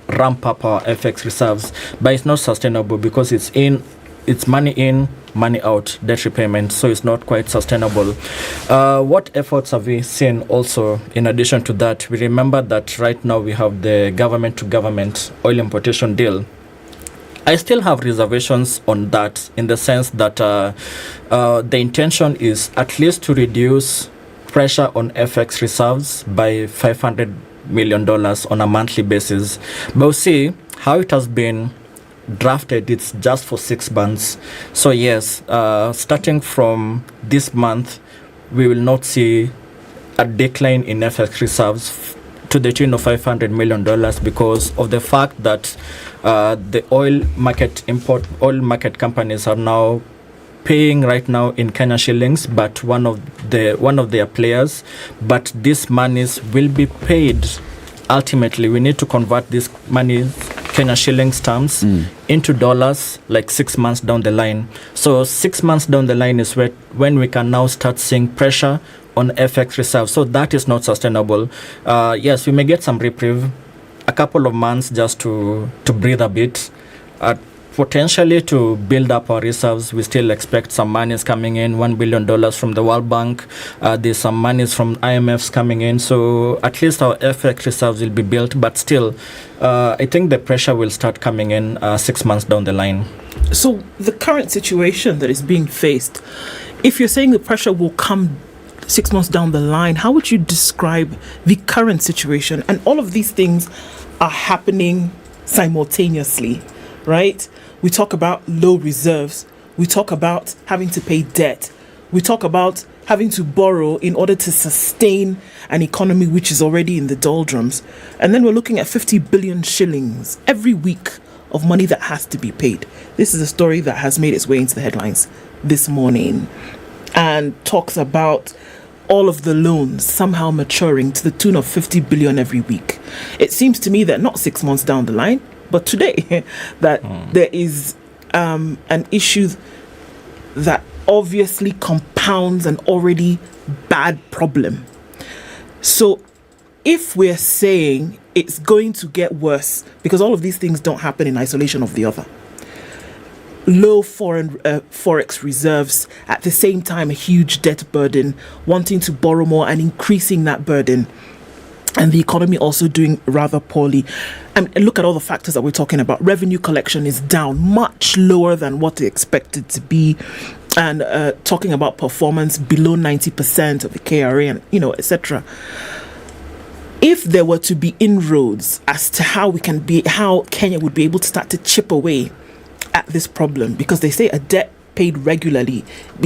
ramp up our FX reserves, but it's not sustainable because it's money in, money out, debt repayment, so it's not quite sustainable. What efforts have we seen also in addition to that? We remember that right now we have the government-to-government oil importation deal. I still have reservations on that, in the sense that the intention is at least to reduce pressure on FX reserves by $500 million on a monthly basis. But we'll see how it has been drafted. It's just for 6 months. So yes, starting from this month, we will not see a decline in FX reserves to the tune of $500 million because of the fact that the oil market companies are now paying right now in Kenya shillings, but one of their players, but these monies will be paid. Ultimately, we need to convert this money, Kenya shillings terms, into dollars like 6 months down the line. So 6 months down the line is when we can now start seeing pressure on FX reserves. So that is not sustainable. Yes, we may get some reprieve, a couple of months just to breathe a bit. Potentially to build up our reserves. We still expect some monies coming in, $1 billion from the World Bank. There's some monies from IMFs coming in. So at least our FX reserves will be built. But still, I think the pressure will start coming in 6 months down the line. So the current situation that is being faced, if you're saying the pressure will come 6 months down the line, how would you describe the current situation? And all of these things are happening simultaneously, right? We talk about low reserves. We talk about having to pay debt. We talk about having to borrow in order to sustain an economy which is already in the doldrums. And then we're looking at 50 billion shillings every week of money that has to be paid. This is a story that has made its way into the headlines this morning and talks about all of the loans somehow maturing to the tune of 50 billion every week. It seems to me that not 6 months down the line, but today, that there is an issue that obviously compounds an already bad problem. So if we're saying it's going to get worse, because all of these things don't happen in isolation of the other, low foreign forex reserves, at the same time a huge debt burden, wanting to borrow more and increasing that burden, and the economy also doing rather poorly. And look at all the factors that we're talking about. Revenue collection is down, much lower than what it expected to be. And talking about performance below 90% of the KRA, and etc. If there were to be inroads as to how Kenya would be able to start to chip away at this problem? Because they say a debt paid regularly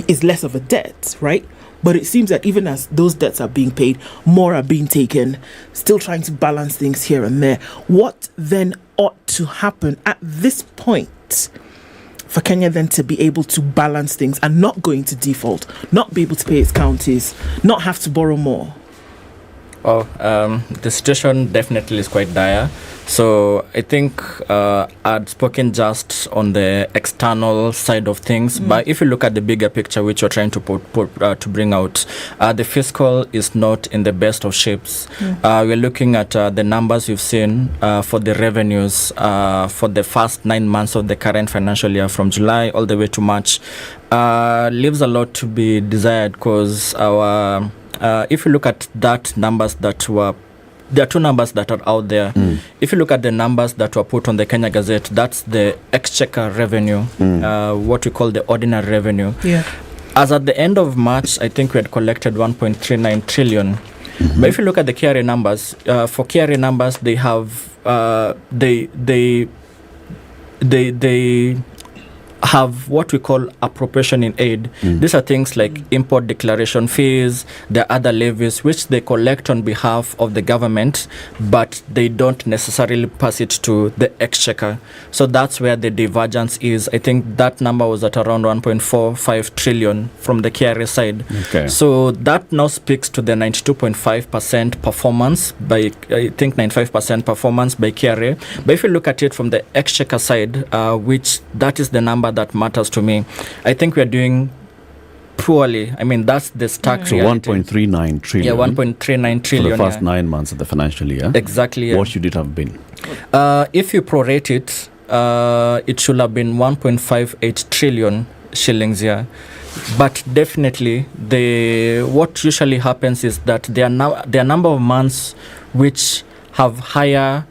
is less of a debt, right? But it seems that even as those debts are being paid, more are being taken, still trying to balance things here and there. What then ought to happen at this point for Kenya then to be able to balance things and not go into default, not be able to pay its counties, not have to borrow more? Oh, the situation definitely is quite dire. So I think I'd spoken just on the external side of things, but if you look at the bigger picture, which you're trying to to bring out, the fiscal is not in the best of shapes. We're looking at the numbers you've seen for the revenues for the first 9 months of the current financial year, from July all the way to March, leaves a lot to be desired, because our if you look at that numbers that were, there are two numbers that are out there. If you look at the numbers that were put on the Kenya Gazette, that's the exchequer revenue, what we call the ordinary revenue. As at the end of March, I think we had collected 1.39 trillion. But if you look at the KRA numbers, for KRA numbers, they have they have what we call appropriation in aid. These are things like import declaration fees, the other levies, which they collect on behalf of the government, but they don't necessarily pass it to the exchequer. So that's where the divergence is. I think that number was at around 1.45 trillion from the KRA side. So that now speaks to the 92.5% performance by, I think 95% performance by KRA. But if you look at it from the exchequer side, which that is the number that matters to me, I think we're doing poorly. I mean, that's the stark reality. 1.39 trillion. 1.39 trillion. For the first 9 months of the financial year. Exactly. What should it have been? If you prorate it, it should have been 1.58 trillion shillings here. But definitely, what usually happens is that there are a number of months which have higher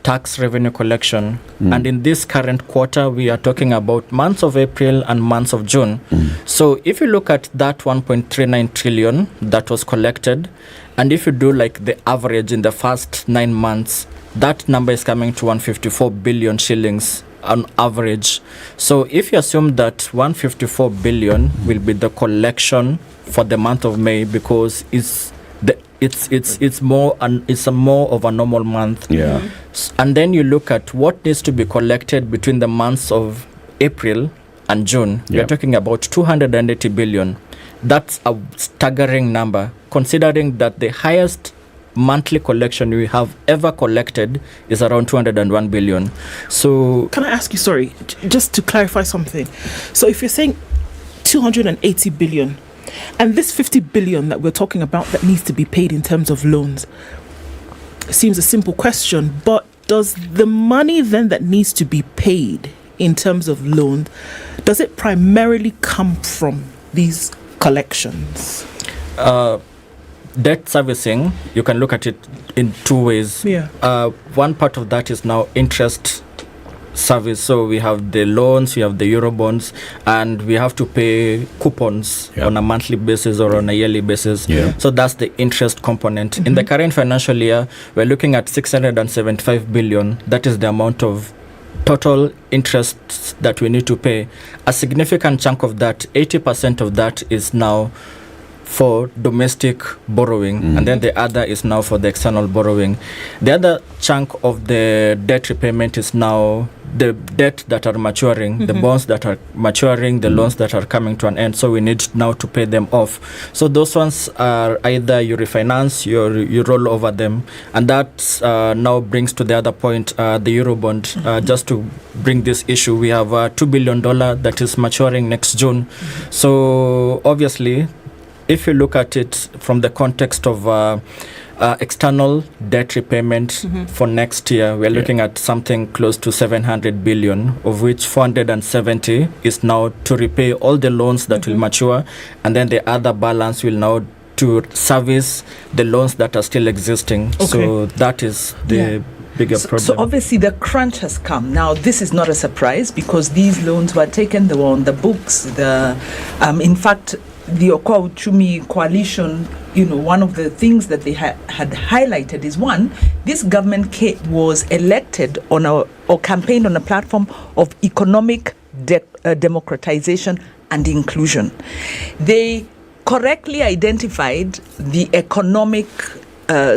tax revenue collection, and in this current quarter we are talking about months of April and months of June. So if you look at that 1.39 trillion that was collected, and if you do like the average in the first 9 months, that number is coming to 154 billion shillings on average. So if you assume that 154 billion will be the collection for the month of May, because it's more of a normal month. And then you look at what needs to be collected between the months of April and June. You're talking about 280 billion. That's a staggering number, considering that the highest monthly collection we have ever collected is around 201 billion. So can I ask you, sorry, just to clarify something? So if you're saying 280 billion, and this 50 billion that we're talking about that needs to be paid in terms of loans, seems a simple question, but does the money then that needs to be paid in terms of loan, does it primarily come from these collections? Debt servicing, you can look at it in two ways. One part of that is now interest service. So we have the loans, we have the Eurobonds, and we have to pay coupons on a monthly basis or on a yearly basis. So that's the interest component. In the current financial year, we're looking at 675 billion. That is the amount of total interest that we need to pay. A significant chunk of that, 80% of that, is now for domestic borrowing, and then the other is now for the external borrowing. The other chunk of the debt repayment is now the debt that are maturing, the bonds that are maturing, the loans that are coming to an end. So we need now to pay them off. So those ones are either you refinance, you roll over them, and that now brings to the other point, the Eurobond. Just to bring this issue, we have $2 billion that is maturing next June. So obviously, if you look at it from the context of external debt repayment for next year, we're looking at something close to 700 billion, of which 470 is now to repay all the loans that will mature, and then the other balance will now to service the loans that are still existing. So that is the bigger problem. So obviously the crunch has come. Now this is not a surprise, because these loans were taken, they were on the books. In fact, the Okoa Uchumi coalition, one of the things that they had highlighted is, one, this government was elected or campaigned on a platform of economic democratization and inclusion. They correctly identified the economic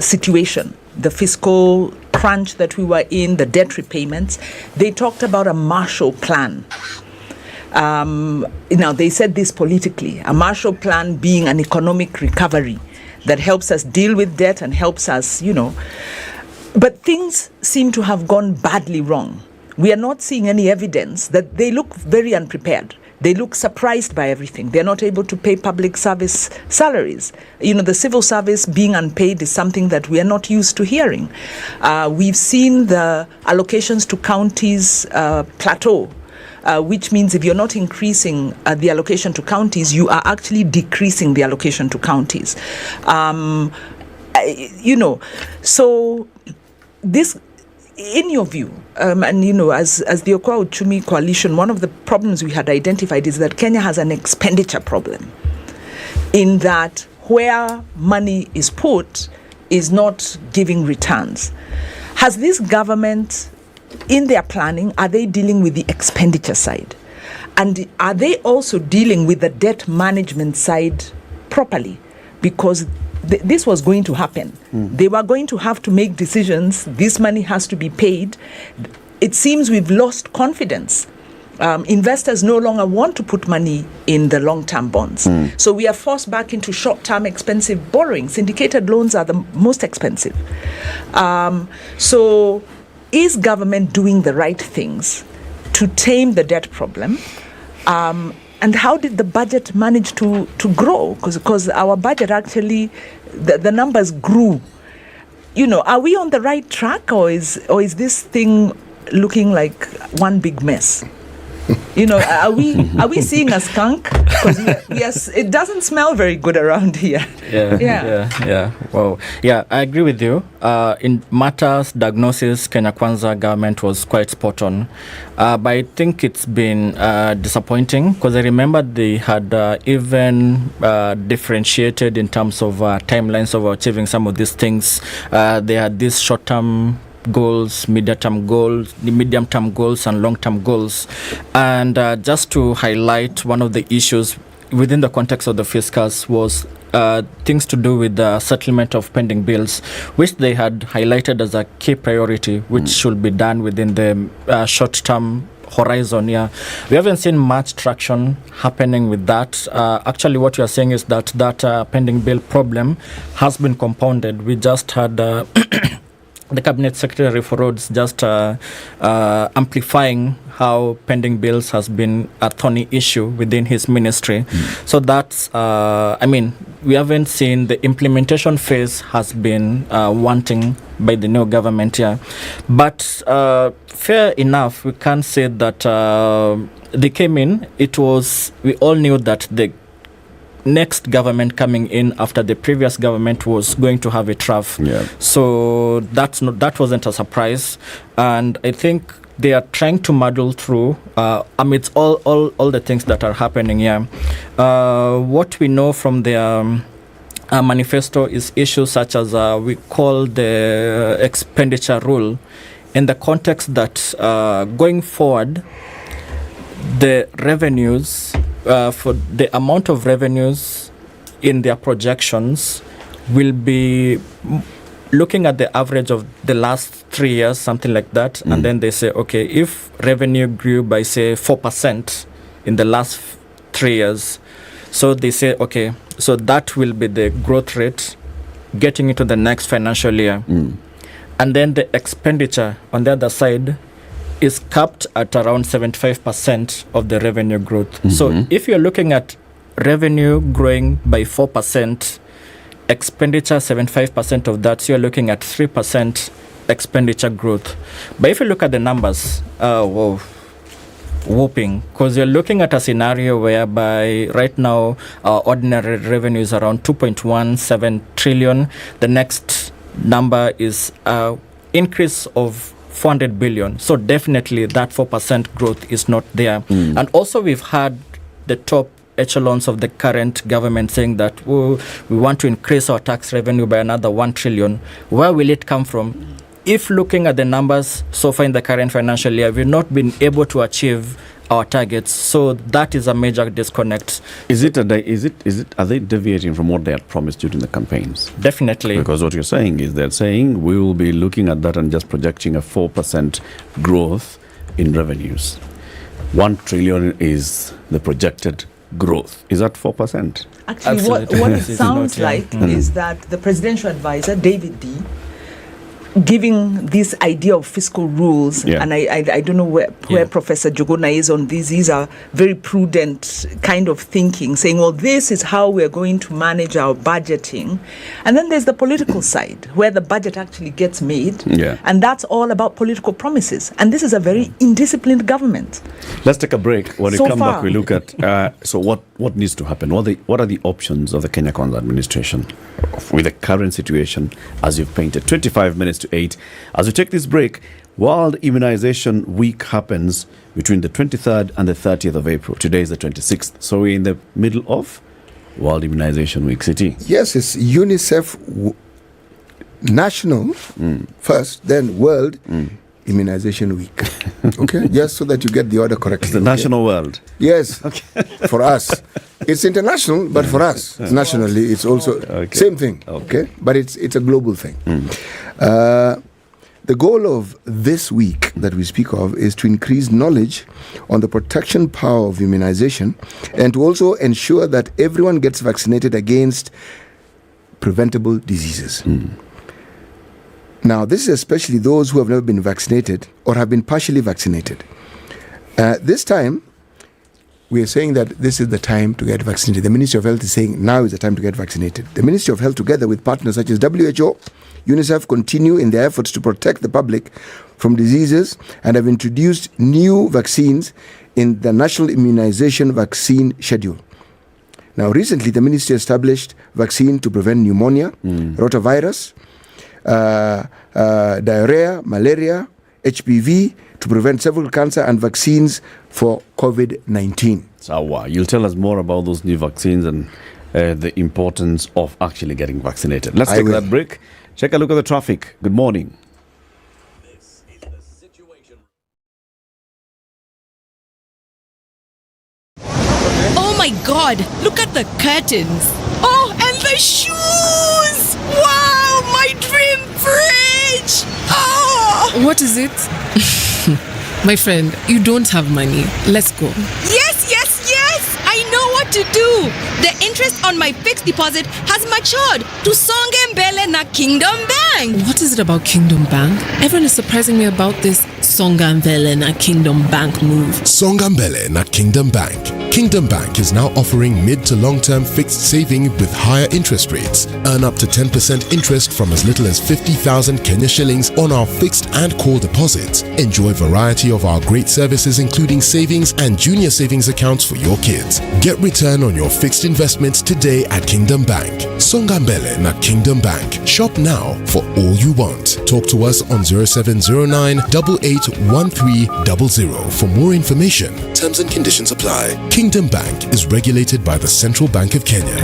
situation, the fiscal crunch that we were in, the debt repayments. They talked about a Marshall Plan. Now, they said this politically, a Marshall Plan being an economic recovery that helps us deal with debt and helps us, But things seem to have gone badly wrong. We are not seeing any evidence that they look very unprepared. They look surprised by everything. They're not able to pay public service salaries. The civil service being unpaid is something that we are not used to hearing. We've seen the allocations to counties plateau, which means if you're not increasing the allocation to counties, you are actually decreasing the allocation to counties. So this, in your view, and as the Okoa Uchumi coalition, one of the problems we had identified is that Kenya has an expenditure problem, in that where money is put is not giving returns. Has this government, in their planning, are they dealing with the expenditure side? And are they also dealing with the debt management side properly? Because this was going to happen. They were going to have to make decisions. This money has to be paid. It seems we've lost confidence. Investors no longer want to put money in the long-term bonds. So we are forced back into short-term expensive borrowing. Syndicated loans are the most expensive. So is government doing the right things to tame the debt problem? And how did the budget manage to grow? Because our budget actually, the numbers grew. Are we on the right track, or is this thing looking like one big mess? Are we seeing a skunk? Because it doesn't smell very good around here. Yeah. Wow. Yeah, I agree with you. In matters diagnosis, Kenya Kwanza government was quite spot on. But I think it's been disappointing, because I remember they had even differentiated in terms of timelines of achieving some of these things. They had these short-term goals, medium-term goals, and long-term goals. And just to highlight one of the issues within the context of the fiscals was things to do with the settlement of pending bills, which they had highlighted as a key priority, which should be done within the short-term horizon. We haven't seen much traction happening with that. Actually, what you are saying is that pending bill problem has been compounded. We just had the Cabinet Secretary for Roads just amplifying how pending bills has been a thorny issue within his ministry. So that's, we haven't seen the implementation phase has been wanting by the new government here. But fair enough, we can say that they came in, we all knew that the next government coming in after the previous government was going to have a trough. So that wasn't a surprise, and I think they are trying to muddle through amidst all the things that are happening here. What we know from their manifesto is issues such as we call the expenditure rule, in the context that going forward, the revenues, for the amount of revenues in their projections will be looking at the average of the last 3 years, something like that. And then they say, okay, if revenue grew by, say, 4% in the last 3 years, so they say, okay, so that will be the growth rate getting into the next financial year. And then the expenditure on the other side is capped at around 75% of the revenue growth. So if you're looking at revenue growing by 4%, expenditure 75% of that, so you're looking at 3% expenditure growth. But if you look at the numbers, whooping, because you're looking at a scenario whereby right now our ordinary revenue is around 2.17 trillion. The next number is increase of 400 billion. So definitely that 4% growth is not there. And also we've had the top echelons of the current government saying that we want to increase our tax revenue by another 1 trillion. Where will it come from? If looking at the numbers so far in the current financial year, we've not been able to achieve our targets, so that is a major disconnect. Are they deviating from what they had promised during the campaigns? Definitely. Because what you're saying is they're saying we will be looking at that and just projecting a 4% growth in revenues. 1 trillion is the projected growth. Is that 4%? Actually, what it sounds like is that the presidential advisor, David D., giving this idea of fiscal rules, and I don't know where Professor Jogona is on this. These are very prudent kind of thinking, saying, well, this is how we're going to manage our budgeting. And then there's the political side, where the budget actually gets made, and that's all about political promises. And this is a very indisciplined government. Let's take a break. When we come back, we look at so what needs to happen. What are the options of the Kenya Kwanza administration with the current situation as you've painted? 25 minutes to 8. As we take this break, World Immunization Week happens between the 23rd and the 30th of April. Today is the 26th. So we're in the middle of World Immunization Week, City. Yes, it's UNICEF National first, then World Immunization Week. Okay? Just so that you get the order correctly. It's the national world. Yes. Okay. For us. It's international, but for us, nationally, it's also same thing. Okay? But it's a global thing. The goal of this week that we speak of is to increase knowledge on the protection power of immunization and to also ensure that everyone gets vaccinated against preventable diseases. Now, this is especially those who have never been vaccinated or have been partially vaccinated. This time, we are saying that this is the time to get vaccinated. The Ministry of Health is saying now is the time to get vaccinated. The Ministry of Health, together with partners such as WHO, UNICEF, continue in their efforts to protect the public from diseases and have introduced new vaccines in the National Immunization Vaccine Schedule. Now, recently, the ministry established vaccine to prevent pneumonia, rotavirus, diarrhea, malaria, HPV, to prevent cervical cancer, and vaccines for COVID-19. So, you'll tell us more about those new vaccines and the importance of actually getting vaccinated. Let's take that break. Check a look at the traffic. Good morning. This is the situation. Oh my God! Look at the curtains. Oh, and the shoes! Wow, my dream fridge! Oh! What is it? My friend, you don't have money. Let's go. Yes, yes, yes! I know what to do. The interest on my fixed deposit has matured to Songa Mbele na Kingdom Bank. What is it about Kingdom Bank? Everyone is surprising me about this Songa Mbele na Kingdom Bank move. Songa Mbele na Kingdom Bank. Kingdom Bank is now offering mid to long-term fixed saving with higher interest rates. Earn up to 10% interest from as little as 50,000 Kenya shillings on our fixed and core deposits. Enjoy a variety of our great services including savings and junior savings accounts for your kids. Get return on your fixed investments today at Kingdom Bank. Songa Mbele na Kingdom Bank. Shop now for all you want. Talk to us on 0709 881300 for more information. Terms and conditions apply. Kingdom Bank is regulated by the Central Bank of Kenya.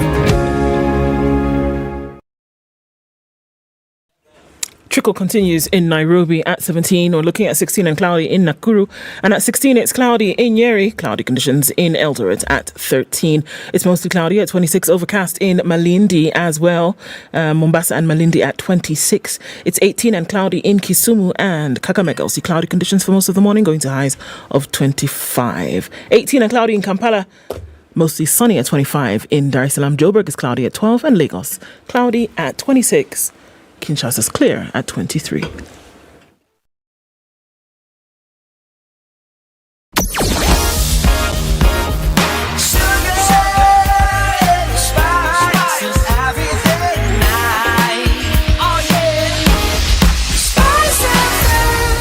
Trickle continues in Nairobi at 17. We're looking at 16 and cloudy in Nakuru. And at 16, it's cloudy in Nyeri. Cloudy conditions in Eldoret at 13. It's mostly cloudy at 26. Overcast in Malindi as well. Mombasa and Malindi at 26. It's 18 and cloudy in Kisumu and Kakamega. We'll see cloudy conditions for most of the morning, going to highs of 25. 18 and cloudy in Kampala. Mostly sunny at 25. In Dar es Salaam, Joburg is cloudy at 12. And Lagos, cloudy at 26. Kinshasa's clear at 23.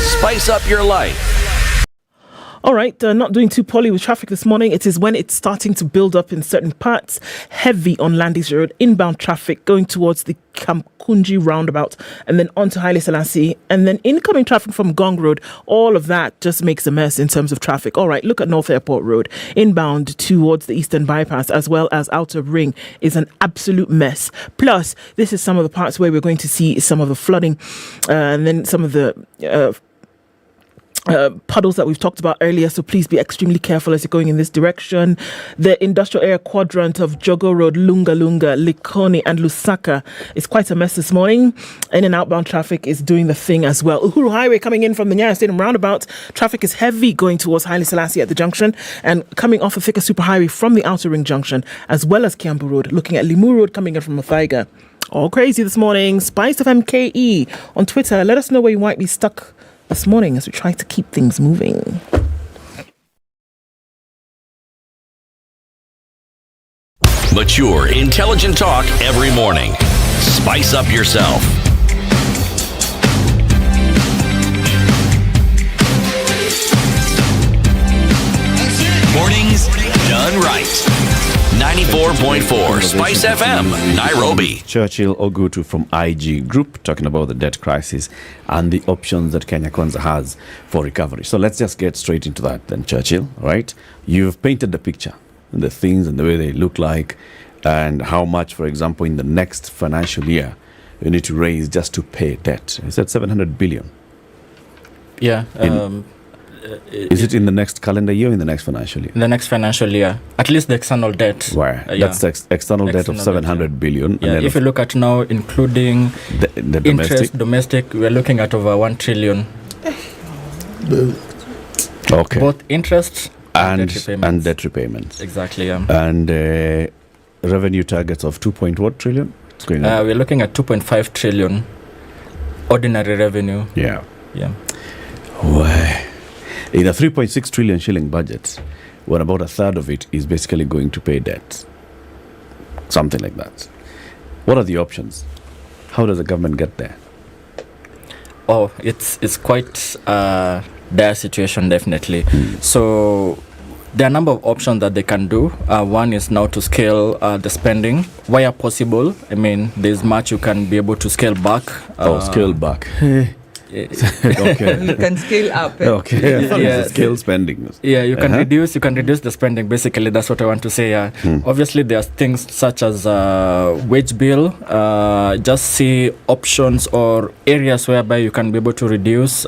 Spice up your life. All right, not doing too poorly with traffic this morning. It is when it's starting to build up in certain parts. Heavy on Landis Road, inbound traffic going towards the Kamkunji roundabout and then onto Haile Selassie. And then incoming traffic from Gong Road. All of that just makes a mess in terms of traffic. All right, look at North Airport Road. Inbound towards the Eastern Bypass as well as Outer Ring is an absolute mess. Plus, this is some of the parts where we're going to see some of the flooding and then some of the puddles that we've talked about earlier, so please be extremely careful as you're going in this direction. The industrial area quadrant of Jogo Road, Lunga, Likoni and Lusaka is quite a mess this morning. In and outbound traffic is doing the thing as well. Uhuru Highway coming in from the Nyeri Stadium roundabout, traffic is heavy going towards Haile Selassie at the junction and coming off of Thika Superhighway from the Outer Ring junction, as well as Kiambu Road, looking at Limu Road coming in from Mathaiga. All crazy this morning. Spice of MKE on Twitter, let us know where you might be stuck this morning as we try to keep things moving. Mature, intelligent talk every morning. Spice up yourself. Mornings done right. 94.4 Spice FM, Nairobi. Churchill Ogutu from IG Group talking about the debt crisis and the options that Kenya Kwanza has for recovery. So let's just get straight into that then, Churchill, right? You've painted the picture, the things and the way they look like, and how much, for example, in the next financial year, you need to raise just to pay debt. You said 700 billion. Yeah. Is it in the next calendar year or in the next financial year? In the next financial year. At least the external debt. Where? That's the external debt of 700 billion. Yeah, if you look at now, including the interest, domestic, we're looking at over 1 trillion. Okay. Both interest and debt repayments. Exactly, yeah. And revenue targets of 2 point what trillion? What's going on? We're looking at 2.5 trillion ordinary revenue. Yeah. Yeah. Why? In a 3.6 trillion shilling budget, when about a third of it is basically going to pay debt. Something like that. What are the options? How does the government get there? Oh, it's quite a dire situation, definitely. So there are a number of options that they can do. One is now to scale the spending where possible. I mean, there's much you can be able to scale back. Scale back. Okay. You can scale up. Okay. Yeah. Scale spending. Yeah, you can reduce the spending. Basically, that's what I want to say. Yeah. Obviously, there's things such as wage bill. Just see options or areas whereby you can be able to reduce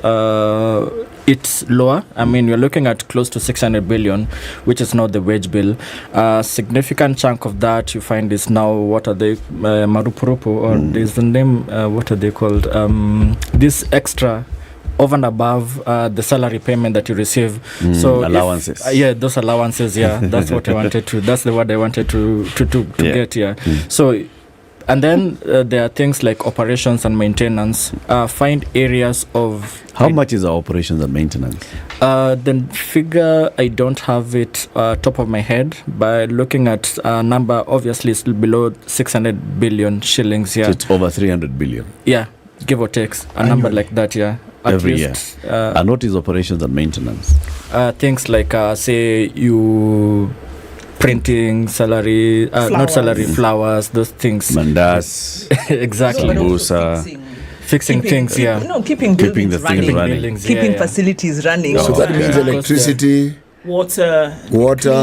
it's lower. I mean, you're looking at close to 600 billion, which is not the wage bill. Significant chunk of that you find is now, what are they, marupurupu, or there's the name, what are they called? This extra over and above the salary payment that you receive. So allowances. Those allowances, that's what I wanted to, that's the word I wanted to get, So, and then there are things like operations and maintenance. Find areas of... How much is our operations and maintenance? The figure, I don't have it top of my head, but looking at a number, obviously it's below 600 billion shillings. Yeah. So it's over 300 billion. Yeah, give or take. A number like that, yeah. Every year. And what is operations and maintenance? Things like, say, you... printing, salary, not salary, flowers, those things. Mandas. Exactly. Fixing things, keeping buildings running. Keeping facilities running. So that means electricity, water.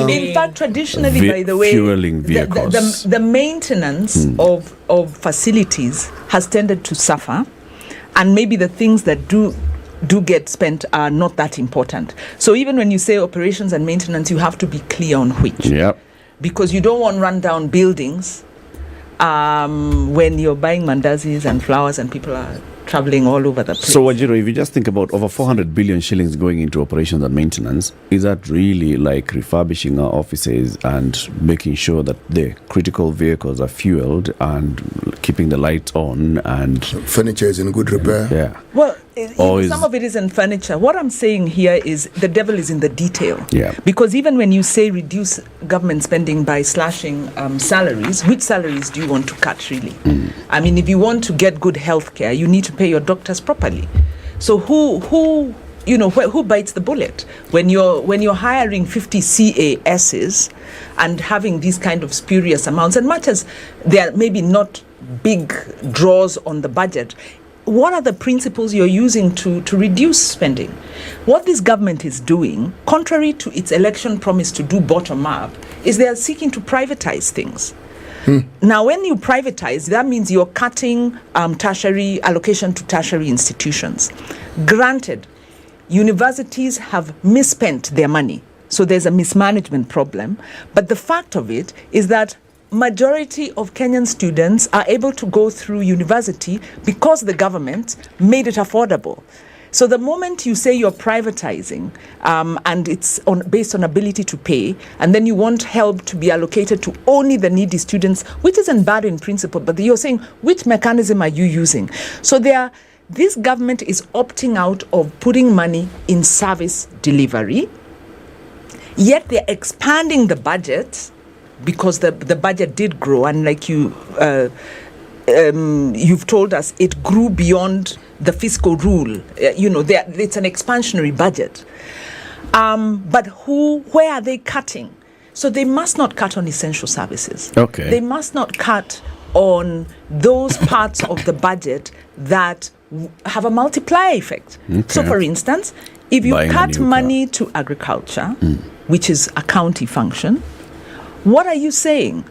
In fact, traditionally, by the way, fueling vehicles. The maintenance of facilities has tended to suffer, and maybe the things that do get spent are not that important. So even when you say operations and maintenance, you have to be clear on which. Yep. Because you don't want run-down buildings when you're buying mandazis and flowers and people are traveling all over the place. So, Wajiro, if you just think about over 400 billion shillings going into operations and maintenance, is that really like refurbishing our offices and making sure that the critical vehicles are fueled and keeping the lights on and... Furniture is in good repair? Yeah. Well, some of it isn't furniture. What I'm saying here is the devil is in the detail. Yeah. Because even when you say reduce government spending by slashing salaries, which salaries do you want to cut really? I mean, if you want to get good health care, you need to pay your doctors properly. So who who bites the bullet when you're hiring 50 CASs and having these kind of spurious amounts, and much as they are maybe not big draws on the budget, what are the principles you're using to reduce spending? What this government is doing, contrary to its election promise to do bottom up, is they are seeking to privatize things. Now, when you privatize, that means you're cutting tertiary allocation to tertiary institutions. Granted, universities have misspent their money, so there's a mismanagement problem. But the fact of it is that majority of Kenyan students are able to go through university because the government made it affordable. So the moment you say you're privatizing and it's based on ability to pay, and then you want help to be allocated to only the needy students, which isn't bad in principle, but you're saying, which mechanism are you using? So this government is opting out of putting money in service delivery, yet they're expanding the budget because the budget did grow, and like you've told us, it grew beyond the fiscal rule. It's an expansionary budget. But where are they cutting? So they must not cut on essential services. Okay. They must not cut on those parts of the budget that have a multiplier effect. Okay. So, for instance, if you Buying a cut new money to agriculture, which is a county function, what are you saying?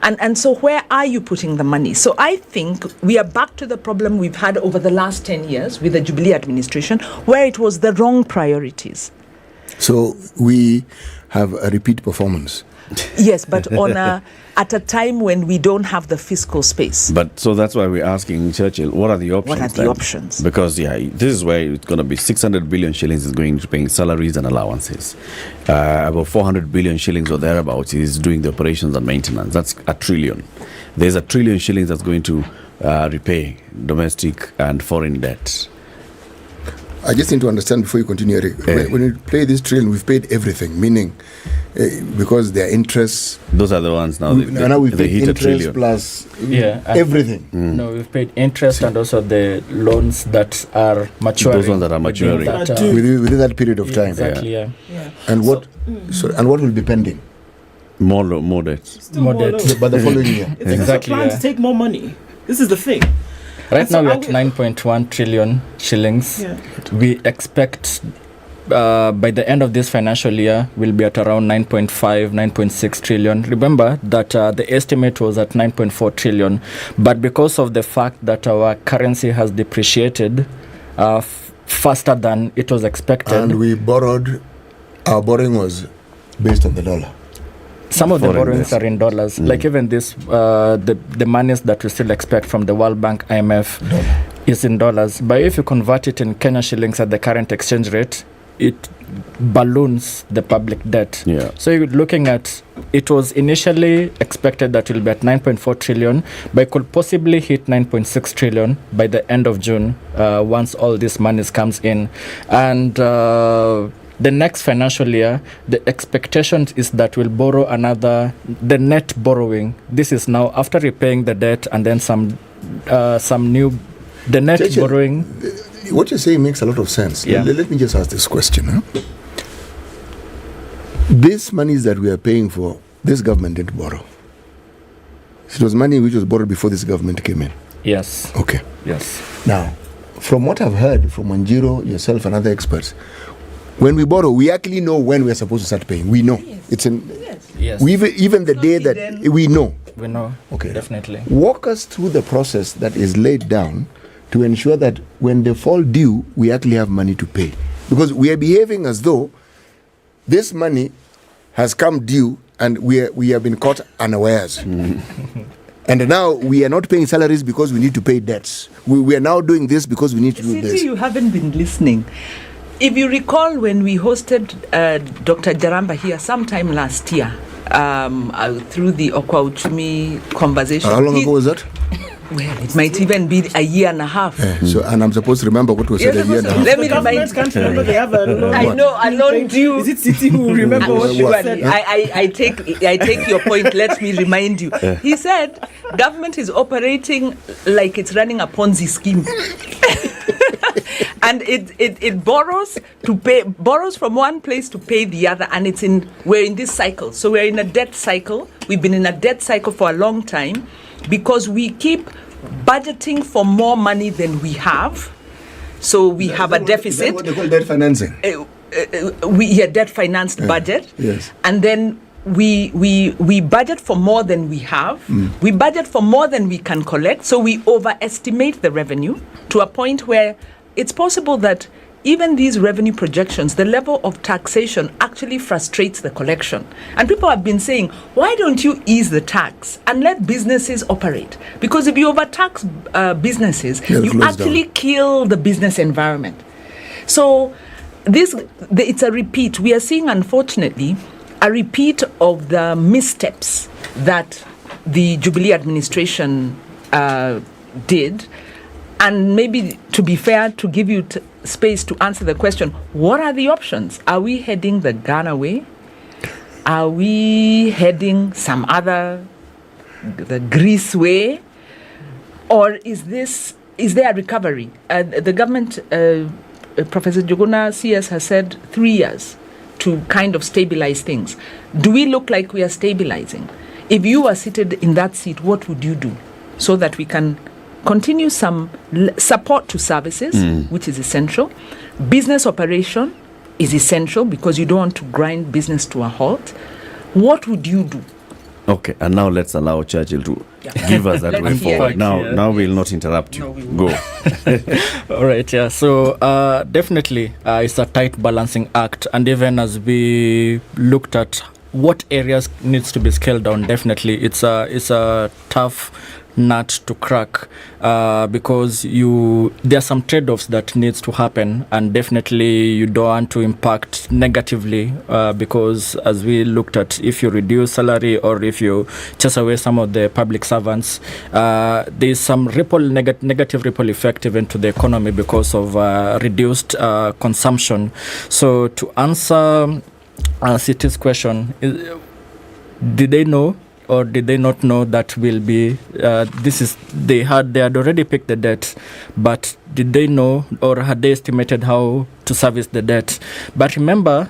And so where are you putting the money? So I think we are back to the problem we've had over the last 10 years with the Jubilee administration, where it was the wrong priorities. So we have a repeat performance. Yes, but at a time when we don't have the fiscal space. But so that's why we're asking Churchill, what are the options? What are the options? Because this is where it's going to be 600 billion shillings is going to paying salaries and allowances. About 400 billion shillings or thereabouts is doing the operations and maintenance. That's $1 trillion. There's $1 trillion shillings that's going to repay domestic and foreign debt. I just need to understand before you continue, Eric. When you pay this trillion, we've paid everything, meaning because their interests. Those are the ones now. Now we've paid hit interest plus everything. No, we've paid interest and also the loans that are maturing. Those ones that are maturing. Within that period of time. Exactly, yeah. And what will be pending? More debts. More debts. But the following year. It's a plan to take more money. This is the thing. Right now we're at 9.1 trillion shillings. Yeah. We expect by the end of this financial year we'll be at around 9.5, 9.6 trillion. Remember that the estimate was at 9.4 trillion, but because of the fact that our currency has depreciated faster than it was expected, and we borrowed, our borrowing was based on the dollar. Some of the borrowings are in dollars. Like even this, the monies that we still expect from the World Bank, IMF, is in dollars. But if you convert it in Kenya shillings at the current exchange rate, it balloons the public debt. Yeah. So you're looking at, it was initially expected that it will be at 9.4 trillion, but it could possibly hit 9.6 trillion by the end of June once all this money comes in. And the next financial year, the expectation is that we'll borrow the net borrowing. This is now after repaying the debt and then some new, the net borrowing. What you're saying makes a lot of sense. Yeah. Let me just ask this question. This money that we are paying for, this government didn't borrow. It was money which was borrowed before this government came in. Yes. Okay. Yes. Now, from what I've heard from Wanjiro, yourself, and other experts, when we borrow, we actually know when we're supposed to start paying. We know. Yes. It's in. Yes. We even the day that we know. We know. Okay. Definitely. Walk us through the process that is laid down to ensure that when they fall due, we actually have money to pay. Because we are behaving as though this money has come due and we have been caught unawares. And now we are not paying salaries because we need to pay debts. We are now doing this because we need to do this. You haven't been listening. If you recall when we hosted Dr. Jaramba here sometime last year through the Okwa Uchumi conversation. How long ago was that? Well, it might even be a year and a half. So, and I'm supposed to remember what was said a year and a half. Let me remind can't remember they have a loan. I know, a loan due. Is it City who remember what you said? I take your point. Let me remind you. He said government is operating like it's running a Ponzi scheme. And it borrows from one place to pay the other, and we're in this cycle. So we're in a debt cycle. We've been in a debt cycle for a long time because we keep budgeting for more money than we have. So we have a deficit. Is that what they call debt financing? Debt financed budget. Yes. And then we budget for more than we have. We budget for more than we can collect. So we overestimate the revenue to a point where it's possible that even these revenue projections, the level of taxation actually frustrates the collection. And people have been saying, why don't you ease the tax and let businesses operate? Because if you overtax businesses, you actually kill the business environment. So it's a repeat. We are seeing, unfortunately, a repeat of the missteps that the Jubilee administration did. And maybe, to be fair, to give you space to answer the question, what are the options? Are we heading the Ghana way? Are we heading the Greece way? Or is there a recovery? The government, Professor Juguna CS has said 3 years to kind of stabilize things. Do we look like we are stabilizing? If you were seated in that seat, what would you do so that we can continue some support to services, which is essential? Business operation is essential because you don't want to grind business to a halt. What would you do? Okay, and now let's allow Churchill to give us that way forward. Now we'll not interrupt you. Go. All right, yeah. So definitely it's a tight balancing act. And even as we looked at what areas needs to be scaled down, definitely it's a tough nut to crack because there are some trade-offs that needs to happen, and definitely you don't want to impact negatively because as we looked at, if you reduce salary or if you chase away some of the public servants, there's some negative ripple effect even to the economy because of reduced consumption. So to answer City's question, did they know or did they not know that will be they had already picked the debt, but did they know or had they estimated how to service the debt? But remember,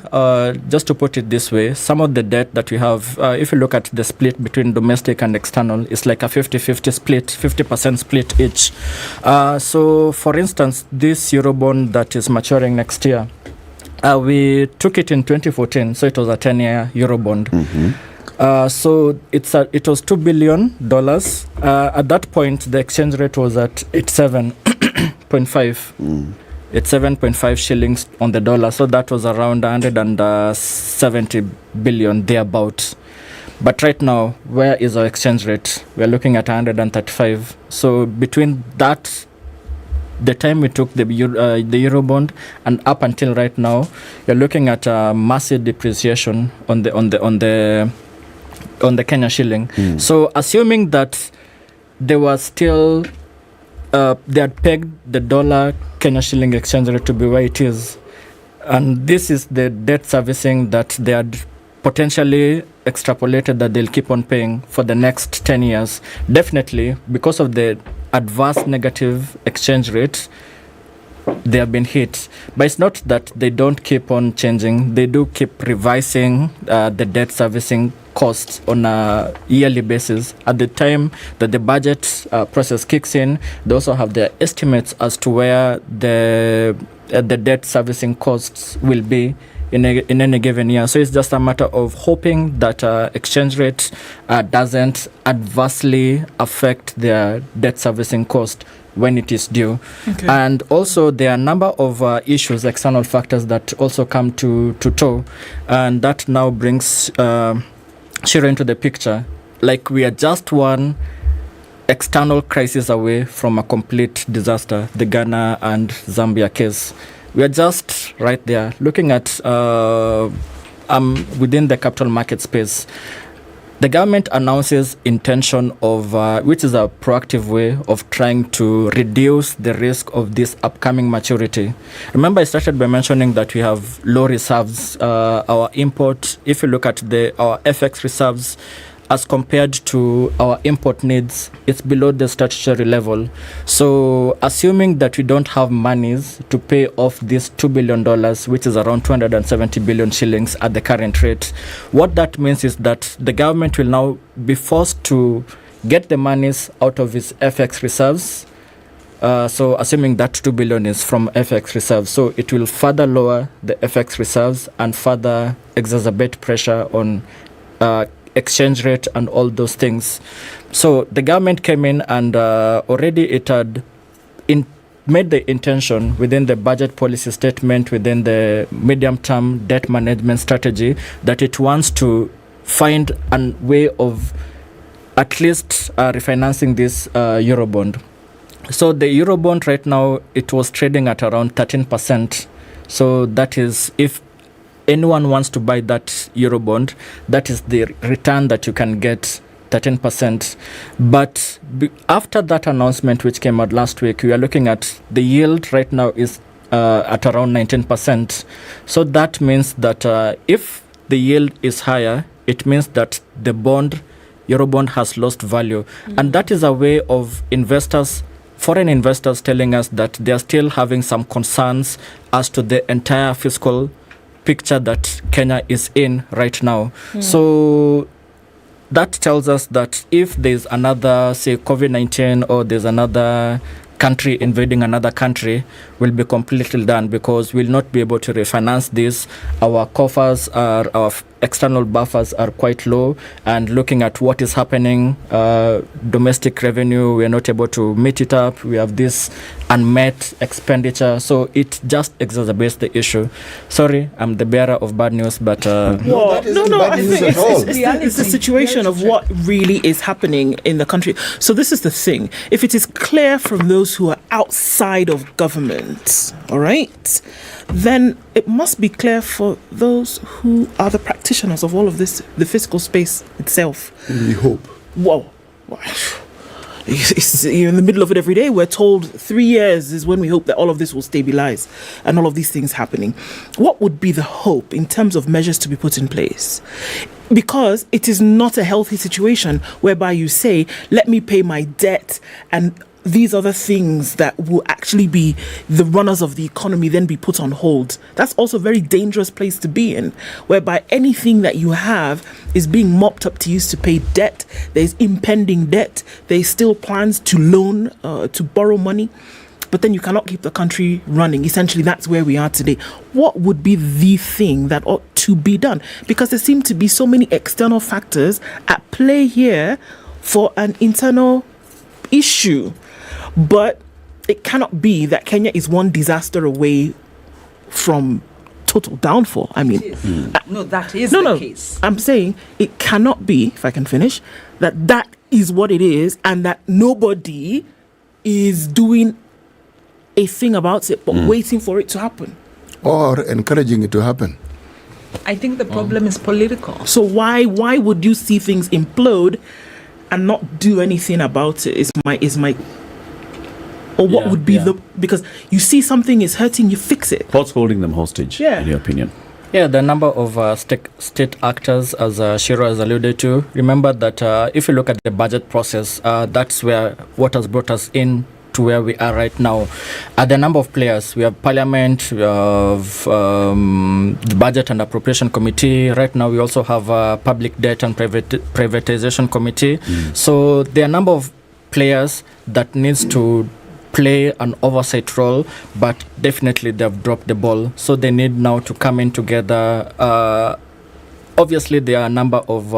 just to put it this way, some of the debt that we have, if you look at the split between domestic and external, it's like a 50-50 split, 50% split each. So for instance, this Eurobond that is maturing next year, we took it in 2014, so it was a 10-year Eurobond. So it was $2 billion. At that point, the exchange rate was at 87.5. It's 7.5 shillings on the dollar. So that was around 170 billion thereabout. But right now, where is our exchange rate? We're looking at 135. So between that, the time we took the Eurobond and up until right now, you're looking at a massive depreciation on the Kenya shilling. So assuming that there was still they had pegged the dollar Kenya shilling exchange rate to be where it is, and this is the debt servicing that they had potentially extrapolated that they'll keep on paying for the next 10 years, definitely because of the adverse negative exchange rate, they have been hit. But it's not that they don't keep on changing. They do keep revising the debt servicing costs on a yearly basis. At the time that the budget process kicks in, they also have their estimates as to where the debt servicing costs will be in any given year. So it's just a matter of hoping that exchange rate doesn't adversely affect their debt servicing cost when it is due. Okay. And also there are a number of issues, external factors that also come to tow, and that now brings Shira into the picture. Like, we are just one external crisis away from a complete disaster, the Ghana and Zambia case. We are just right there looking at within the capital market space. The government announces intention of, which is a proactive way of trying to reduce the risk of this upcoming maturity. Remember, I started by mentioning that we have low reserves. Our import, if you look at our FX reserves, as compared to our import needs, it's below the statutory level. So assuming that we don't have monies to pay off this $2 billion, which is around 270 billion shillings at the current rate, what that means is that the government will now be forced to get the monies out of its FX reserves. So assuming that 2 billion is from FX reserves, so it will further lower the FX reserves and further exacerbate pressure on exchange rate and all those things. So the government came in and already it had made the intention within the budget policy statement, within the medium-term debt management strategy, that it wants to find a way of at least refinancing this Eurobond. So the Eurobond right now, it was trading at around 13%. So that is, if anyone wants to buy that Eurobond, that is the return that you can get, 13%. But after that announcement, which came out last week, we are looking at the yield right now is at around 19%. So that means that if the yield is higher, it means that the Eurobond has lost value. And that is a way of foreign investors telling us that they are still having some concerns as to the entire fiscal picture that Kenya is in right now. So that tells us that if there's another, say, COVID-19 or there's another country invading another country, will be completely done because we'll not be able to refinance this. Our coffers, our external buffers are quite low, and looking at what is happening, domestic revenue, we are not able to meet it up. We have this unmet expenditure, so it just exacerbates the issue. Sorry, I'm the bearer of bad news, but I think it's the situation of what really is happening in the country. So this is the thing: if it is clear from those who are outside of government, all right, then it must be clear for those who are the practitioners of all of this, the fiscal space itself. We hope. Whoa. You're in the middle of it every day. We're told 3 years is when we hope that all of this will stabilize and all of these things happening. What would be the hope in terms of measures to be put in place? Because it is not a healthy situation whereby you say, let me pay my debt and these other things that will actually be the runners of the economy then be put on hold. That's also a very dangerous place to be in, whereby anything that you have is being mopped up to use to pay debt. There's impending debt. There's still plans to loan, to borrow money. But then you cannot keep the country running. Essentially, that's where we are today. What would be the thing that ought to be done? Because there seem to be so many external factors at play here for an internal issue. But it cannot be that Kenya is one disaster away from total downfall. I mean, no, that is the case. I'm saying it cannot be, if I can finish, that is what it is and that nobody is doing a thing about it but waiting for it to happen. Or encouraging it to happen. I think the problem is political. So why would you see things implode and not do anything about it? Is my or what would be because you see something is hurting, you fix it. What's holding them hostage, in your opinion? Yeah, the number of state actors, as Shiro has alluded to. Remember that if you look at the budget process, that's where what has brought us in to where we are right now. The number of players, we have Parliament, we have the Budget and Appropriation Committee. Right now, we also have a Public Debt and Privatization Committee. So there are a number of players that needs to play an oversight role, but definitely they've dropped the ball. So they need now to come in together. Obviously, there are a number of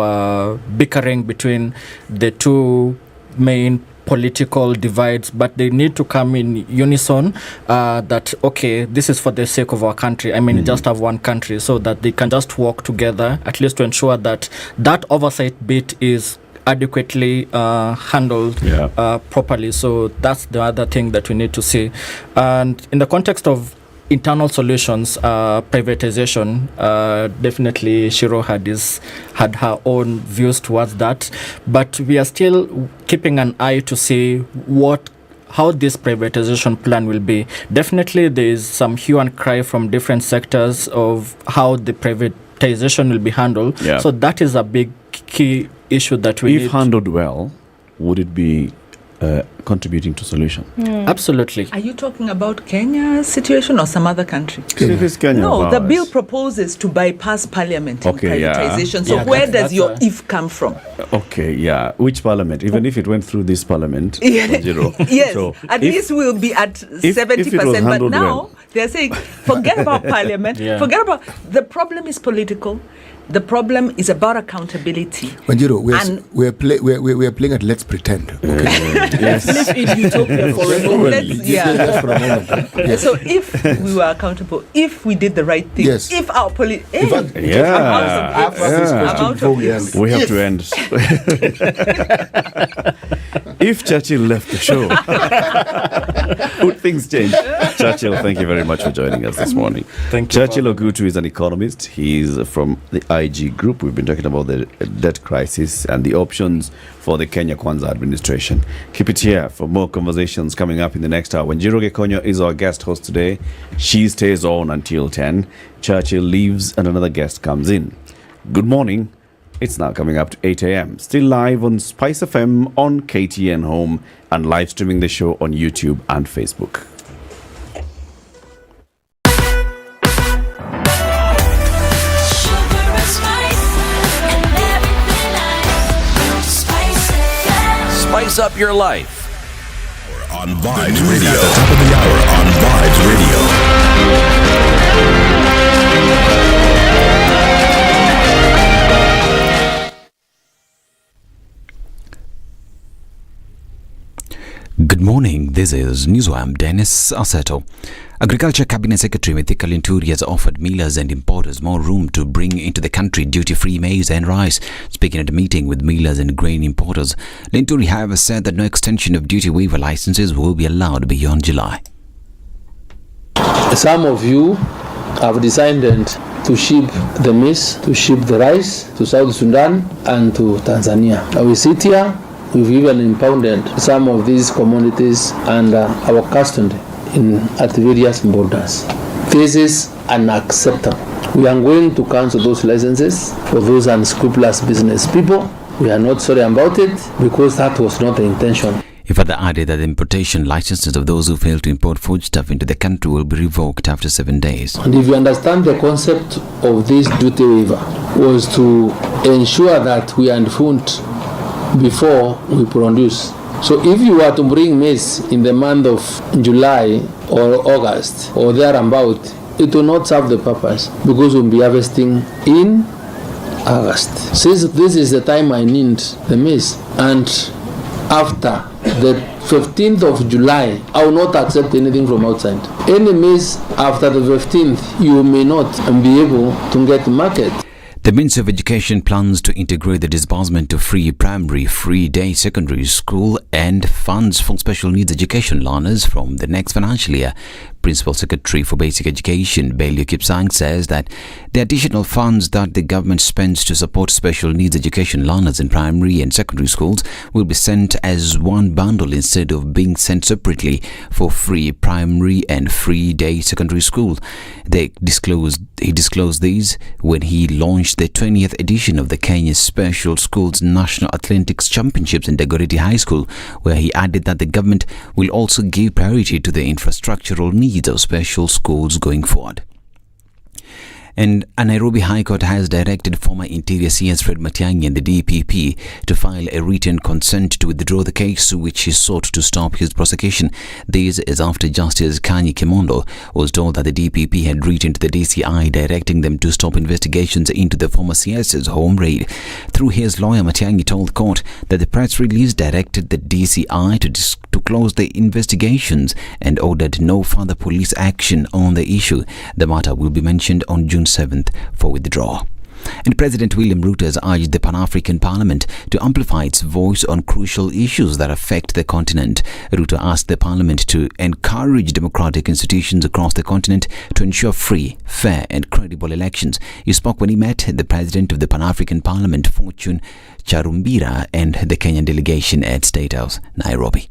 bickering between the two main political divides, but they need to come in unison that, okay, this is for the sake of our country. I mean, just have one country so that they can just work together, at least to ensure that that oversight bit is adequately handled properly. So that's the other thing that we need to see. And in the context of internal solutions, privatization, definitely Shiro had her own views towards that. But we are still keeping an eye to see how this privatization plan will be. Definitely there is some hue and cry from different sectors of how the privatization will be handled. So that is a big key issue that we if need. handled well, would it be contributing to solution? Absolutely. Are you talking about Kenya's situation or some other country? If it's Kenya, No, the ours. bill proposes to bypass parliament in Okay, yeah. privatization. So Yeah, where that's- does your that's a- if come from? Okay, yeah. Which parliament? Even if it went through this parliament, zero. Yes, So at if- least we'll be at if it 70%. was But handled now well. they're saying, forget about parliament. Yeah. Forget about the problem is political. The problem is about accountability. Wanjiru, And- we're playing at let's pretend. Okay? Yes. Live in utopia forever. Just for a moment. Yes. So if we were accountable, if we did the right thing, Yes. if our In fact, Yeah. I'm out of this question. We have to end. If Churchill left the show, would things change? Churchill, thank you very much for joining us this morning. Thank you. Churchill Ogutu is an economist. He's from the IG Group. We've been talking about the debt crisis and the options for the Kenya Kwanza administration. Keep it here for more conversations coming up in the next hour. When Njoroge Konyo is our guest host today, she stays on until 10. Churchill leaves and another guest comes in. Good morning. It's now coming up to 8 a.m. Still live on Spice FM, on KTN Home, and live streaming the show on YouTube and Facebook. Spice up your life. On Vibes Radio. At the top of the hour on Vibes Radio. Good morning, this is Newswire. I'm Dennis Aseto. Agriculture Cabinet Secretary Mithika Linturi has offered millers and importers more room to bring into the country duty-free maize and rice. Speaking at a meeting with millers and grain importers, Linturi, however, said that no extension of duty waiver licenses will be allowed beyond July. Some of you have decided to ship the maize, to ship the rice to South Sudan and to Tanzania. Now we sit here, we've even impounded some of these commodities under our custody at various borders. This is unacceptable. We are going to cancel those licenses for those unscrupulous business people. We are not sorry about it because that was not the intention. He further added that the importation licenses of those who fail to import foodstuff into the country will be revoked after 7 days. And if you understand the concept of this duty waiver was to ensure that we are informed before we produce. So if you were to bring maize in the month of July or August or thereabout, it will not serve the purpose because we'll be harvesting in August. Since this is the time I need the maize, and after the 15th of July, I will not accept anything from outside. Any maize after the 15th, you may not be able to get market. The Ministry of Education plans to integrate the disbursement of free primary, free day secondary school and funds for special needs education learners from the next financial year. Principal Secretary for Basic Education, Belio Kipsang, says that the additional funds that the government spends to support special needs education learners in primary and secondary schools will be sent as one bundle instead of being sent separately for free primary and free day secondary school. He disclosed these when he launched the 20th edition of the Kenya Special Schools National Athletics Championships in Dagoretti High School, where he added that the government will also give priority to the infrastructural needs of special schools going forward. And a Nairobi High Court has directed former Interior CS Fred Matiang'i and the DPP to file a written consent to withdraw the case, which he sought to stop his prosecution. This is after Justice Kanyi Kimondo was told that the DPP had written to the DCI directing them to stop investigations into the former CS's home raid. Through his lawyer, Matiang'i told court that the press release directed the DCI to close the investigations and ordered no further police action on the issue. The matter will be mentioned on June 7th for withdrawal. And President William Ruto has urged the Pan-African Parliament to amplify its voice on crucial issues that affect the continent. Ruto asked the Parliament to encourage democratic institutions across the continent to ensure free, fair and credible elections. He spoke when he met the President of the Pan-African Parliament, Fortune Charumbira, and the Kenyan delegation at State House, Nairobi.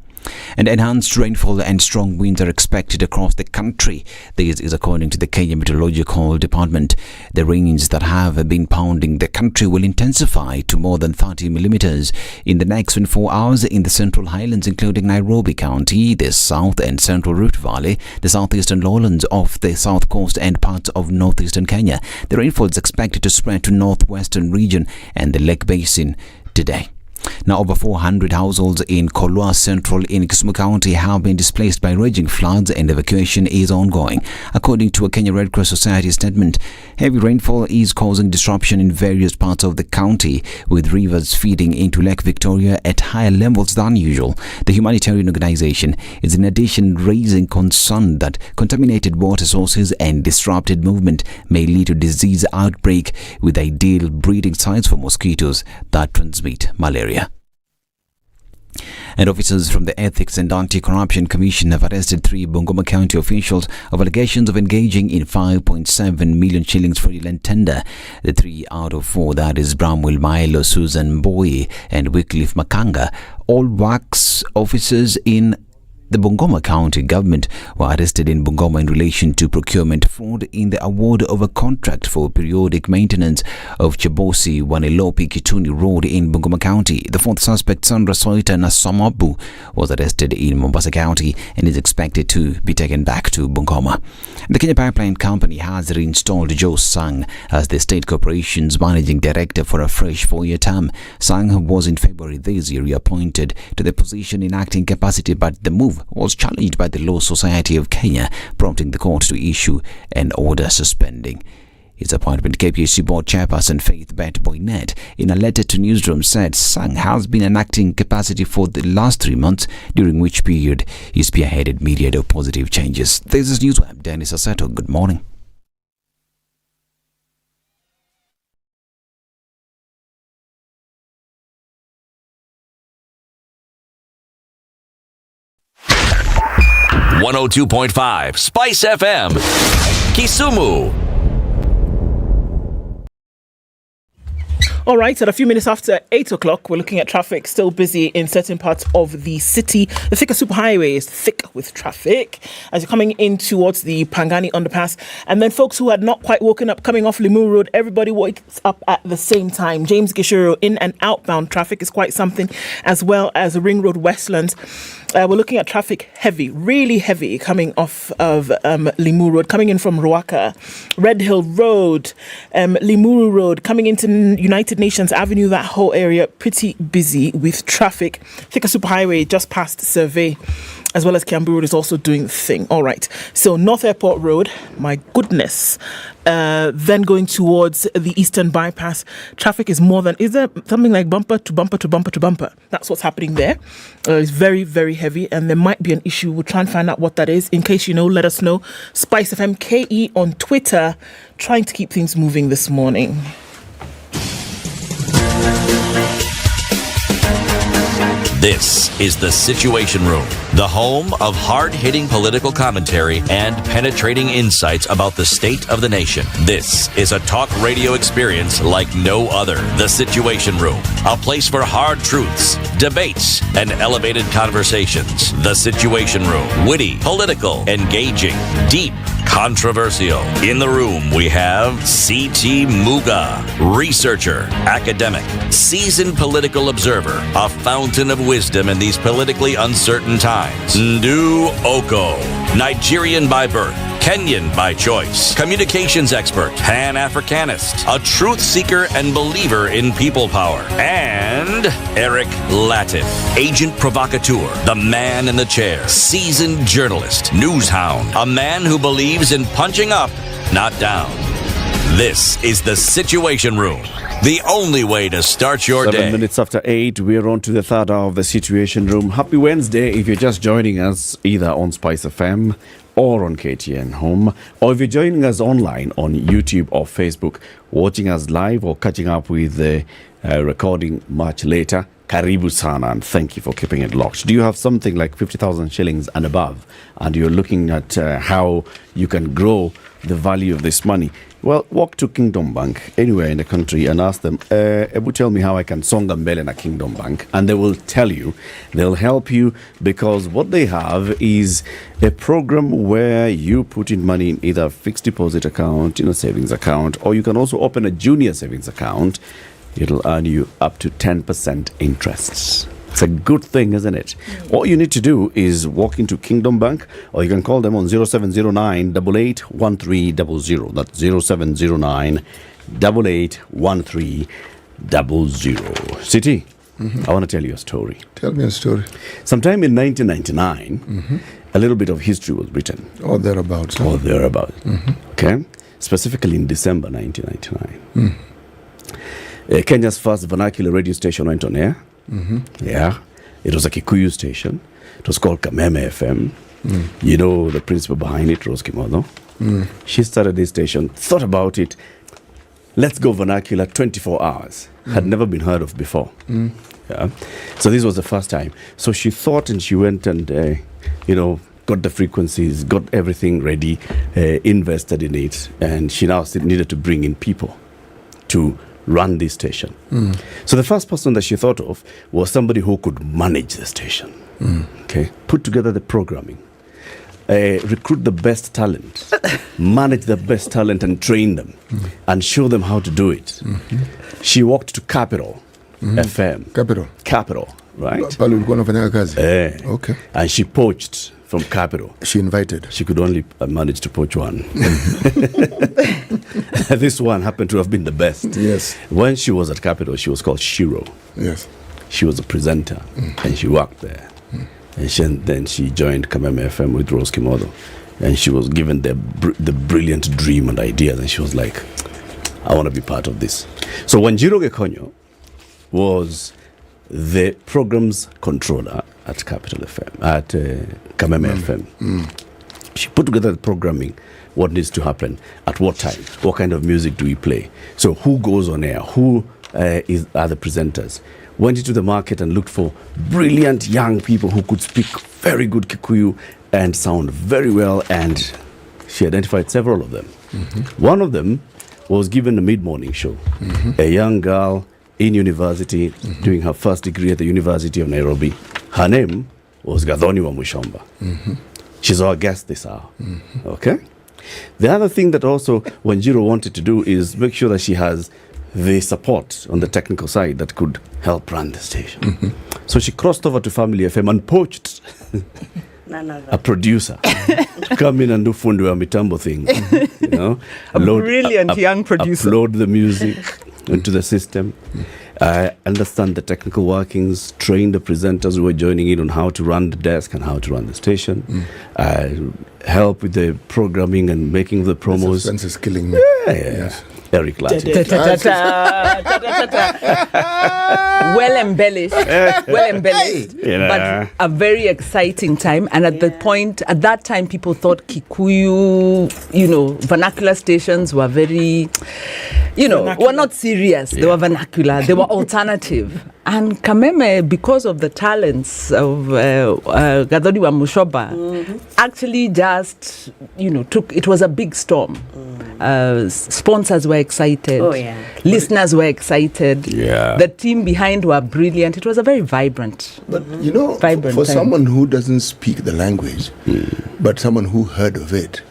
And enhanced rainfall and strong winds are expected across the country. This is according to the Kenya Meteorological Department. The rains that have been pounding the country will intensify to more than 30 millimeters in the next 24 hours in the Central Highlands, including Nairobi County, the South and Central Rift Valley, the southeastern lowlands of the South Coast and parts of northeastern Kenya. The rainfall is expected to spread to northwestern region and the Lake Basin today. Now, over 400 households in Kolwa Central in Kisumu County have been displaced by raging floods, and evacuation is ongoing. According to a Kenya Red Cross Society statement, heavy rainfall is causing disruption in various parts of the county, with rivers feeding into Lake Victoria at higher levels than usual. The humanitarian organization is in addition raising concern that contaminated water sources and disrupted movement may lead to disease outbreak, with ideal breeding sites for mosquitoes that transmit malaria. And officers from the Ethics and Anti-Corruption Commission have arrested 3 Bungoma County officials of allegations of engaging in 5.7 million shillings fraudulent tender. The 3 out of 4, that is Bramwell Milo, Susan Boy and Wycliffe Makanga, all wax officers in the Bungoma County government, were arrested in Bungoma in relation to procurement fraud in the award of a contract for periodic maintenance of Chabosi Wanelopi Kituni Road in Bungoma County. The 4th suspect, Sandra Soita Nasamabu, was arrested in Mombasa County and is expected to be taken back to Bungoma. The Kenya Pipeline Company has reinstalled Joe Sang as the state corporation's managing director for a fresh 4-year term. Sang was in February this year reappointed to the position in acting capacity, but the move was challenged by the Law Society of Kenya, prompting the court to issue an order suspending his appointment. KPHC board chairperson Faith Bet Boynet, in a letter to Newsroom, said Sang has been in acting capacity for the last 3 months, during which period he spearheaded myriad of positive changes. This is Newsweb. Dennis Aseto, good morning. .5 Spice FM, Kisumu. All right, at a few minutes after 8 o'clock, we're looking at traffic still busy in certain parts of the city. The Thika Superhighway is thick with traffic as you're coming in towards the Pangani underpass. And then folks who had not quite woken up coming off Limuru Road, everybody wakes up at the same time. James Gishuru in and outbound traffic is quite something, as well as Ring Road Westlands. We're looking at traffic heavy, really heavy, coming off of Limuru Road, coming in from Ruaka, Red Hill Road, Limuru Road, coming into United Nations Avenue, that whole area pretty busy with traffic. Thika Superhighway just past Survey, as well as Kiambu Road is also doing the thing. All right, so North Airport Road, my goodness. Then going towards the Eastern Bypass, traffic is more than, is there something like bumper to bumper to bumper to bumper? That's what's happening there. It's very, very heavy, and there might be an issue. We'll try and find out what that is. In case you know, let us know. Spice FM KE on Twitter, trying to keep things moving this morning. This is The Situation Room, the home of hard-hitting political commentary and penetrating insights about the state of the nation. This is a talk radio experience like no other. The Situation Room, a place for hard truths, debates, and elevated conversations. The Situation Room, witty, political, engaging, deep, controversial. In the room, we have C.T. Muga, researcher, academic, seasoned political observer, a fountain of wisdom in these politically uncertain times. Ndu Oko, Nigerian by birth, Kenyan by choice, communications expert, Pan-Africanist, a truth seeker and believer in people power, and Eric Latif, agent provocateur, the man in the chair, seasoned journalist, news hound, a man who believes in punching up, not down. This is The Situation Room, the only way to start your 7 day. minutes after 8, we're on to the third hour of The Situation Room. Happy Wednesday if you're just joining us either on Spice FM or on KTN Home, or if you're joining us online on YouTube or Facebook, watching us live or catching up with the recording much later. Karibu sana, and thank you for keeping it locked. Do you have something like 50,000 shillings and above, and you're looking at how you can grow the value of this money. Well, walk to Kingdom Bank anywhere in the country and ask them, Ebu, tell me how I can songa mbele na Kingdom Bank. And they will tell you, they'll help you, because what they have is a program where you put in money in either a fixed deposit account, in a savings account, or you can also open a junior savings account. It'll earn you up to 10% interest. It's a good thing, isn't it? All you need to do is walk into Kingdom Bank, or you can call them on 0709 881300. That's 0709 881300. City, I want to tell you a story. Tell me a story. Sometime in 1999, a little bit of history was written. Or thereabouts. Or thereabouts. Okay? Specifically in December 1999. Kenya's first vernacular radio station went on air. Yeah, it was a Kikuyu station. It was called Kameme FM. You know the principal behind it, Rose Kimodo. She started this station, thought about it. Let's go vernacular 24 hours. Had never been heard of before. Yeah. So this was the first time. So she thought, and she went and got the frequencies, got everything ready, invested in it, and she now needed to bring in people to run this station. So the first person that she thought of was somebody who could manage the station. Okay, put together the programming, recruit the best talent, manage the best talent and train them and show them how to do it. She walked to Capital FM. Capital, right? Okay. And she poached from Capital. She invited. She could only manage to poach one. This one happened to have been the best. Yes. When she was at Capital, she was called Shiro. Yes. She was a presenter, and she worked there. And then she joined Kameme FM with Rose Kimodo, and she was given the brilliant dream and ideas, and she was like, I want to be part of this. So when Jiro Gekonyo was the program's controller at Capital FM, at Kameme FM, she put together the programming, what needs to happen, at what time, what kind of music do we play, so who goes on air, who are the presenters. Went into the market and looked for brilliant young people who could speak very good Kikuyu and sound very well, and she identified several of them. One of them was given a mid-morning show. A young girl in university, doing her first degree at the University of Nairobi. Her name was Gathoni wa Mushomba. She's our guest this hour. Okay? The other thing that also Wanjiru wanted to do is make sure that she has the support on the technical side that could help run the station. So she crossed over to Family FM and poached a producer to come in and do fundi wa mitambo thing. Brilliant young producer. Upload the music into the system, understand the technical workings, train the presenters who were joining in on how to run the desk and how to run the station, help with the programming and making the promos. The suspense is killing me. Yes. Eric Latin. Well embellished, but a very exciting time. And at that time, people thought Kikuyu, vernacular stations were very, were not serious. They were vernacular. They were alternative. And Kameme, because of the talents of Gathoni wa Mushomba, actually just, it was a big storm. Sponsors were excited. Listeners were excited. The team behind were brilliant. It was a very vibrant. But for someone who doesn't speak the language, but someone who heard of it,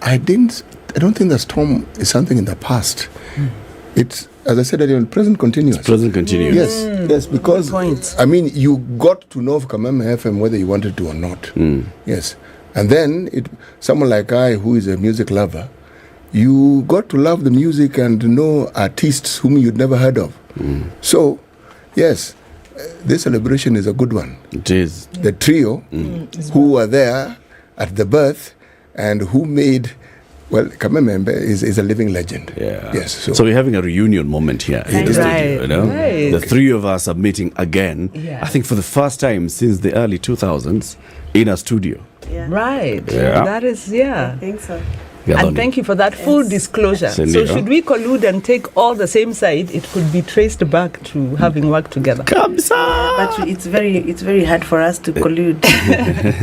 I don't think the storm is something in the past. It's, as I said earlier, present continuous. Present continuous. Yes, because you got to know Kameme FM whether you wanted to or not. Yes, and then someone like I, who is a music lover, you got to love the music and know artists whom you'd never heard of. So, yes, this celebration is a good one. It is. The trio who were there at the birth and who made, Kameme is a living legend. Yes. So we're having a reunion moment here in the studio. The three of us are meeting again, I think for the first time since the early 2000s in a studio. Right. Yeah. That is, I think so. And thank you for that full disclosure. So should we collude and take all the same side, it could be traced back to having worked together. But it's very hard for us to collude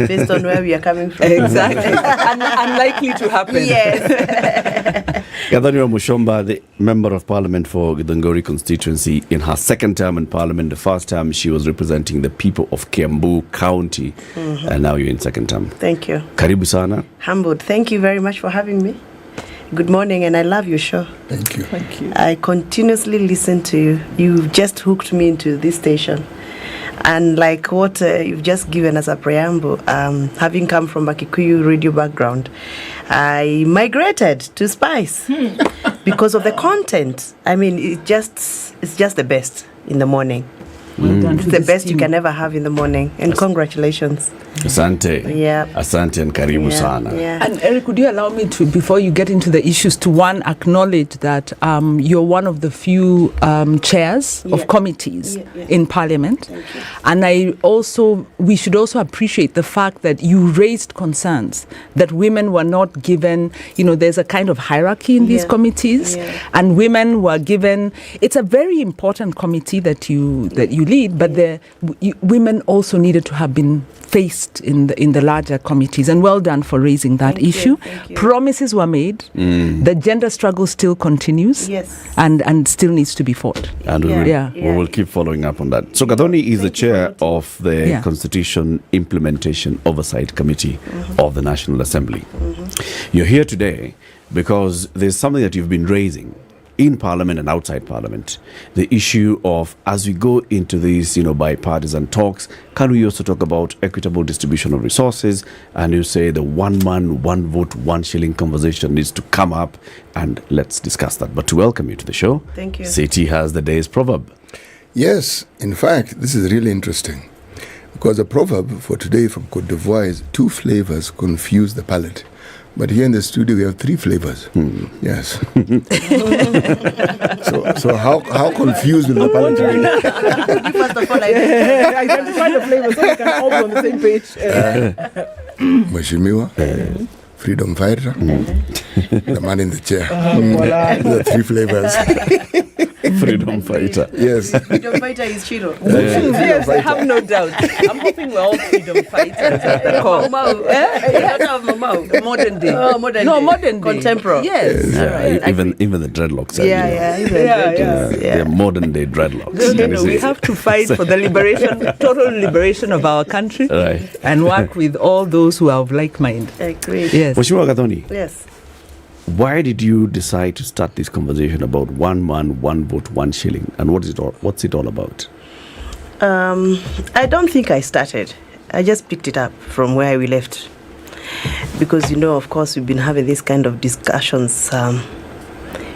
based on where we are coming from. Exactly. Unlikely to happen. Yes. Gathoni Mushomba, the Member of Parliament for Githunguri constituency, in her second term in Parliament. The first time she was representing the people of Kiambu County, and now you're in second term. Thank you. Karibu sana. Humbled. Thank you very much for having me. Good morning, and I love your show. Thank you. Thank you. I continuously listen to you. You've just hooked me into this station. And like what you've just given as a preamble, having come from a Kikuyu radio background, I migrated to Spice because of the content. I mean, it's just the best in the morning. Well done. It's the best you can ever have in the morning. And congratulations. Asante. Yeah. Asante and karibu sana. Yeah. And Eric, would you allow me to, before you get into the issues, to acknowledge that you're one of the few chairs of committees in Parliament. And we should also appreciate the fact that you raised concerns that women were not given, there's a kind of hierarchy in these committees, and women were given, it's a very important committee that you lead, but women also needed to have been faced in the larger committees, and well done for raising that issue. Thank you. Promises were made. The gender struggle still continues, and still needs to be fought. And we will keep following up on that. So Gathoni is the chair of the Constitution Implementation Oversight Committee of the National Assembly. You're here today because there's something that you've been raising in Parliament and outside Parliament, the issue of, as we go into these, bipartisan talks, can we also talk about equitable distribution of resources? And you say the 1 man, 1 vote, 1 shilling conversation needs to come up, and let's discuss that. But to welcome you to the show, thank you. Seti has the day's proverb. Yes, in fact, this is really interesting because the proverb for today from Côte d'Ivoire is 2 flavors confuse the palate. But here in the studio, we have 3 flavors. Yes. so how confused will the palate be? First of all, identify the flavors so we can all be on the same page. Mheshimiwa, freedom fighter, the man in the chair. The 3 flavors. Freedom fighter. Yes. Freedom fighter is Chiro. Yes, I have no doubt. I'm hoping we're all freedom fighters at the core. Modern day. Oh, modern day. Modern day. Contemporary. Yes. Even the dreadlocks. They're modern day dreadlocks. No, we have to fight for the total liberation of our country, and work with all those who are of like mind. Agreed. Yes. Mheshimiwa Gathoni. Yes. Why did you decide to start this conversation about 1 man, 1 vote, 1 shilling? And what's it all about? I don't think I started. I just picked it up from where we left. Because, of course, we've been having this kind of discussions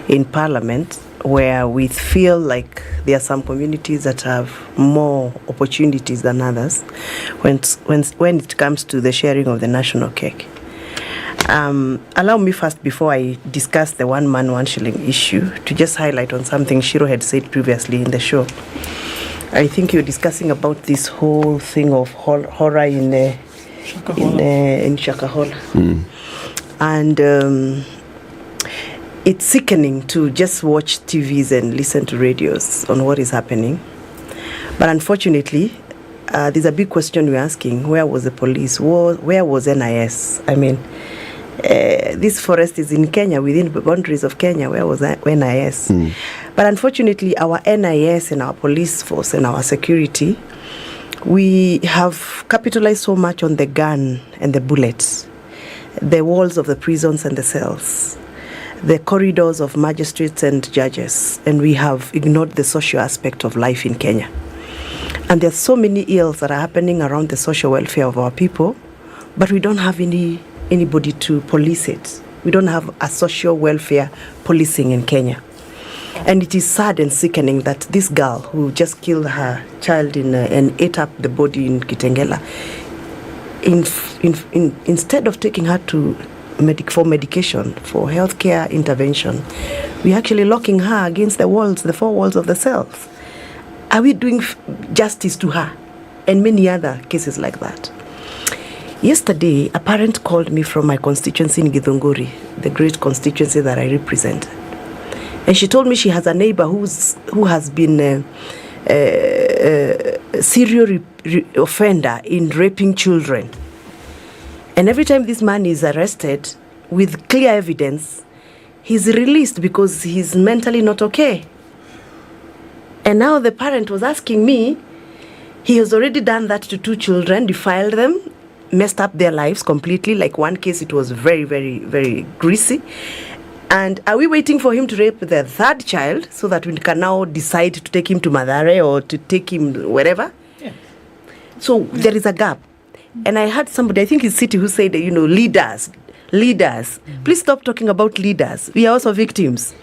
in Parliament where we feel like there are some communities that have more opportunities than others when it comes to the sharing of the national cake. Allow me first, before I discuss the 1 man, 1 shilling issue, to just highlight on something Shiro had said previously in the show. I think you're discussing about this whole thing of horror in Shakahola. And it's sickening to just watch TVs and listen to radios on what is happening. But unfortunately, there's a big question we're asking. Where was the police? Where was NIS? I mean, this forest is in Kenya, within the boundaries of Kenya. Where was NIS? But unfortunately, our NIS and our police force and our security, we have capitalized so much on the gun and the bullets, the walls of the prisons and the cells, the corridors of magistrates and judges, and we have ignored the social aspect of life in Kenya. And there's so many ills that are happening around the social welfare of our people, but we don't have anybody to police it. We don't have a social welfare policing in Kenya. And it is sad and sickening that this girl who just killed her child and ate up the body in Kitengela, instead of taking her to for medication, for healthcare intervention, we're actually locking her against the 4 walls of the cells. Are we doing justice to her? And many other cases like that. Yesterday, a parent called me from my constituency in Githunguri, the great constituency that I represent. And she told me she has a neighbor who has been a serial offender in raping children. And every time this man is arrested with clear evidence, he's released because he's mentally not okay. And now the parent was asking me, he has already done that to 2 children, defiled them, messed up their lives completely. Like one case, it was very, very, very greasy. And are we waiting for him to rape the 3rd child so that we can now decide to take him to Mathare or to take him wherever? Yeah. So there is a gap. And I had somebody, I think it's City, who said, leaders. Please stop talking about leaders. We are also victims.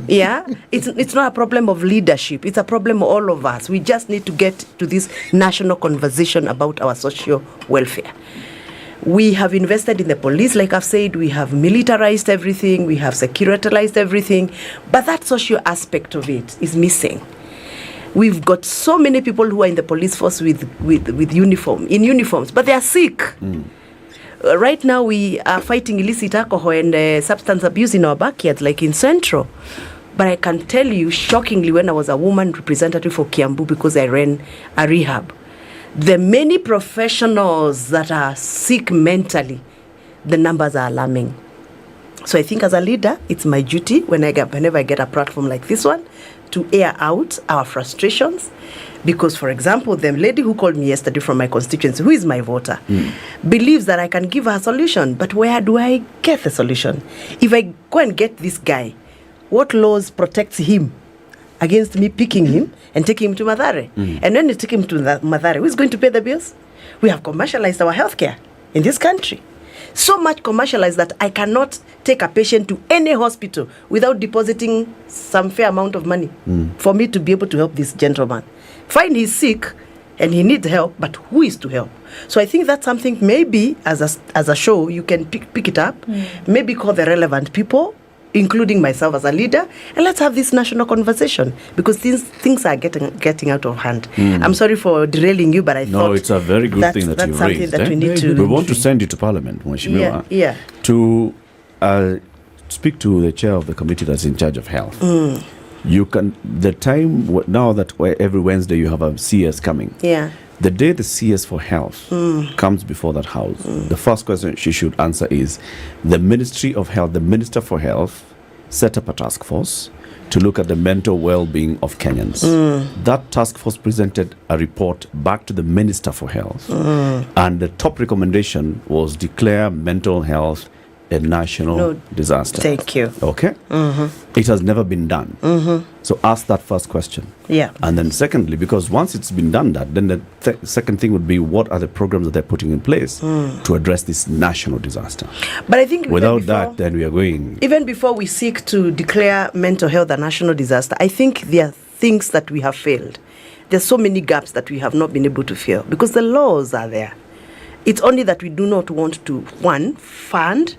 Yeah? It's not a problem of leadership. It's a problem of all of us. We just need to get to this national conversation about our social welfare. We have invested in the police, like I've said. We have militarized everything. We have securitized everything. But that social aspect of it is missing. We've got so many people who are in the police force with uniforms, but they are sick. Right now, we are fighting illicit alcohol and substance abuse in our backyards, like in Central. But I can tell you, shockingly, when I was a woman representative for Kiambu, because I ran a rehab, the many professionals that are sick mentally, the numbers are alarming. So I think as a leader, it's my duty, whenever I get a platform like this one, to air out our frustrations. Because, for example, the lady who called me yesterday from my constituency, who is my voter, believes that I can give her a solution. But where do I get the solution? If I go and get this guy, what laws protects him against me picking him and taking him to Mathare? And when you take him to Mathare, who is going to pay the bills? We have commercialized our healthcare in this country. So much commercialized that I cannot take a patient to any hospital without depositing some fair amount of money for me to be able to help this gentleman. Fine, he's sick and he needs help, but who is to help? So I think that's something maybe as a show you can pick it up, maybe call the relevant people, including myself as a leader, and let's have this national conversation, because things are getting out of hand. I'm sorry for derailing you, but I thought it's a very good thing that you raised. That we need to. We want to send you to Parliament, Mheshimiwa, yeah. to speak to the chair of the committee that's in charge of health. You can, the time now that every Wednesday you have a CS coming. Yeah. The day the CS for health comes before that house, the first question she should answer is, the Ministry of Health, the Minister for Health, set up a task force to look at the mental well-being of Kenyans. That task force presented a report back to the Minister for Health, and the top recommendation was declare mental health a national disaster. Thank you. Okay? It has never been done. So ask that first question. Yeah. And then secondly, because once it's been done that, then the second thing would be, what are the programs that they're putting in place to address this national disaster? But I think without that, then we are going... Even before we seek to declare mental health a national disaster, I think there are things that we have failed. There's so many gaps that we have not been able to fill, because the laws are there. It's only that we do not want to, one, fund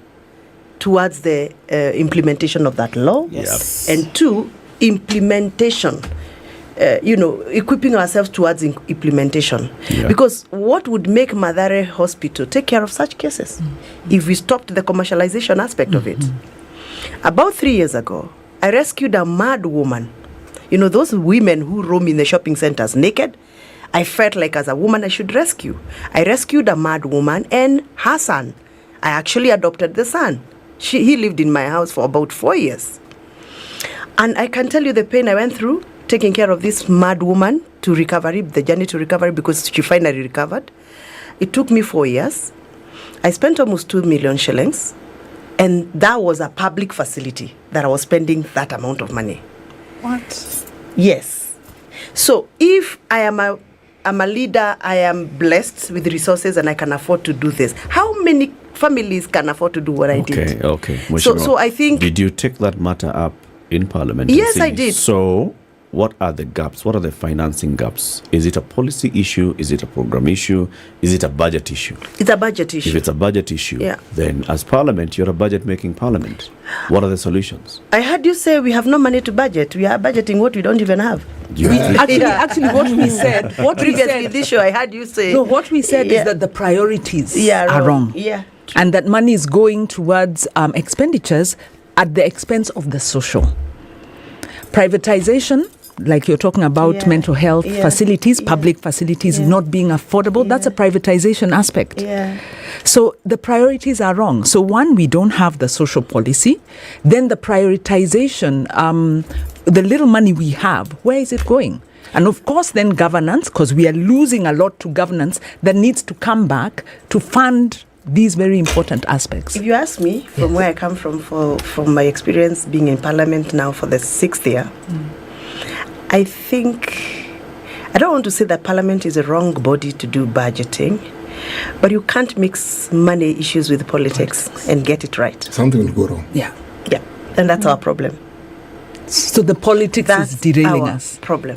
towards the implementation of that law. Yes. And 2, implementation. Equipping ourselves towards implementation. Yeah. Because what would make Mathare Hospital take care of such cases if we stopped the commercialization aspect of it? About 3 years ago, I rescued a mad woman. Those women who roam in the shopping centers naked. I felt like as a woman I should rescue. I rescued a mad woman and her son. I actually adopted the son. He lived in my house for about 4 years. And I can tell you the pain I went through taking care of this mad woman to recovery, the journey to recovery, because she finally recovered. It took me 4 years. I spent almost 2 million shillings. And that was a public facility that I was spending that amount of money. What? Yes. So if I'm a leader, I am blessed with resources and I can afford to do this. How many families can afford to do what I did? Okay. So I think... Did you take that matter up in Parliament? Yes, I did. So what are the gaps? What are the financing gaps? Is it a policy issue? Is it a program issue? Is it a budget issue? It's a budget issue. If it's a budget issue, then as Parliament, you're a budget-making Parliament. What are the solutions? I heard you say we have no money to budget. We are budgeting what we don't even have. Actually, what we said, previously this show, I heard you say. No, what we said is that the priorities are wrong. Yeah. And that money is going towards expenditures at the expense of the social. Privatization, like you're talking about mental health facilities, public facilities not being affordable, that's a privatization aspect. Yeah. So the priorities are wrong. So one, we don't have the social policy. Then the prioritization, the little money we have, where is it going? And of course, then governance, because we are losing a lot to governance that needs to come back to fund these very important aspects. If you ask me, from where I come from my experience being in Parliament now for the 6th year, I think, I don't want to say that Parliament is a wrong body to do budgeting, but you can't mix money issues with politics and get it right. Something will go wrong. Yeah. And that's our problem. So the politics is derailing us. Problem.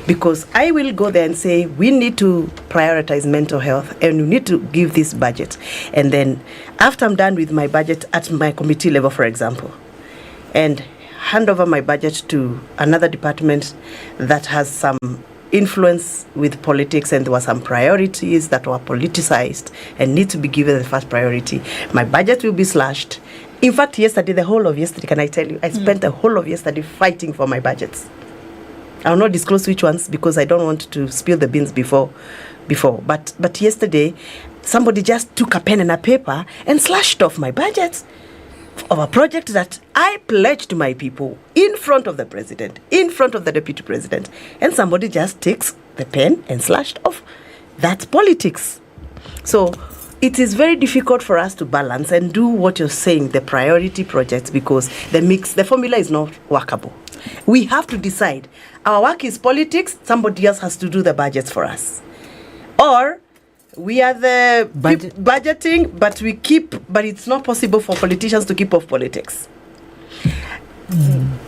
Because I will go there and say, we need to prioritize mental health and we need to give this budget. And then after I'm done with my budget at my committee level, for example, and hand over my budget to another department that has some influence with politics and there were some priorities that were politicized and need to be given the first priority, my budget will be slashed. In fact, yesterday, the whole of yesterday, can I tell you, I spent the whole of yesterday fighting for my budgets. I'll not disclose which ones because I don't want to spill the beans before. But yesterday, somebody just took a pen and a paper and slashed off my budget of a project that I pledged to my people in front of the president, in front of the deputy president. And somebody just takes the pen and slashed off. That's politics. So it is very difficult for us to balance and do what you're saying, the priority projects, because the formula is not workable. We have to decide. Our work is politics. Somebody else has to do the budgets for us. Or we are the budgeting, but it's not possible for politicians to keep off politics.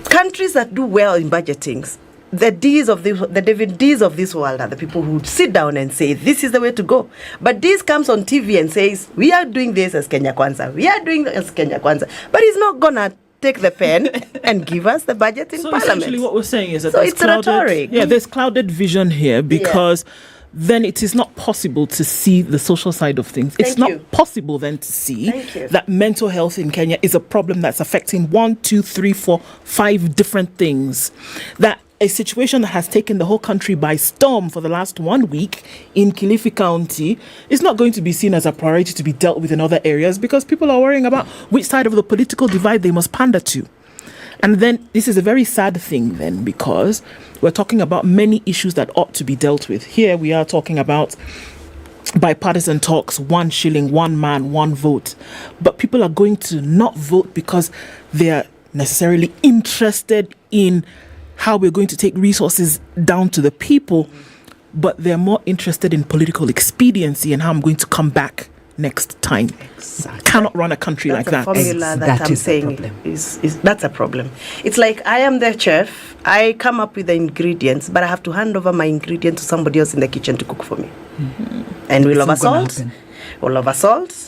Countries that do well in budgeting, the David D's of this world are the people who sit down and say, this is the way to go. But this comes on TV and says, we are doing this as Kenya Kwanza. We are doing this as Kenya Kwanza. But he's not going to take the pen and give us the budget in Parliament. Essentially what we're saying is that it's rhetoric. There's clouded vision here because then it is not possible to see the social side of things. It's not possible then to see that mental health in Kenya is a problem that's affecting 1, 2, 3, 4, 5 different things. That a situation that has taken the whole country by storm for the last 1 week in Kilifi County is not going to be seen as a priority to be dealt with in other areas because people are worrying about which side of the political divide they must pander to. And then this is a very sad thing then because we're talking about many issues that ought to be dealt with. Here we are talking about bipartisan talks, 1 shilling, 1 man, 1 vote. But people are going to not vote because they're necessarily interested in how we're going to take resources down to the people, but they're more interested in political expediency and how I'm going to come back next time. Exactly. Cannot run a country like that. Formula that I'm saying is that's a problem. It's like I am the chef, I come up with the ingredients, but I have to hand over my ingredient to somebody else in the kitchen to cook for me. Mm-hmm. And we'll oversalt,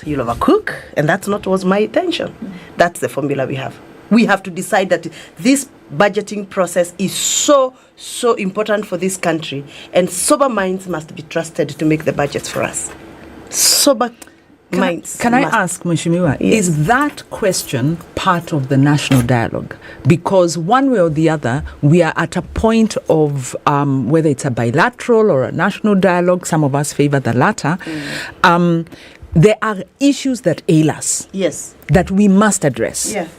you'll overcook, and that's not was my intention. Mm-hmm. That's the formula we have. We have to decide that this budgeting process is so important for this country, and sober minds must be trusted to make the budgets for us. Sober minds. Can I ask, Mheshimiwa, is that question part of the national dialogue? Because one way or the other, we are at a point of whether it's a bilateral or a national dialogue, some of us favor the latter. There are issues that ail us. Yes. That we must address. Yeah.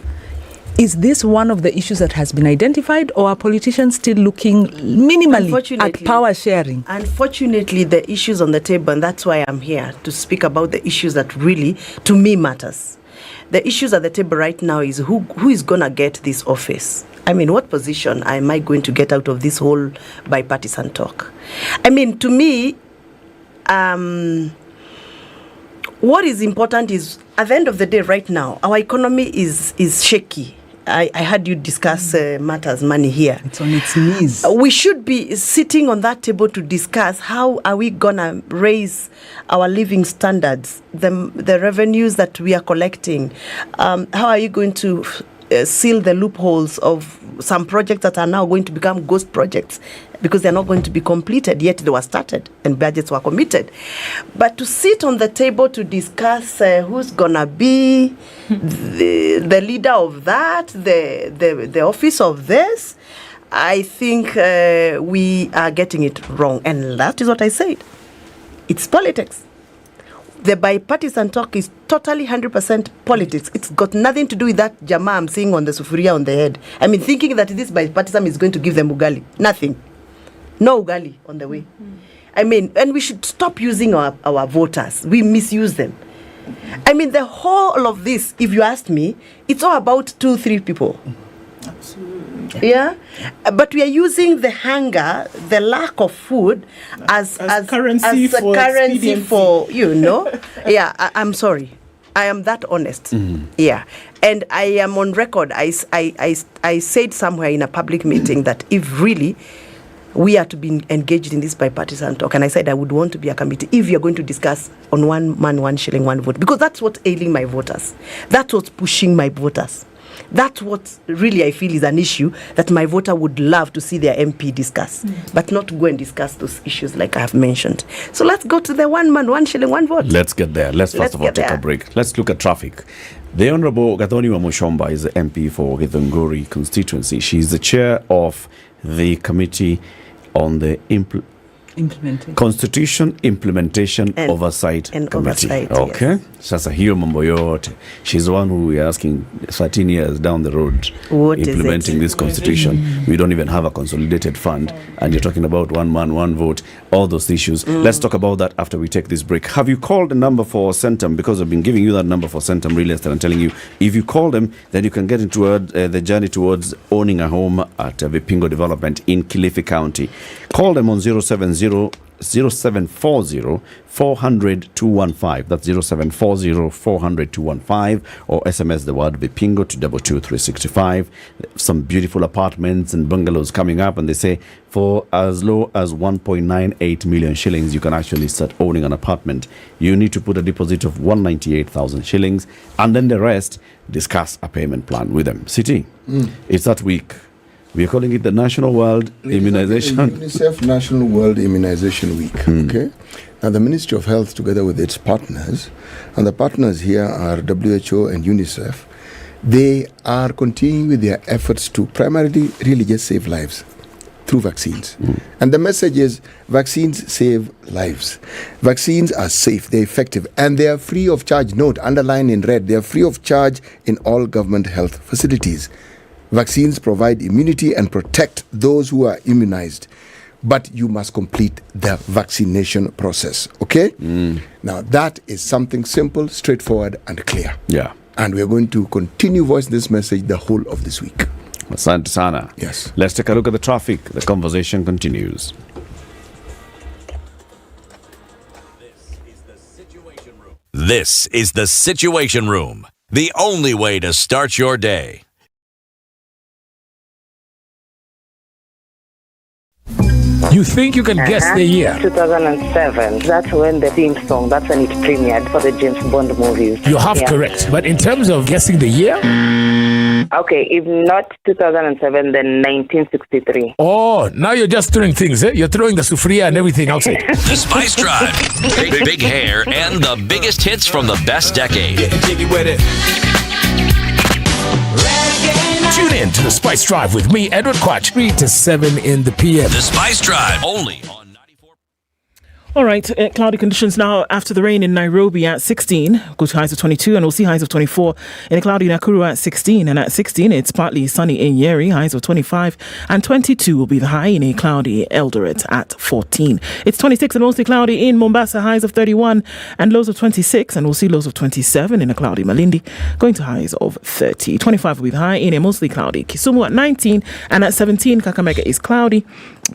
Is this one of the issues that has been identified, or are politicians still looking minimally at power sharing? Unfortunately, the issues on the table, and that's why I'm here to speak about the issues that really, to me, matters. The issues at the table right now is who is going to get this office. I mean, what position am I going to get out of this whole bipartisan talk? I mean, to me, what is important is, at the end of the day right now, our economy is shaky. I heard you discuss matters money here. It's on its knees. We should be sitting on that table to discuss how are we gonna raise our living standards, the revenues that we are collecting. How are you going to seal the loopholes of some projects that are now going to become ghost projects because they're not going to be completed, yet they were started and budgets were committed. But to sit on the table to discuss who's gonna be the leader of that, the office of this, I think we are getting it wrong. And that is what I said. It's politics. The bipartisan talk is totally 100% politics. It's got nothing to do with that jama I'm seeing on the sufuria on the head. I mean, thinking that this bipartisan is going to give them ugali. Nothing. No ugali on the way. I mean, and we should stop using our voters. We misuse them. I mean, the whole of this, if you ask me, it's all about 2-3 people. Absolutely. Yeah, but we are using the hunger, the lack of food, as currency for you know. Yeah, I'm sorry. I am that honest. Yeah, and I am on record. I said somewhere in a public meeting that if really we are to be engaged in this bipartisan talk, and I said I would want to be a committee if you're going to discuss on 1 man, 1 shilling, 1 vote, because that's what's ailing my voters. That's what's pushing my voters. That's what really I feel is an issue that my voter would love to see their MP discuss, but not go and discuss those issues like I have mentioned. So let's go to the 1 man, 1 shilling, 1 vote. Let's get there. Let's first of all take a break. Let's look at traffic. The Honorable Gathoni Wamushomba is the MP for Githunguri constituency. She's the chair of the committee on the Constitution Implementation and Oversight Committee. Okay. Sasa hiyo mambo yote. She's the one who we are asking 13 years down the road implementing this constitution. We don't even have a consolidated fund, and you're talking about 1 man, 1 vote, all those issues. Let's talk about that after we take this break. Have you called the number for Centum? Because I've been giving you that number for Centum really and telling you if you call them, then you can get into the journey towards owning a home at Vipingo Development in Kilifi County. Call them on 0740 400 215. That's 0740 400 215, or SMS the word Vipingo to 22365. Some beautiful apartments and bungalows coming up, and they say for as low as 1.98 million shillings you can actually start owning an apartment. You need to put a deposit of 198,000 shillings, and then the rest discuss a payment plan with them. City, it's that week. We are calling it the National World Immunization. UNICEF National World Immunization Week. Okay. Now the Ministry of Health, together with its partners, and the partners here are WHO and UNICEF, they are continuing with their efforts to primarily really just save lives through vaccines. And the message is vaccines save lives. Vaccines are safe, they're effective, and they are free of charge. Note, underlined in red, they are free of charge in all government health facilities. Vaccines provide immunity and protect those who are immunized, but you must complete the vaccination process, okay? Now, that is something simple, straightforward, and clear. Yeah. And we're going to continue voicing this message the whole of this week. Asante sana. Yes. Let's take a look at the traffic. The conversation continues. This is the Situation Room, the only way to start your day. You think you can guess the year? 2007. That's when the theme song, that's when it premiered for the James Bond movies. You're half correct. But in terms of guessing the year? Okay, if not 2007, then 1963. Oh, now you're just throwing things, eh? You're throwing the sufria and everything outside. The Spice Drive. Big hair and the biggest hits from the best decade. Getting jiggy with it. Tune in to the Spice Drive with me, Edward Quatch, 3 to 7 in the PM. The Spice Drive, only on 94. All right, cloudy conditions now after the rain in Nairobi at 16, go to highs of 22, and we'll see highs of 24. In a cloudy Nakuru at 16, and at 16, it's partly sunny in Nyeri, highs of 25, and 22 will be the high in a cloudy Eldoret at 14. It's 26 and mostly cloudy in Mombasa, highs of 31, and lows of 26, and we'll see lows of 27 in a cloudy Malindi, going to highs of 30. 25 will be the high in a mostly cloudy Kisumu at 19, and at 17, Kakamega is cloudy.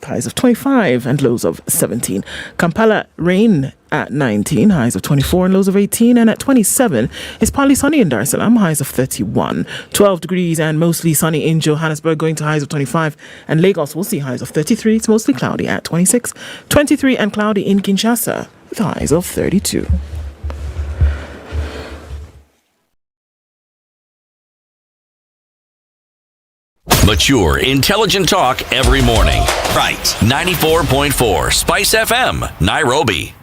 highs of 25 and lows of 17. Kampala, rain at 19, highs of 24 and lows of 18. And at 27, it's partly sunny in Dar es Salaam, highs of 31. 12 degrees and mostly sunny in Johannesburg, going to highs of 25. And Lagos will see highs of 33. It's mostly cloudy at 26. 23 and cloudy in Kinshasa with highs of 32. Mature, intelligent talk every morning. Right. 94.4 Spice FM, Nairobi.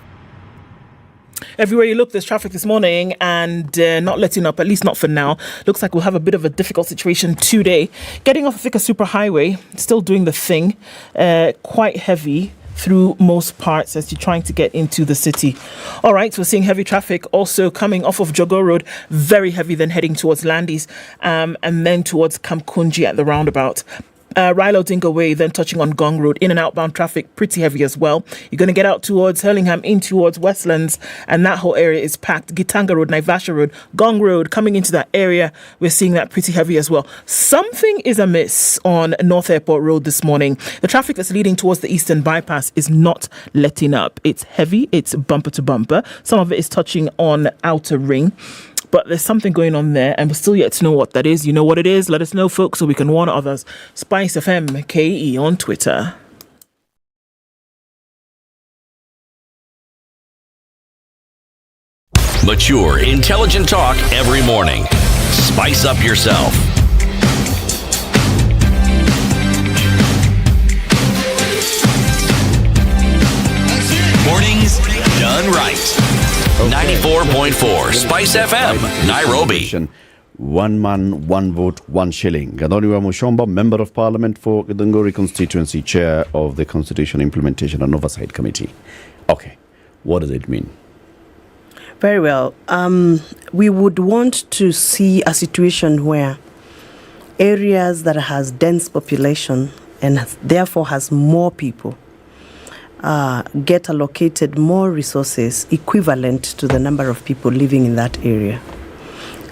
Everywhere you look, there's traffic this morning and not letting up, at least not for now. Looks like we'll have a bit of a difficult situation today. Getting off Thika Superhighway, still doing the thing, quite heavy through most parts as you're trying to get into the city. All right, we're seeing heavy traffic also coming off of Jogo Road, very heavy, then heading towards Landis and then towards Kamkunji at the roundabout. Rilo Dingo Way, then touching on Gong Road, in and outbound traffic pretty heavy as well. You're going to get out towards Hurlingham, in towards Westlands, and that whole area is packed. Gitanga Road, Naivasha Road, Gong Road, coming into that area, we're seeing that pretty heavy as well. Something is amiss on North Airport Road this morning. The traffic that's leading towards the Eastern Bypass is not letting up. It's heavy, it's bumper to bumper. Some of it is touching on Outer Ring. But there's something going on there, and we're still yet to know what that is. You know what it is? Let us know, folks, so we can warn others. Spice FM KE on Twitter. Mature, intelligent talk every morning. Spice up yourself. Mornings done right. 94.4 Spice FM, Nairobi. One man, one vote, 1 shilling. Gathoni wa Mushomba, Member of Parliament for Githunguri constituency, Chair of the Constitution Implementation and Oversight Committee. Okay, what does it mean? Very well. We would want to see a situation where areas that has dense population and therefore has more people get allocated more resources equivalent to the number of people living in that area.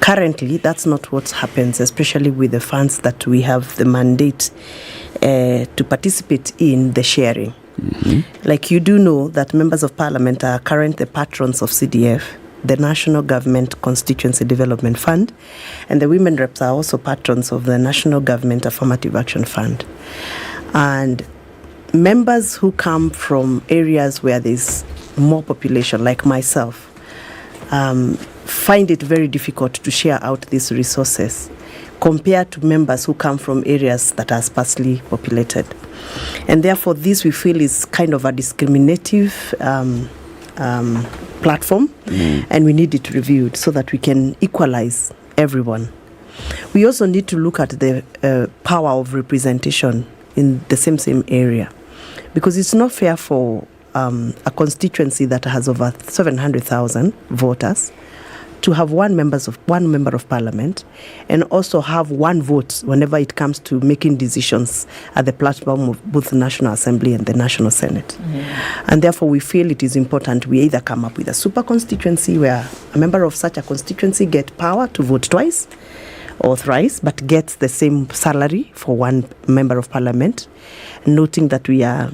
Currently, that's not what happens, especially with the funds that we have the mandate to participate in the sharing. Mm-hmm. Like you do know that members of parliament are currently patrons of CDF, the National Government Constituency Development Fund, and the women reps are also patrons of the National Government Affirmative Action Fund. And members who come from areas where there's more population, like myself, find it very difficult to share out these resources compared to members who come from areas that are sparsely populated. And therefore, this we feel is kind of a discriminative platform, and we need it reviewed so that we can equalize everyone. We also need to look at the power of representation in the same area, because it's not fair for a constituency that has over 700,000 voters to have one member of parliament and also have one vote whenever it comes to making decisions at the platform of both the National Assembly and the National Senate. Mm-hmm. And therefore we feel it is important we either come up with a super constituency where a member of such a constituency get power to vote twice or thrice, but gets the same salary for one member of parliament, noting that we are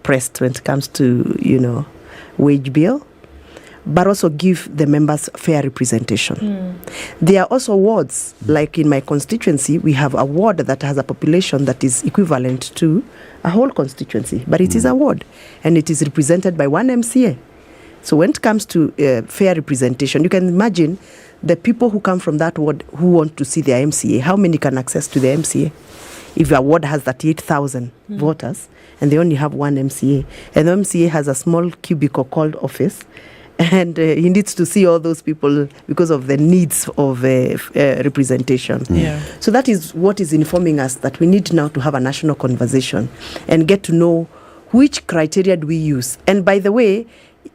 pressed when it comes to, wage bill, but also give the members fair representation. There are also wards, like in my constituency, we have a ward that has a population that is equivalent to a whole constituency, but it is a ward, and it is represented by one MCA. So when it comes to fair representation, you can imagine the people who come from that ward who want to see their MCA, how many can access to the MCA? If a ward has 38,000 voters, and they only have one MCA, and the MCA has a small cubicle called office, and he needs to see all those people because of the needs of representation. Yeah. So that is what is informing us that we need now to have a national conversation and get to know which criteria do we use. And by the way,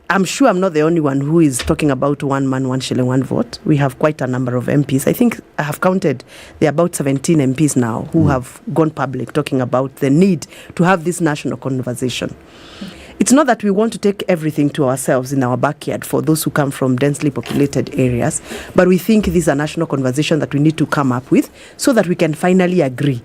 I'm sure I'm not the only one who is talking about 1 man, 1 shilling, 1 vote. We have quite a number of MPs. I think I have counted, there are about 17 MPs now who have gone public talking about the need to have this national conversation. It's not that we want to take everything to ourselves in our backyard for those who come from densely populated areas, but we think this is a national conversation that we need to come up with so that we can finally agree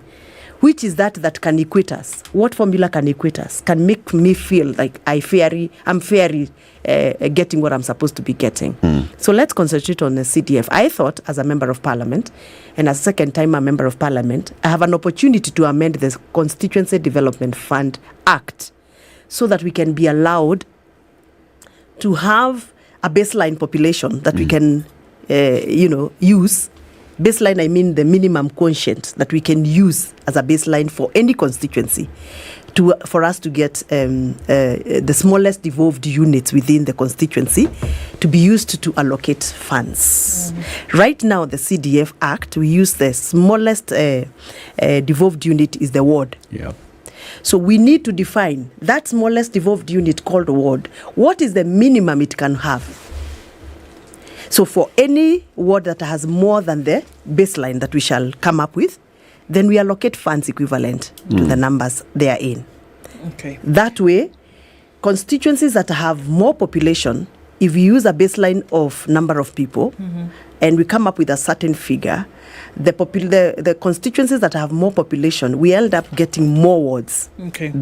Which is that can equate us? What formula can equate us? Can make me feel like I'm fairly getting what I'm supposed to be getting. So let's concentrate on the CDF. I thought, as a member of parliament, and as a second-time member of parliament, I have an opportunity to amend the Constituency Development Fund Act so that we can be allowed to have a baseline population that we can, use. Baseline, I mean the minimum quotient that we can use as a baseline for any constituency for us to get the smallest devolved units within the constituency to be used to allocate funds. Right now, the CDF Act, we use the smallest devolved unit is the ward. Yeah. So we need to define that smallest devolved unit called ward. What is the minimum it can have? So for any ward that has more than the baseline that we shall come up with, then we allocate funds equivalent to the numbers they are in. Okay. That way, constituencies that have more population, if we use a baseline of number of people, and we come up with a certain figure, the constituencies that have more population, we end up getting more wards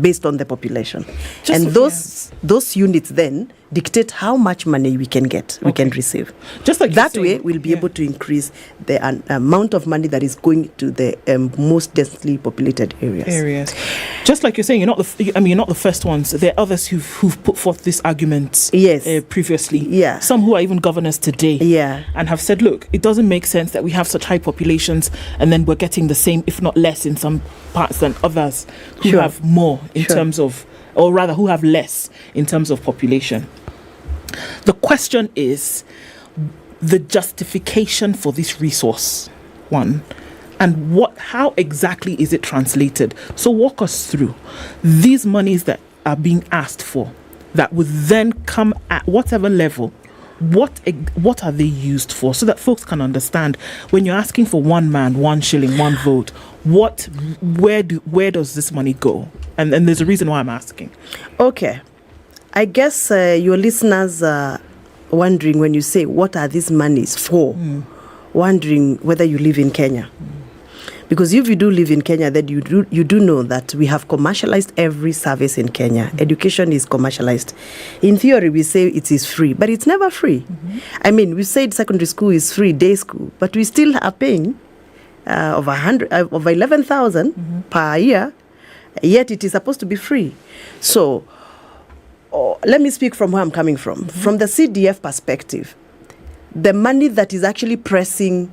based on the population. And those units then dictate how much money we can get, we can receive. Just like that way, we'll be able to increase the amount of money that is going to the most densely populated areas. Just like you're saying, you're not the first ones. There are others who've put forth this argument previously. Yeah. Some who are even governors today. Yeah. And have said, look, it doesn't make sense that we have such high populations and then we're getting the same, if not less, in some parts than others who have more in terms of, or rather who have less in terms of population. The question is the justification for this resource, one, and how exactly is it translated? So walk us through these monies that are being asked for that would then come at whatever level. What are they used for, so that folks can understand when you're asking for 1 man, 1 shilling, 1 vote, where does this money go? And there's a reason why I'm asking. Okay. I guess your listeners are wondering when you say, what are these monies for? Wondering whether you live in Kenya. Because if you do live in Kenya, then you do know that we have commercialized every service in Kenya. Education is commercialized. In theory, we say it is free, but it's never free. I mean, we said secondary school is free, day school, but we still are paying over 11,000 per year, yet it is supposed to be free. So, let me speak from where I'm coming from. From the CDF perspective, the money that is actually pressing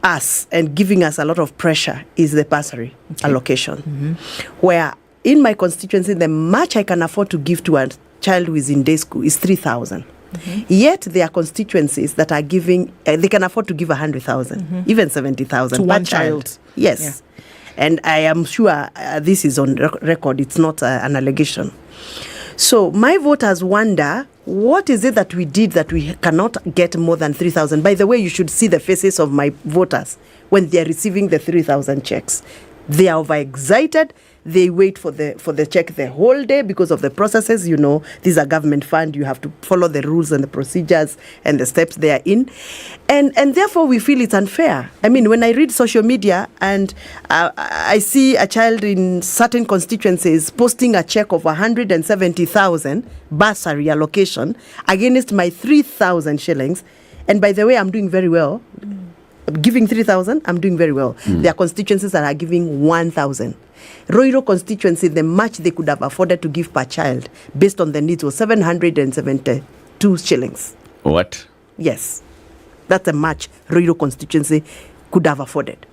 us and giving us a lot of pressure is the bursary allocation. Where in my constituency, the much I can afford to give to a child who is in day school is 3,000. Yet there are constituencies that are giving, they can afford to give 100,000, even 70,000 to per one child. Yes. Yeah. And I am sure this is on record. It's not an allegation. So my voters wonder, what is it that we did that we cannot get more than 3,000? By the way, you should see the faces of my voters when they are receiving the 3,000 checks. They are overexcited. They wait for the check the whole day because of the processes. You know, these are government fund. You have to follow the rules and the procedures and the steps they are in. And therefore, we feel it's unfair. I mean, when I read social media and I see a child in certain constituencies posting a check of 170,000 bursary allocation against my 3,000 shillings. And by the way, I'm doing very well. Giving 3,000, I'm doing very well. There are constituencies that are giving 1,000. Roiro constituency, the much they could have afforded to give per child based on the needs was 772 shillings. What? Yes. That's a match Roiro constituency could have afforded.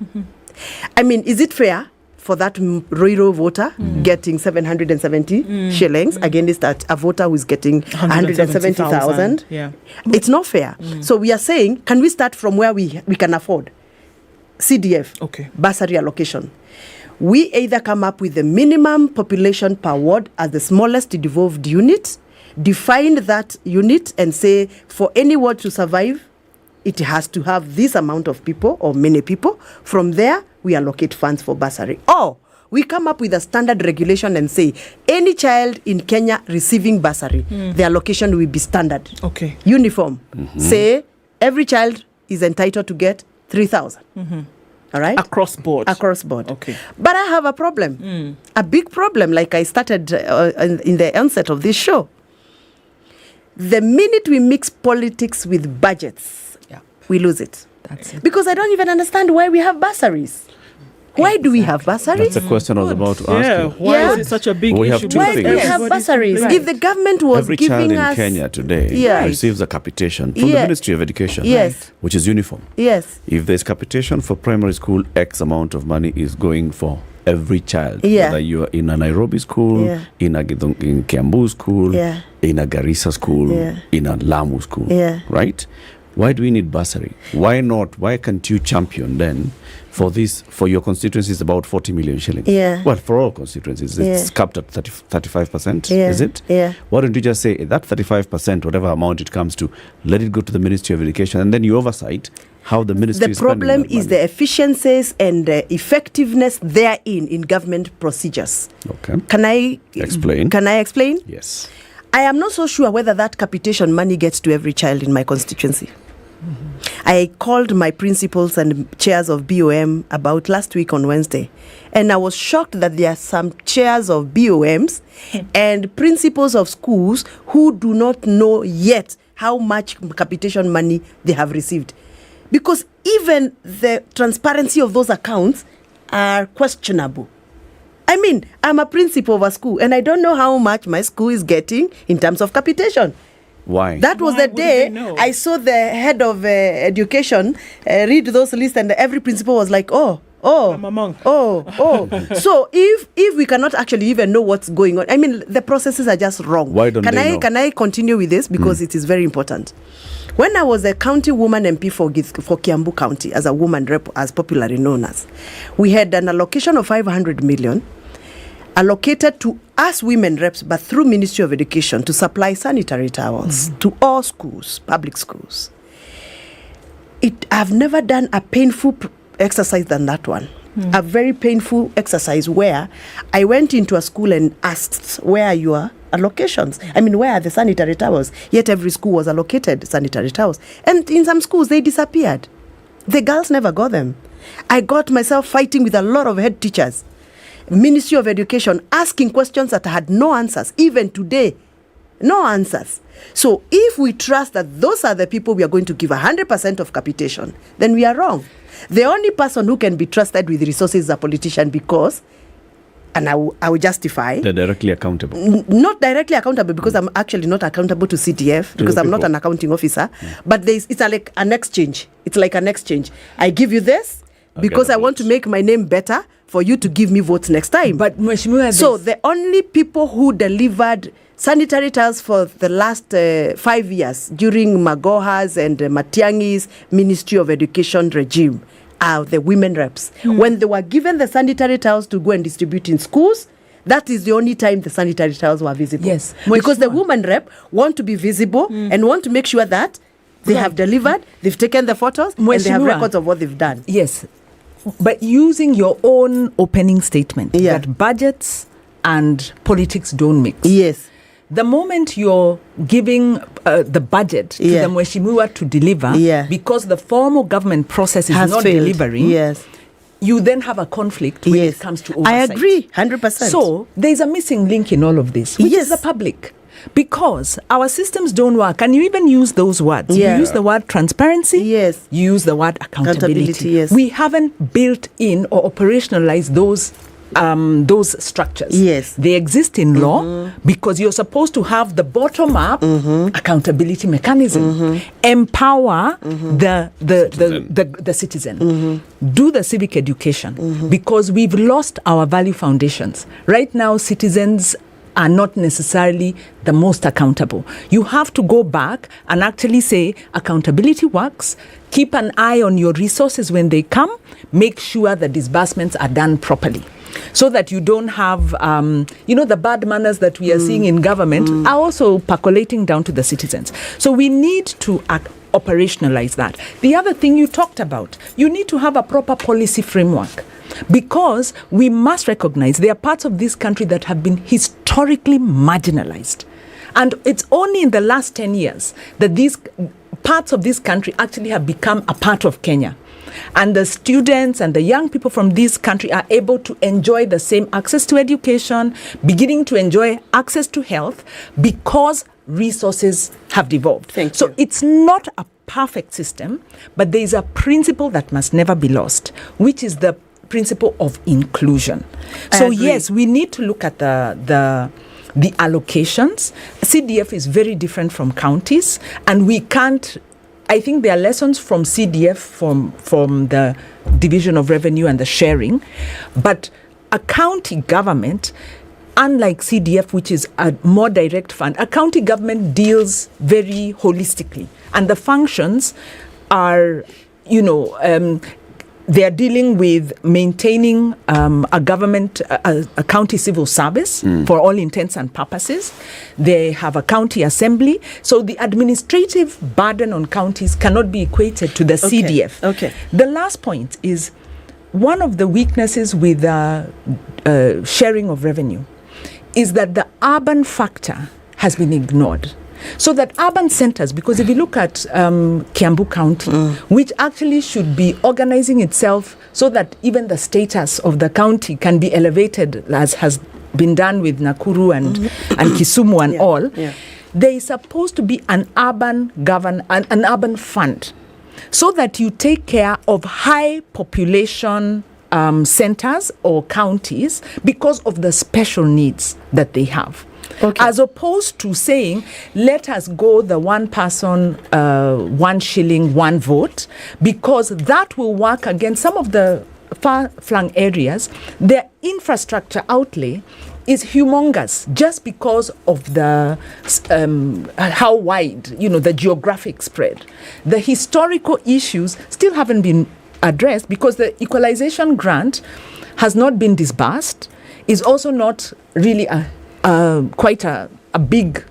I mean, is it fair for that Roiro voter getting 770 shillings against a voter who's getting 170,000? Yeah. It's not fair. So we are saying, can we start from where we can afford? CDF, bursary allocation. We either come up with the minimum population per ward as the smallest devolved unit, define that unit and say for any ward to survive, it has to have this amount of people or many people. From there, we allocate funds for bursary. Or we come up with a standard regulation and say any child in Kenya receiving bursary, the allocation will be standard. Uniform. Say every child is entitled to get 3,000. All right? Across board. Across board. Okay. But I have a problem. A big problem, like I started in the onset of this show. The minute we mix politics with budgets, we lose it. That's it. Because I don't even understand why we have bursaries. Why do we have bursaries? That's the question I was about to ask you. Why is it such a big We have issue? two Why do we things. have bursaries? If the government was Every giving child in us... Kenya today Yeah. receives a capitation from the Yeah. Ministry of Education, Yes. which is uniform. Yes. If there's capitation for primary school, X amount of money is going for every child. Yeah. Whether you are in a Nairobi school, Yeah. in Kiambu school, Yeah. in a Garissa school, Yeah. in a Lamu school, Yeah. right? Why do we need bursary? Why not? Why can't you champion then for this, for your constituencies, about 40 million shillings? Yeah. Well, for all constituencies, it's Yeah. capped at 35%, Yeah. is it? Yeah. Why don't you just say that 35%, whatever amount it comes to, let it go to the Ministry of Education, and then you oversight how the ministry The is spending problem that is money. the efficiencies and the effectiveness therein in government procedures. Okay. Can I Explain. Can I explain? Yes. I am not so sure whether that capitation money gets to every child in my constituency. I called my principals and chairs of BOM about last week on Wednesday, and I was shocked that there are some chairs of BOMs and principals of schools who do not know yet how much capitation money they have received. Because even the transparency of those accounts are questionable. I mean, I'm a principal of a school and I don't know how much my school is getting in terms of capitation. Why? That was the day I saw the head of education read those lists, and every principal was like, oh. So if we cannot actually even know what's going on, I mean, the processes are just wrong. Why don't they know? Can I continue with this? Because it is very important. When I was a county woman MP for Kiambu County, as a woman rep, as popularly known as, we had an allocation of 500 million allocated to us women reps, but through Ministry of Education, to supply sanitary towels to all schools, public schools. I've never done a painful exercise than that one. A very painful exercise where I went into a school and asked, where are your allocations? I mean, where are the sanitary towels? Yet every school was allocated sanitary towels. And in some schools, they disappeared. The girls never got them. I got myself fighting with a lot of head teachers. Ministry of Education asking questions that had no answers. Even today, no answers. So if we trust that those are the people we are going to give 100% of capitation, then we are wrong. The only person who can be trusted with resources is a politician because, and I will justify. They're directly accountable. Not directly accountable because I'm actually not accountable to CDF because I'm not an accounting officer. But it's like an exchange. It's like an exchange. I give you this because I want to make my name better for you to give me votes next time. But so the only people who delivered sanitary towels for the last 5 years during Magoha's and Matiangi's Ministry of Education regime are the women reps. When they were given the sanitary towels to go and distribute in schools, that is the only time the sanitary towels were visible. Yes. Because the women rep want to be visible and want to make sure that they have delivered, they've taken the photos, and they have records of what they've done. Yes. But using your own opening statement that budgets and politics don't mix. Yes. The moment you're giving the budget to the Mheshimiwa to deliver, because the formal government process is not delivering, you then have a conflict when it comes to oversight. I agree, 100%. So there's a missing link in all of this, which is the public. Because our systems don't work, and you even use those words. You use the word transparency. Yes. You use the word accountability. Yes. We haven't built in or operationalized those structures. Yes. They exist in law because you're supposed to have the bottom-up accountability mechanism. Empower the citizen. Do the civic education because we've lost our value foundations. Right now, citizens are not necessarily the most accountable. You have to go back and actually say accountability works, keep an eye on your resources when they come, make sure the disbursements are done properly. So that you don't have, the bad manners that we are seeing in government are also percolating down to the citizens. So we need to operationalize that. The other thing you talked about, you need to have a proper policy framework. Because we must recognize there are parts of this country that have been historically marginalized. And it's only in the last 10 years that these parts of this country actually have become a part of Kenya. And the students and the young people from this country are able to enjoy the same access to education, beginning to enjoy access to health, because resources have devolved. So it's not a perfect system, but there is a principle that must never be lost, which is the principle of inclusion. So yes, we need to look at the allocations. CDF is very different from counties, and we can't. I think there are lessons from CDF from the division of revenue and the sharing, but a county government, unlike CDF, which is a more direct fund, a county government deals very holistically, and the functions are, they are dealing with maintaining a government, a county civil service for all intents and purposes. They have a county assembly. So the administrative burden on counties cannot be equated to the CDF. Okay. The last point is one of the weaknesses with sharing of revenue is that the urban factor has been ignored. So that urban centers, because if you look at Kiambu County, which actually should be organizing itself so that even the status of the county can be elevated, as has been done with Nakuru and Kisumu and all, there is supposed to be an urban an urban fund, so that you take care of high population centers or counties because of the special needs that they have. As opposed to saying, let us go the one person, 1 shilling, 1 vote, because that will work against some of the far-flung areas. Their infrastructure outlay is humongous just because of the how wide, the geographic spread. The historical issues still haven't been addressed because the equalization grant has not been disbursed, is also not really quite a big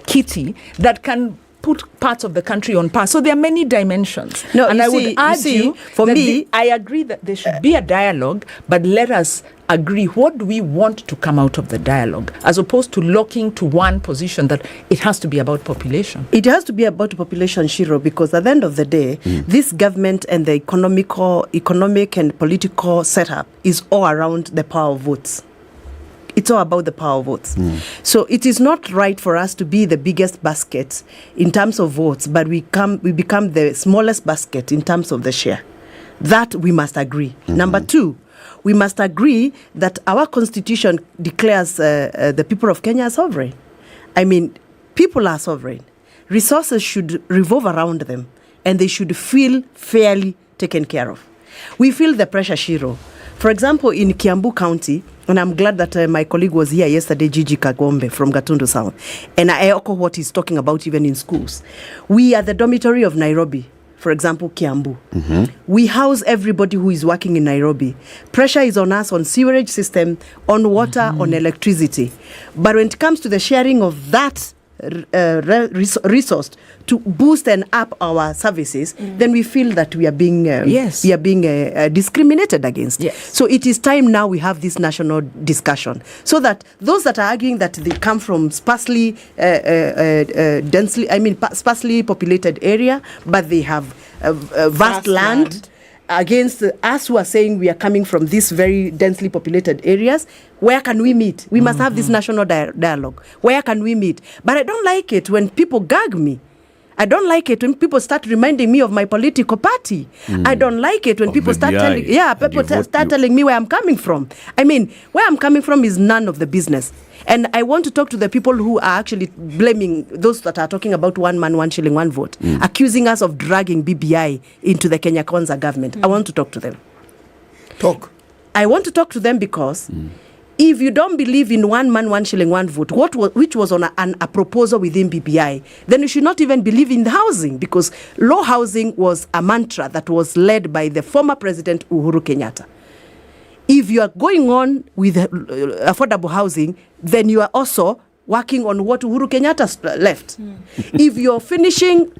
kitty that can put parts of the country on par. So there are many dimensions. No, and I would argue, for me, I agree that there should be a dialogue, but let us agree what do we want to come out of the dialogue, as opposed to locking to one position that it has to be about population. It has to be about population, Shiro, because at the end of the day, this government and the economic and political setup is all around the power of votes. It's all about the power of votes. So it is not right for us to be the biggest basket in terms of votes, but we become the smallest basket in terms of the share. That we must agree. Number 2, we must agree that our constitution declares the people of Kenya as sovereign. I mean, people are sovereign. Resources should revolve around them, and they should feel fairly taken care of. We feel the pressure, Shiro. For example, in Kiambu County, and I'm glad that my colleague was here yesterday, Gigi Kagombe from Gatundu South, and I echo what he's talking about even in schools. We are the dormitory of Nairobi, for example, Kiambu. We house everybody who is working in Nairobi. Pressure is on us on sewerage system, on water, on electricity. But when it comes to the sharing of that resource to boost and up our services, then we feel that we are being discriminated against. So it is time now we have this national discussion, so that those that are arguing that they come from sparsely sparsely populated area, but they have vast land, against us who are saying we are coming from these very densely populated areas, where can we meet? We must have this national dialogue. Where can we meet? But I don't like it when people gag me. I don't like it when people start reminding me of my political party. I don't like it when people start telling me where I'm coming from. I mean, where I'm coming from is none of the business. And I want to talk to the people who are actually blaming those that are talking about 1 man, 1 shilling, 1 vote, accusing us of dragging BBI into the Kenya Kwanza government. I want to talk to them. I want to talk to them because if you don't believe in 1 man, 1 shilling, 1 vote, which was on a proposal within BBI, then you should not even believe in the housing, because low housing was a mantra that was led by the former President Uhuru Kenyatta. If you are going on with affordable housing, then you are also working on what Uhuru Kenyatta left. If you're finishing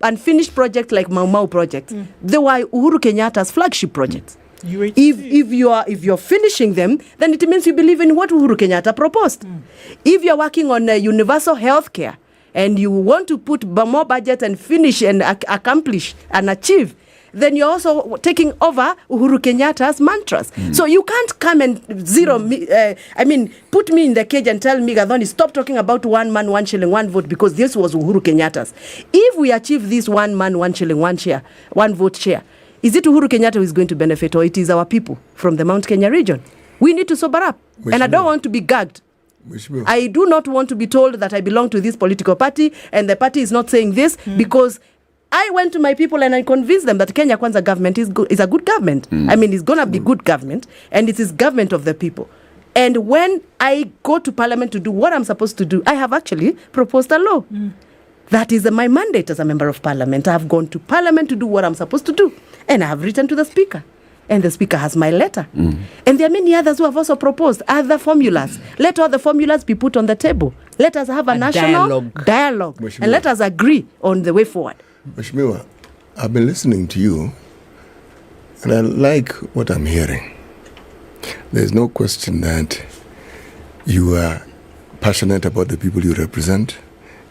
unfinished projects like Mau Mau project, they were Uhuru Kenyatta's flagship projects. If you're finishing them, then it means you believe in what Uhuru Kenyatta proposed. If you're working on universal health care and you want to put more budget and finish and accomplish and achieve then you're also taking over Uhuru Kenyatta's mantras. So you can't come and put me in the cage and tell me, Gathoni, stop talking about 1 man, 1 shilling, 1 vote, because this was Uhuru Kenyatta's. If we achieve this 1 man, 1 shilling, 1 share, 1 vote share, is it Uhuru Kenyatta who is going to benefit, or it is our people from the Mount Kenya region? We need to sober up. And I don't want to be gagged. I do not want to be told that I belong to this political party and the party is not saying this, because I went to my people and I convinced them that Kenya Kwanza government is a good government. It's going to be good government, and it is government of the people. And when I go to Parliament to do what I'm supposed to do, I have actually proposed a law. That is my mandate as a member of Parliament. I have gone to Parliament to do what I'm supposed to do. And I have written to the Speaker. And the Speaker has my letter. And there are many others who have also proposed other formulas. Let all the formulas be put on the table. Let us have a national dialogue. And let us agree on the way forward. Mheshimiwa, I've been listening to you, and I like what I'm hearing. There's no question that you are passionate about the people you represent.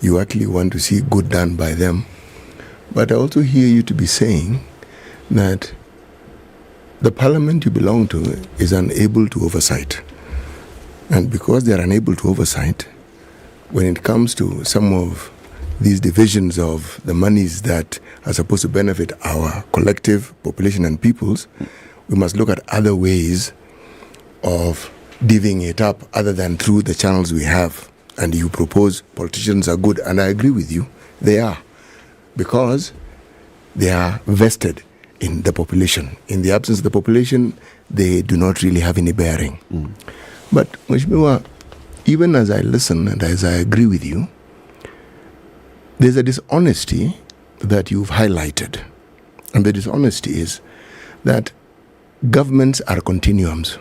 You actually want to see good done by them. But I also hear you to be saying that the parliament you belong to is unable to oversight. And because they are unable to oversight, when it comes to some of these divisions of the monies that are supposed to benefit our collective population and peoples, we must look at other ways of divvying it up other than through the channels we have. And you propose politicians are good, and I agree with you, they are, because they are vested in the population. In the absence of the population, they do not really have any bearing. But Mheshimiwa, even as I listen and as I agree with you, there's a dishonesty that you've highlighted. And the dishonesty is that governments are continuums.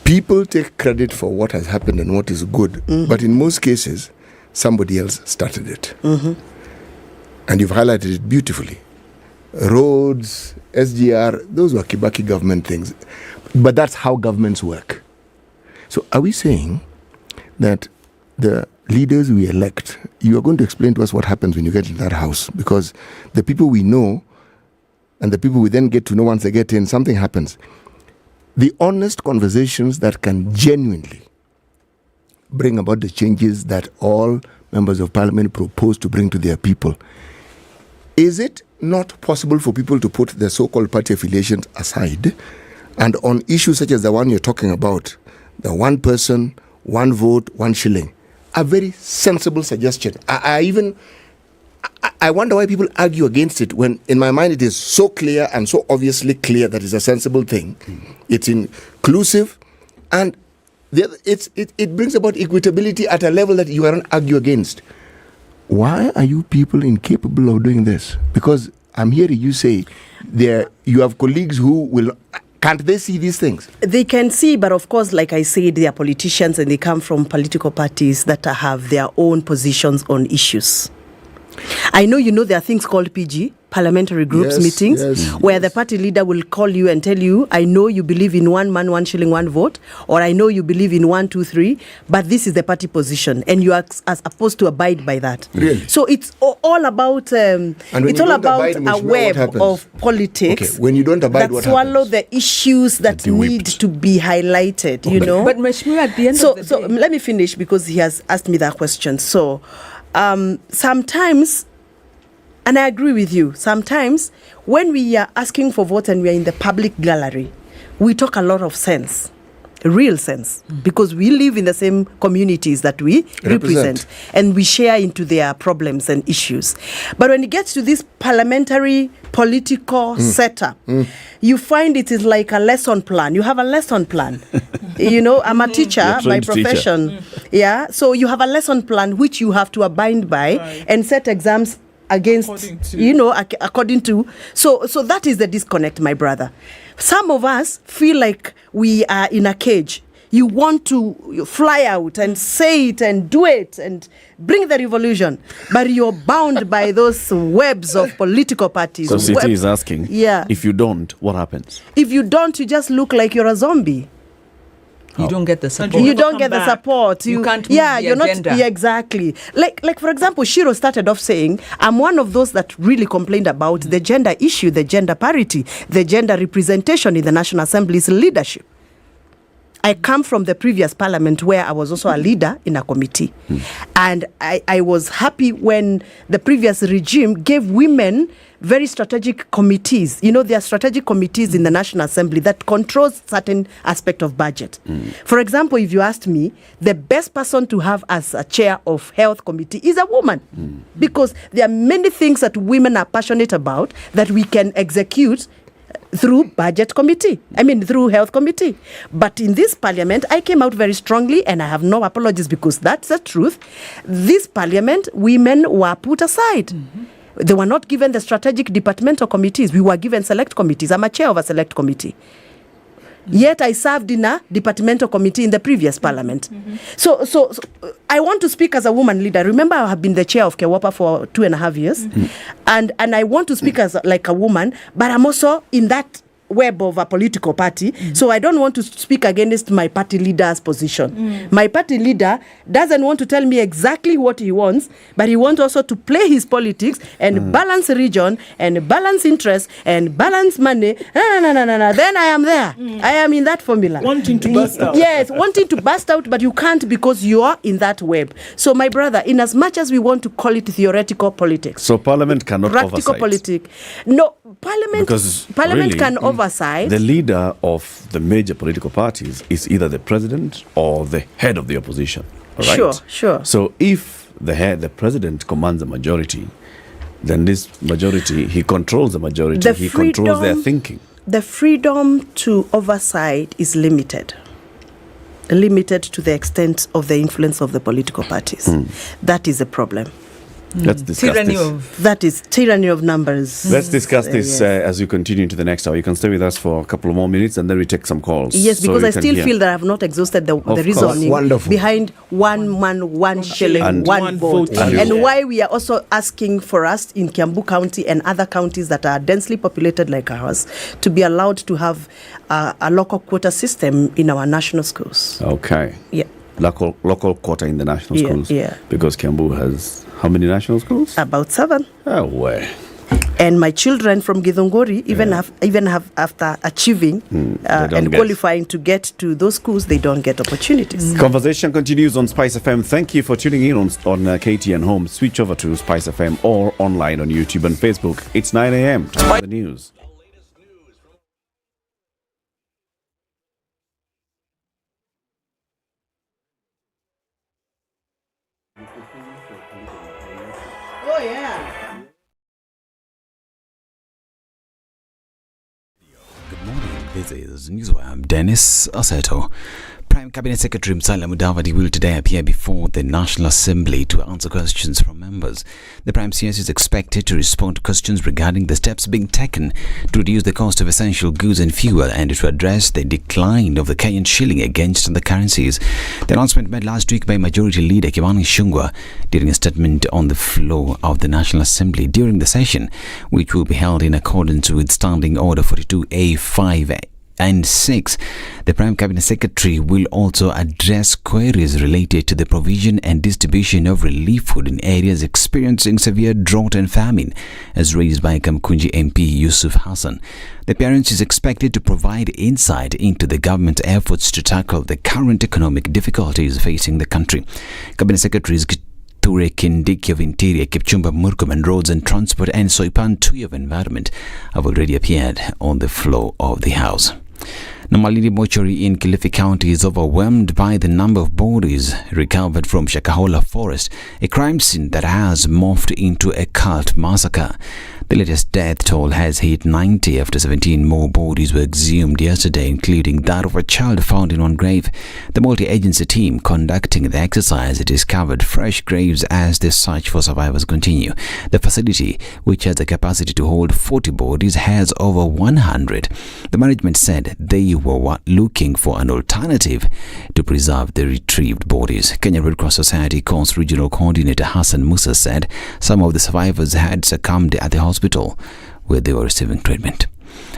People take credit for what has happened and what is good, but in most cases, somebody else started it. And you've highlighted it beautifully. Roads, SGR, those were Kibaki government things. But that's how governments work. So are we saying that the leaders we elect, you are going to explain to us what happens when you get into that house? Because the people we know and the people we then get to know once they get in, something happens. The honest conversations that can genuinely bring about the changes that all members of parliament propose to bring to their people. Is it not possible for people to put their so-called party affiliations aside, and on issues such as the one you're talking about, the 1 person, 1 vote, 1 shilling, a very sensible suggestion. I wonder why people argue against it when, in my mind, it is so clear and so obviously clear that it's a sensible thing. It's inclusive, and it brings about equitability at a level that you aren't argue against. Why are you people incapable of doing this? Because I'm hearing you say you have colleagues who will. Can't they see these things? They can see, but of course, like I said, they are politicians and they come from political parties that have their own positions on issues. I know there are things called PG, Parliamentary Groups meetings, where the party leader will call you and tell you, I know you believe in 1 man, 1 shilling, 1 vote, or I know you believe in 1, 2, 3, but this is the party position, and you are supposed to abide by that. Really? So it's all about a web of politics. Okay. When you don't abide, what swallow happens? The issues that need to be highlighted. But Mheshimiwa, at the end of the day, so let me finish because he has asked me that question. So sometimes, and I agree with you, sometimes when we are asking for votes and we are in the public gallery, we talk a lot of sense, real sense, because we live in the same communities that we represent and we share into their problems and issues. But when it gets to this parliamentary political setup, you find it is like a lesson plan. You have a lesson plan. I'm a teacher by profession. Yeah, so you have a lesson plan which you have to abide by and set exams against, according to. So that is the disconnect, my brother. Some of us feel like we are in a cage. You want to fly out and say it and do it and bring the revolution, but you're bound by those webs of political parties. So City is asking, if you don't, what happens? If you don't, you just look like you're a zombie. You don't get the support. You don't get the support. You can't move yeah, the you're agenda. not. Yeah, exactly. Like for example, Shiro started off saying, I'm one of those that really complained about the gender issue, the gender parity, the gender representation in the National Assembly's leadership. I come from the previous parliament where I was also a leader in a committee. And I was happy when the previous regime gave women very strategic committees. You know, there are strategic committees in the National Assembly that controls certain aspect of budget. For example, if you asked me, the best person to have as a chair of health committee is a woman. Because there are many things that women are passionate about that we can execute through budget committee, through health committee. But in this parliament, I came out very strongly, and I have no apologies because that's the truth. This parliament, women were put aside. They were not given the strategic departmental committees. We were given select committees. I'm a chair of a select committee. Yet I served in a departmental committee in the previous parliament. So I want to speak as a woman leader. Remember, I have been the chair of Kewapa for 2.5 years. And I want to speak as like a woman, but I'm also in that web of a political party. So I don't want to speak against my party leader's position. My party leader doesn't want to tell me exactly what he wants, but he wants also to play his politics and balance region and balance interest and balance money. No. Then I am there. I am in that formula. Wanting to burst out. Yes, wanting to burst out, but you can't because you are in that web. So my brother, in as much as we want to call it theoretical politics, So Parliament cannot practical oversight. politics. No, Parliament really, can oversight. The leader of the major political parties is either the president or the head of the opposition. All right? Sure. So if the president commands a majority, then this majority, he controls the majority, he controls their thinking. The freedom to oversight is limited to the extent of the influence of the political parties. That is a problem. Let's discuss this. That is tyranny of numbers. Let's discuss this as we continue into the next hour. You can stay with us for a couple of more minutes and then we take some calls. Yes, because I still feel that I have not exhausted the reasoning behind 1 man, 1 shilling, And 1 vote. And why we are also asking for us in Kiambu County and other counties that are densely populated like ours to be allowed to have a local quota system in our national schools. Okay. Yeah. Local quota in the national schools. Yeah. Because Kiambu has how many national schools? About 7. Oh, way. And my children from Githunguri, even have after achieving and qualifying to get to those schools, they don't get opportunities. Conversation continues on Spice FM. Thank you for tuning in on KTN Home. Switch over to Spice FM or online on YouTube and Facebook. It's 9 a.m. Time for the news. Oh, yeah. Good morning. This is Newswire. I'm Dennis Aseto. Prime Cabinet Secretary Musalia Mudavadi will today appear before the National Assembly to answer questions from members. The Prime CS is expected to respond to questions regarding the steps being taken to reduce the cost of essential goods and fuel and to address the decline of the Kenyan shilling against other currencies. The announcement made last week by Majority Leader Kimani Ichung'wah during a statement on the floor of the National Assembly during the session, which will be held in accordance with Standing Order 42A5 and 6. The Prime Cabinet Secretary will also address queries related to the provision and distribution of relief food in areas experiencing severe drought and famine, as raised by Kamkunji MP Yusuf Hassan. The appearance is expected to provide insight into the government's efforts to tackle the current economic difficulties facing the country. Cabinet Secretaries Ture Kindiki of Interior, Kipchumba Murkomen Roads and Transport, and Soipan Tui of Environment have already appeared on the floor of the House. Now, Malindi mortuary in Kilifi County is overwhelmed by the number of bodies recovered from Shakahola forest, a crime scene that has morphed into a cult massacre. The latest death toll has hit 90 after 17 more bodies were exhumed yesterday, including that of a child found in one grave. The multi-agency team conducting the exercise discovered fresh graves as the search for survivors continue. The facility, which has the capacity to hold 40 bodies, has over 100. The management said they were looking for an alternative to preserve the retrieved bodies. Kenya Red Cross Society Coast Regional Coordinator Hassan Musa said some of the survivors had succumbed at the hospital where they were receiving treatment.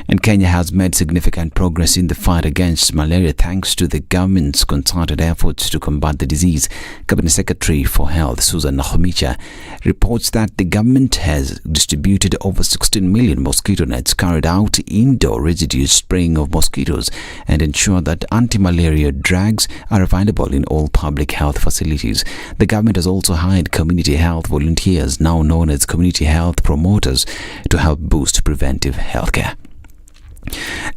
And Kenya has made significant progress in the fight against malaria thanks to the government's concerted efforts to combat the disease. Cabinet Secretary for Health, Susan Nakhumicha, reports that the government has distributed over 16 million mosquito nets, carried out indoor residue spraying of mosquitoes, and ensured that anti-malaria drugs are available in all public health facilities. The government has also hired community health volunteers, now known as community health promoters, to help boost preventive healthcare.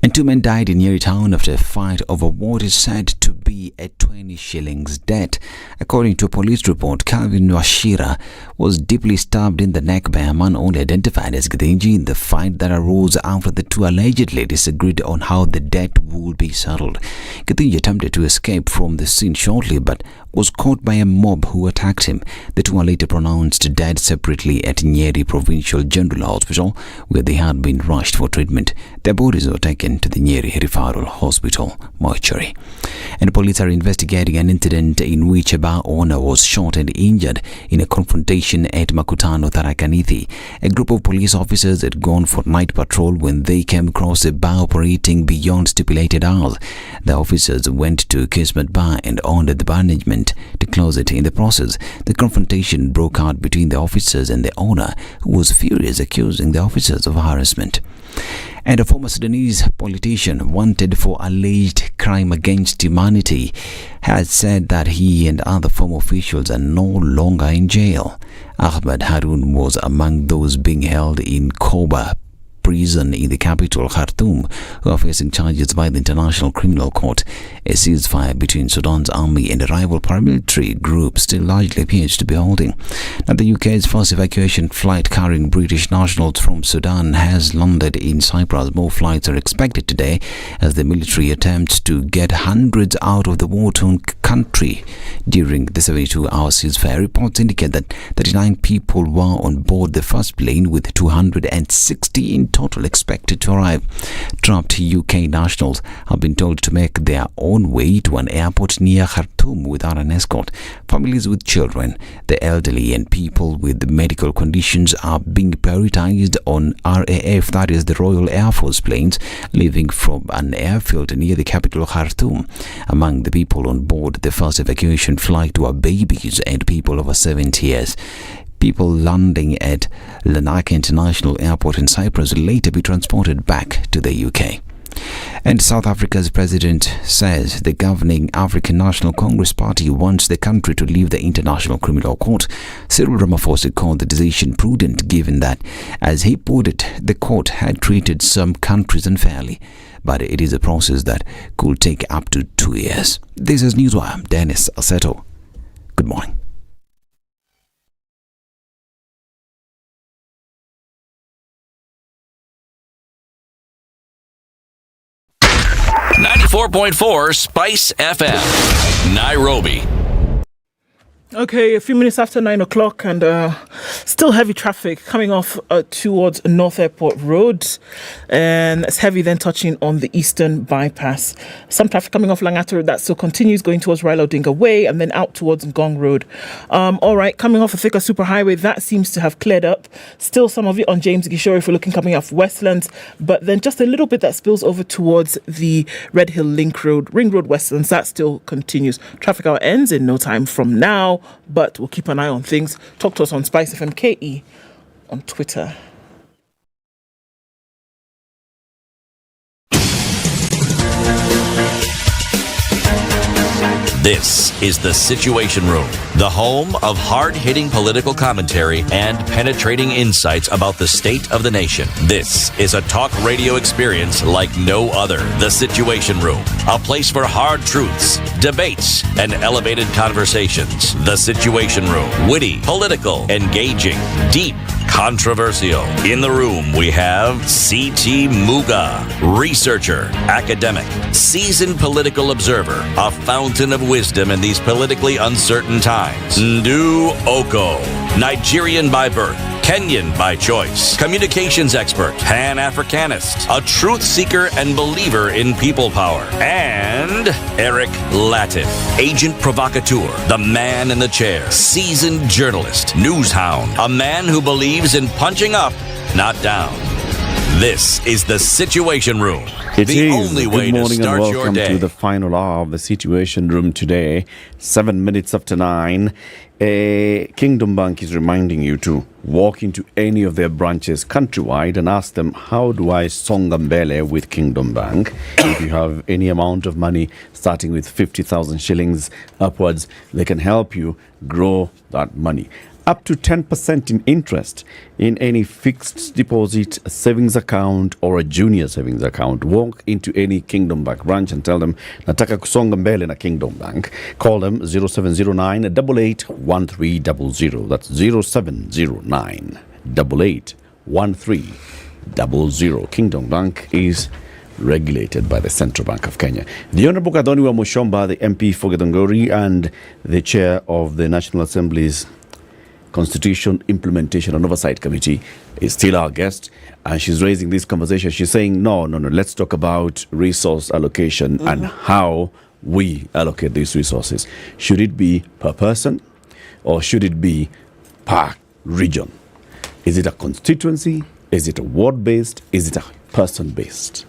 And 2 men died in Nyeri town after a fight over what is said to be a 20 shillings debt. According to a police report, Calvin Washira was deeply stabbed in the neck by a man only identified as Githinji in the fight that arose after the two allegedly disagreed on how the debt would be settled. Githinji attempted to escape from the scene shortly but was caught by a mob who attacked him. The two are later pronounced dead separately at Nyeri Provincial General Hospital, where they had been rushed for treatment. Their bodies were taken to the Nyeri Referral Hospital mortuary. And police are investigating an incident in which a bar owner was shot and injured in a confrontation at Makutano, Tharaka-Nithi. A group of police officers had gone for night patrol when they came across a bar operating beyond stipulated hours. The officers went to Kismet Bar and ordered the management to close it. In the process, the confrontation broke out between the officers and the owner, who was furious, accusing the officers of harassment. And a former Sudanese politician wanted for alleged crime against humanity has said that he and other former officials are no longer in jail. Ahmed Harun was among those being held in Koba prison in the capital, Khartoum, who are facing charges by the International Criminal Court. A ceasefire between Sudan's army and a rival paramilitary group still largely appears to be holding. Now, the UK's first evacuation flight carrying British nationals from Sudan has landed in Cyprus. More flights are expected today as the military attempts to get hundreds out of the war-torn country during the 72-hour ceasefire. Reports indicate that 39 people were on board the first plane, with 260 in total expected to arrive. Trapped UK nationals have been told to make their own way to an airport near Khartoum without an escort. Families with children, the elderly, and people with medical conditions are being prioritized on RAF, that is the Royal Air Force planes, leaving from an airfield near the capital, Khartoum. Among the people on board the first evacuation flight were babies and people over 70 years. People landing at Larnaca International Airport in Cyprus will later be transported back to the UK. And South Africa's president says the governing African National Congress Party wants the country to leave the International Criminal Court. Cyril Ramaphosa called the decision prudent, given that, as he put it, the court had treated some countries unfairly. But it is a process that could take up to 2 years. This is Newswire. I'm Dennis Aseto. Good morning. .4 Spice FM, Nairobi. Okay, a few minutes after 9 o'clock, and still heavy traffic coming off towards North Airport Road, and it's heavy then touching on the Eastern Bypass. Some traffic coming off Langata Road that still continues going towards Raila Odinga Way and then out towards Ngong Road. All right, coming off the Thika Superhighway, that seems to have cleared up. Still some of it on James Gishore if we're looking coming off Westlands, but then just a little bit that spills over towards the Red Hill Link Road, Ring Road Westlands, that still continues. Traffic hour ends in no time from now, but we'll keep an eye on things. Talk to us on Spice FM KE on Twitter. This is The Situation Room, the home of hard-hitting political commentary and penetrating insights about the state of the nation. This is a talk radio experience like no other. The Situation Room, a place for hard truths, debates, and elevated conversations. The Situation Room, witty, political, engaging, deep, controversial. In the room, we have C.T. Muga, researcher, academic, seasoned political observer, a fountain of wisdom in these politically uncertain times. Ndu Oko, Nigerian by birth, Kenyan by choice, communications expert, Pan-Africanist, a truth seeker and believer in people power, and Eric Latif, agent provocateur, the man in the chair, seasoned journalist, news hound, a man who believes in punching up, not down. This is the Situation Room. It the is. only way Good to morning start and your welcome day. to the final hour of the Situation Room today. 7 minutes after 9. Kingdom Bank is reminding you to walk into any of their branches countrywide and ask them, how do I songa mbele with Kingdom Bank? If you have any amount of money starting with 50,000 shillings upwards, they can help you grow that money. Up to 10% in interest in any fixed deposit, a savings account, or a junior savings account. Walk into any Kingdom Bank branch and tell them, nataka kusonga mbele na Kingdom Bank. Call them 0709 881300. That's 0709 881300. Kingdom Bank is regulated by the Central Bank of Kenya. The Honorable Gathoni wa Mushomba, the MP for Githunguri and the chair of the National Assembly's Constitution Implementation and Oversight Committee, is still our guest, and she's raising this conversation. She's saying, no, let's talk about resource allocation and how we allocate these resources. Should it be per person or should it be per region? Is it a constituency? Is it a ward-based? Is it a person-based?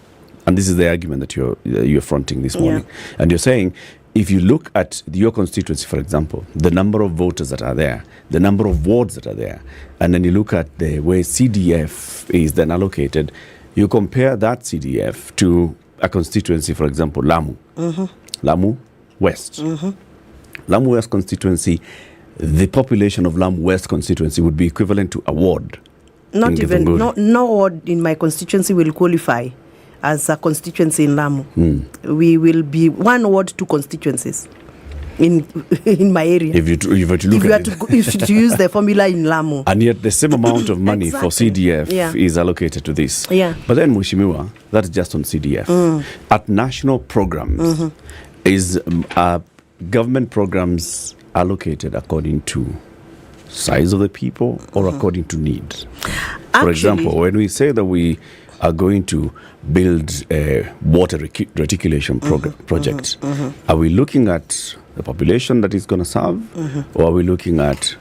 And this is the argument that you're fronting this morning. Yeah. And you're saying, if you look at your constituency, for example, the number of voters that are there, the number of wards that are there, and then you look at the way CDF is then allocated, you compare that CDF to a constituency, for example, Lamu. Lamu West. Lamu West constituency, the population of Lamu West constituency would be equivalent to a ward. Not even, no ward in my constituency will qualify as a constituency in Lamu. We will be one ward, two constituencies in my area. If you were to use the formula in Lamu. And yet the same amount of money for CDF is allocated to this. Yeah. But then, Mheshimiwa, that's just on CDF. At national programs, is government programs allocated according to size of the people or according to needs? For example, when we say that we are going to build a water reticulation project, are we looking at the population that is going to serve, or are we looking at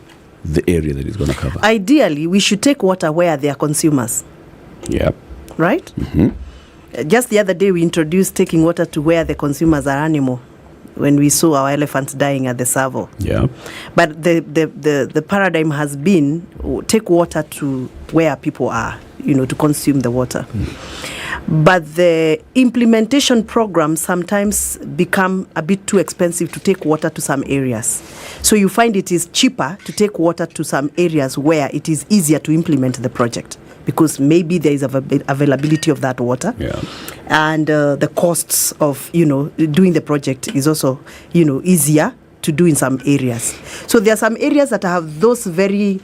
the area that is going to cover? Ideally, we should take water where there are consumers. Yeah. Right? Just the other day, we introduced taking water to where the consumers are animal, when we saw our elephants dying at the Savo. Yeah. But the paradigm has been take water to where people are, to consume the water. But the implementation programs sometimes become a bit too expensive to take water to some areas. So you find it is cheaper to take water to some areas where it is easier to implement the project, because maybe there is availability of that water. Yeah. And the costs of, doing the project is also, easier to do in some areas. So there are some areas that have those very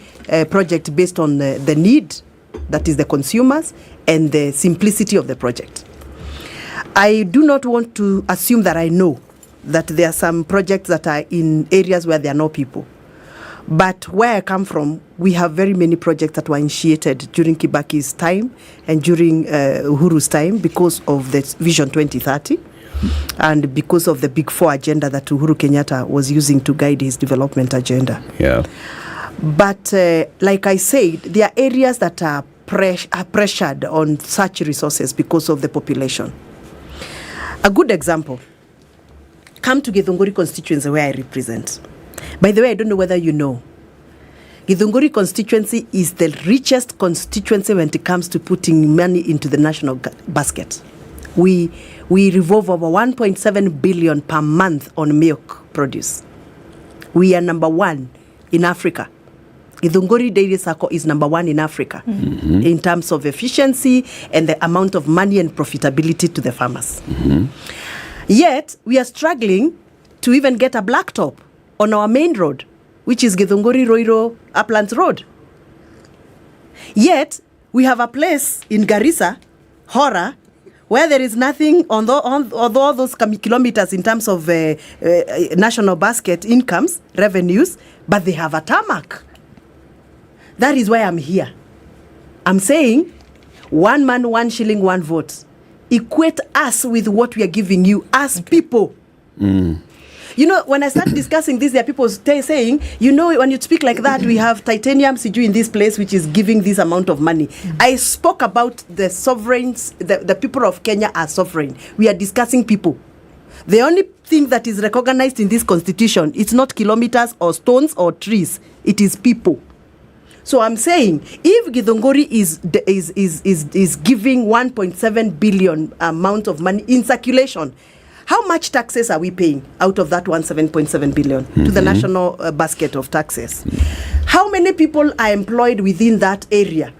projects based on the need, that is the consumers, and the simplicity of the project. I do not want to assume that I know that there are some projects that are in areas where there are no people. But where I come from, we have very many projects that were initiated during Kibaki's time and during Uhuru's time because of the Vision 2030 and because of the Big Four agenda that Uhuru Kenyatta was using to guide his development agenda. Yeah. But like I said, there are areas that are pressured on such resources because of the population. A good example, come to Githunguri constituency where I represent. By the way, I don't know whether you know, Githunguri constituency is the richest constituency when it comes to putting money into the national basket. We revolve over 1.7 billion per month on milk produce. We are number one in Africa. Githunguri Dairy Circle is number one in Africa in terms of efficiency and the amount of money and profitability to the farmers. Yet, we are struggling to even get a blacktop on our main road, which is Githunguri Roiro Uplands Road. Yet, we have a place in Garissa, Hora, where there is nothing on all those kilometers in terms of national basket incomes, revenues, but they have a tarmac. That is why I'm here. I'm saying, 1 man, 1 shilling, 1 vote. Equate us with what we are giving you as people. You know, when I start discussing this, there are people saying, you know, when you speak like that, we have titanium Siju in this place, which is giving this amount of money. I spoke about the sovereigns, the people of Kenya are sovereign. We are discussing people. The only thing that is recognized in this constitution, it's not kilometers or stones or trees. It is people. So I'm saying, if Githunguri is giving 1.7 billion amount of money in circulation, how much taxes are we paying out of that 7.7 billion to the national basket of taxes? How many people are employed within that area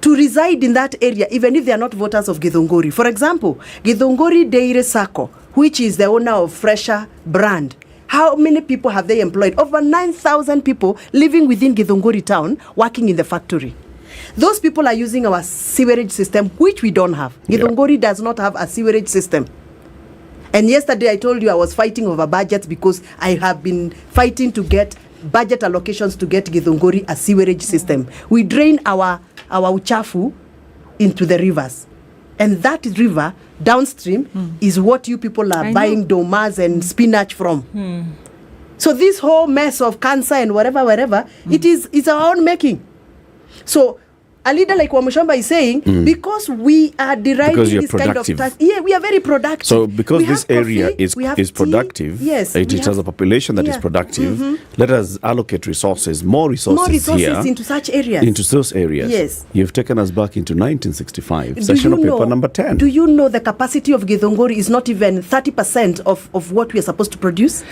to reside in that area, even if they are not voters of Githunguri? For example, Githunguri Dairy Sacco, which is the owner of Fresher brand, how many people have they employed? Over 9,000 people living within Githunguri town, working in the factory. Those people are using our sewerage system, which we don't have. Githunguri does not have a sewerage system. And yesterday I told you I was fighting over budgets because I have been fighting to get budget allocations to get Githunguri a sewerage system. We drain our uchafu into the rivers. And that river downstream is what you people are buying domas and spinach from. So this whole mess of cancer and whatever, it's our own making. So a leader like Wamushamba is saying, because we are deriving this kind of tax. Yeah, we are very productive. So because this area is productive, yes, it has a population that is productive, let us allocate resources, more resources here into such areas. Into those areas. Yes. You've taken us back into 1965, session of paper number 10. Do you know the capacity of Githunguri is not even 30% of what we are supposed to produce?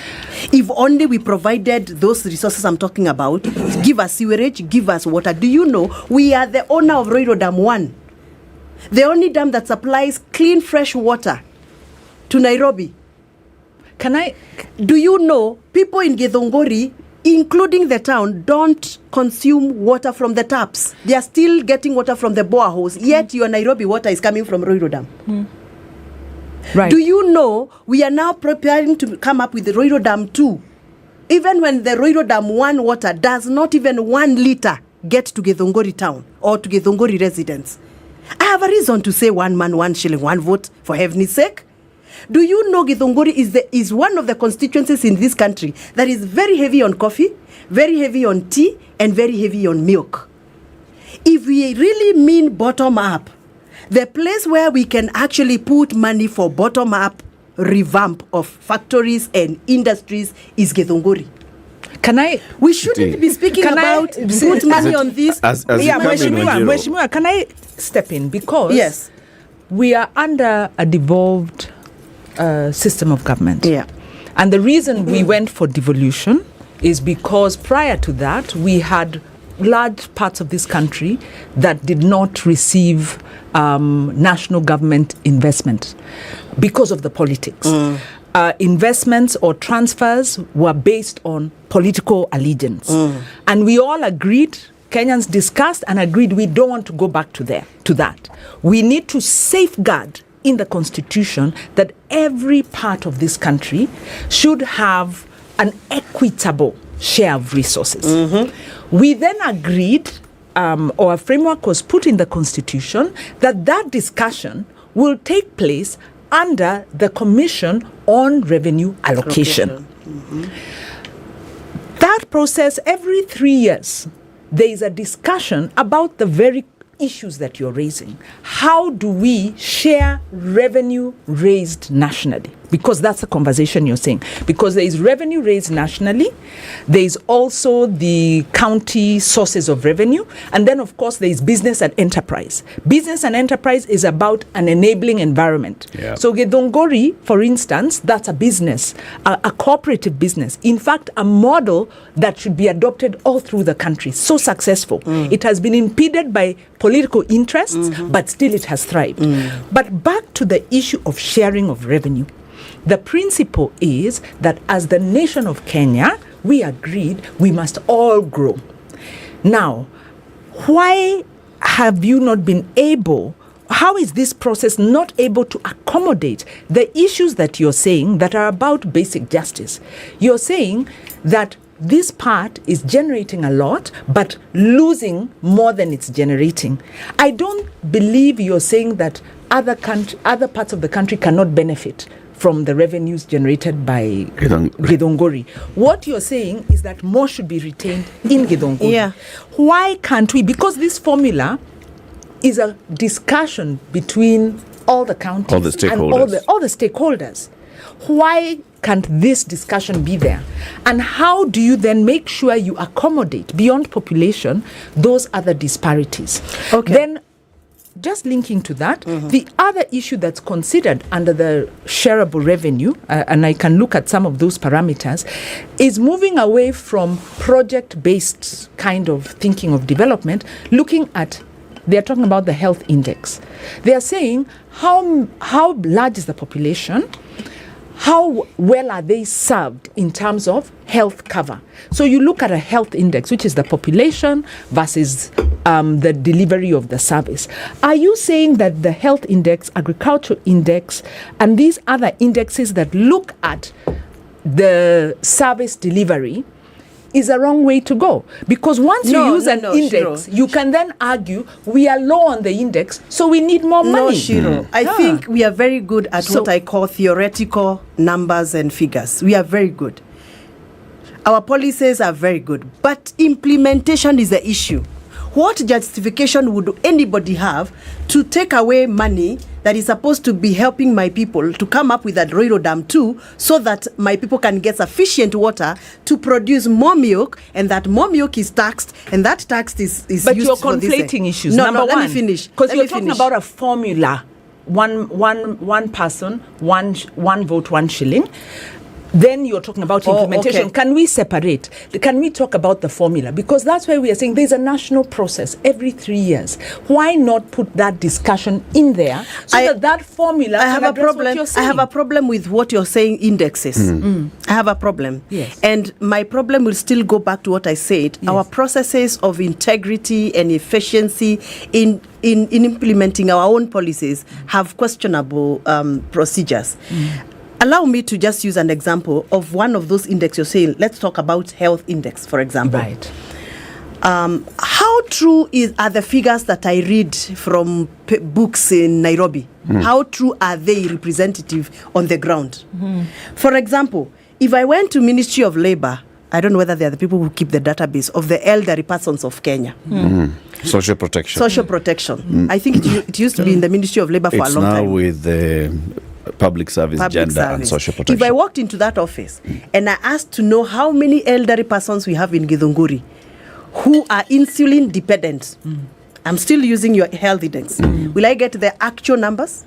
If only we provided those resources I'm talking about, give us sewerage, give us water. Do you know we are the owner of Roiro Dam 1, the only dam that supplies clean fresh water to Nairobi? Do you know people in Githunguri, including the town, don't consume water from the taps? They are still getting water from the boreholes, yet your Nairobi water is coming from Roiro Dam. Right. Do you know we are now preparing to come up with the Roiro Dam 2? Even when the Roiro Dam 1 water does not even 1 liter get to Githunguri town or to Githunguri residents. I have a reason to say 1 man, 1 shilling, 1 vote, for heaven's sake. Do you know Githunguri is one of the constituencies in this country that is very heavy on coffee, very heavy on tea, and very heavy on milk? If we really mean bottom up, the place where we can actually put money for bottom up revamp of factories and industries is Githunguri. We shouldn't be speaking about put money on this. Mheshimiwa, can I step in? Because we are under a devolved system of government. Yeah. And the reason we went for devolution is because prior to that, we had large parts of this country that did not receive national government investment because of the politics. Investments or transfers were based on political allegiance. And we all agreed, Kenyans discussed and agreed we don't want to go back to that. We need to safeguard in the constitution that every part of this country should have an equitable share of resources. We then agreed, or a framework was put in the constitution, that discussion will take place under the Commission on Revenue Allocation. That process, every 3 years, there is a discussion about the very issues that you're raising. How do we share revenue raised nationally? Because that's the conversation you're saying. Because there is revenue raised nationally, there is also the county sources of revenue, and then of course there is business and enterprise. Business and enterprise is about an enabling environment. So Githunguri, for instance, that's a business, a cooperative business. In fact, a model that should be adopted all through the country. So successful. It has been impeded by political interests, but still it has thrived. But back to the issue of sharing of revenue. The principle is that as the nation of Kenya, we agreed we must all grow. Now, why have you not been able, how is this process not able to accommodate the issues that you're saying that are about basic justice? You're saying that this part is generating a lot, but losing more than it's generating. I don't believe you're saying that other parts of the country cannot benefit from the revenues generated by Githunguri. What you're saying is that more should be retained in Githunguri. Yeah. Why can't we? Because this formula is a discussion between all the counties All the stakeholders. and all the stakeholders. Why can't this discussion be there? And how do you then make sure you accommodate beyond population those other disparities? Okay. Then, just linking to that, the other issue that's considered under the shareable revenue, and I can look at some of those parameters, is moving away from project-based kind of thinking of development, looking at, they're talking about the health index. They're saying how large is the population, how well are they served in terms of health cover. So you look at a health index, which is the population versus the delivery of the service. Are you saying that the health index, agricultural index, and these other indexes that look at the service delivery is a wrong way to go? Because once you use an index, Shiro, you can then argue we are low on the index, so we need more money. No, Shiro. I think we are very good at what I call theoretical numbers and figures. We are very good. Our policies are very good, but implementation is the issue. What justification would anybody have to take away money that is supposed to be helping my people to come up with that Roiro Dam 2 so that my people can get sufficient water to produce more milk, and that more milk is taxed, and that tax is but used you're for this. conflating issues. No, Number no, let one, me finish. Because you're talking about a formula. One person, one vote, 1 shilling. Then you're talking about implementation. Okay. Can we separate? Can we talk about the formula? Because that's why we are saying there's a national process every 3 years. Why not put that discussion in there so that formula I have can a address problem. what you're I saying? have a problem with what you're saying, indexes. I have a problem. Yes. And my problem will still go back to what I said. Our processes of integrity and efficiency in implementing our own policies have questionable procedures. Allow me to just use an example of one of those indexes you're saying. Let's talk about health index, for example. Right. How true are the figures that I read from books in Nairobi? How true are they representative on the ground? For example, if I went to Ministry of Labour, I don't know whether they are the people who keep the database of the elderly persons of Kenya. Social protection. Social protection. I think it used to be in the Ministry of Labour for a long time. It's now with the public service, gender and social protection. If I walked into that office and I asked to know how many elderly persons we have in Githunguri who are insulin dependent, I'm still using your health index. Will I get the actual numbers?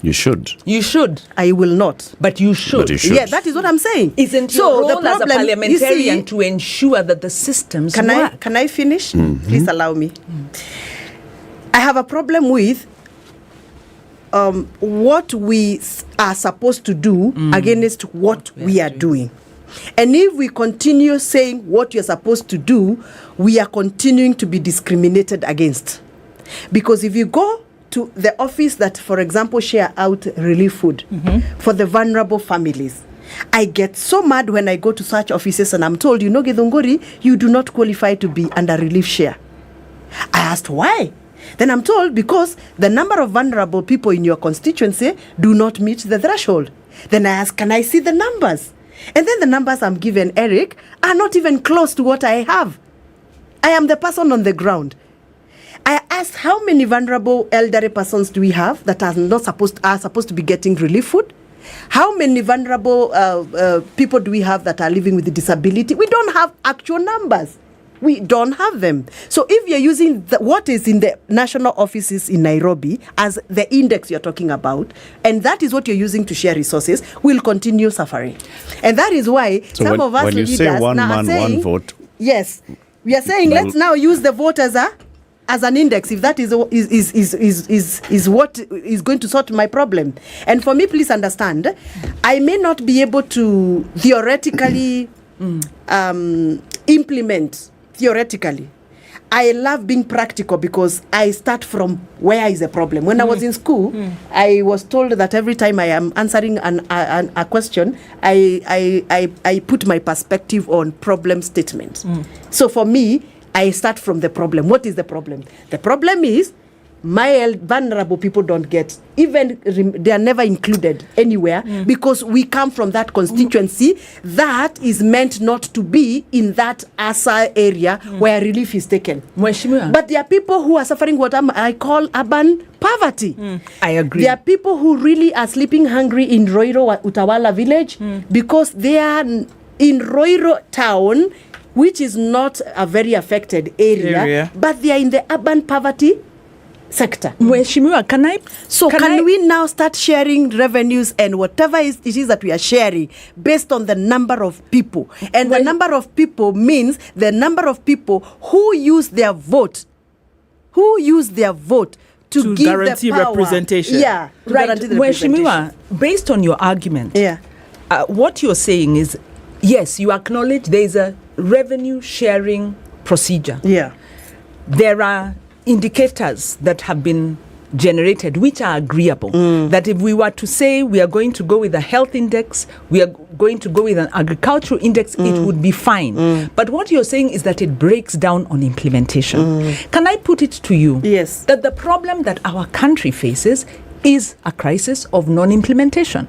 You should. You should. I will not. But you should. But you should. Yeah, that is what I'm saying. Isn't your role as a parliamentarian to ensure that the systems work? Can I finish? Please allow me. I have a problem with what we are supposed to do against what we are doing. And if we continue saying what you're supposed to do, we are continuing to be discriminated against. Because if you go to the office that, for example, share out relief food for the vulnerable families, I get so mad when I go to such offices and I'm told, Githunguri, you do not qualify to be under relief share. I asked why. Then I'm told because the number of vulnerable people in your constituency do not meet the threshold. Then I ask, can I see the numbers? And then the numbers I'm given, Eric, are not even close to what I have. I am the person on the ground. I asked how many vulnerable elderly persons do we have that are supposed to be getting relief food? How many vulnerable people do we have that are living with a disability? We don't have actual numbers. We don't have them. So if you're using what is in the national offices in Nairobi as the index you're talking about, and that is what you're using to share resources, we'll continue suffering. And that is why some of us when you leaders say one now man, are saying, one vote. Yes, we are saying let's now use the vote as an index, if that is what is going to sort my problem. And for me, please understand, I may not be able to theoretically implement theoretically. I love being practical because I start from where is the problem. When I was in school, I was told that every time I am answering a question, I put my perspective on problem statement. So for me, I start from the problem. What is the problem? The problem is my vulnerable people don't get. Even they are never included anywhere because we come from that constituency that is meant not to be in that ASA area where relief is taken. But there are people who are suffering what I call urban poverty. I agree. There are people who really are sleeping hungry in Roiro Utawala village because they are in Roiro town, which is not a very affected area. But they are in the urban poverty sector. Mheshimiwa, can we now start sharing revenues and whatever it is that we are sharing based on the number of people? And the number of people means the number of people who use their vote, to give guarantee the power. representation. Yeah, right. Mheshimiwa, based on your argument, what you're saying is, yes, you acknowledge there is a revenue sharing procedure. Yeah. There are indicators that have been generated which are agreeable. That if we were to say we are going to go with a health index, we are going to go with an agricultural index, it would be fine. But what you're saying is that it breaks down on implementation. Can I put it to you? Yes. That the problem that our country faces is a crisis of non-implementation.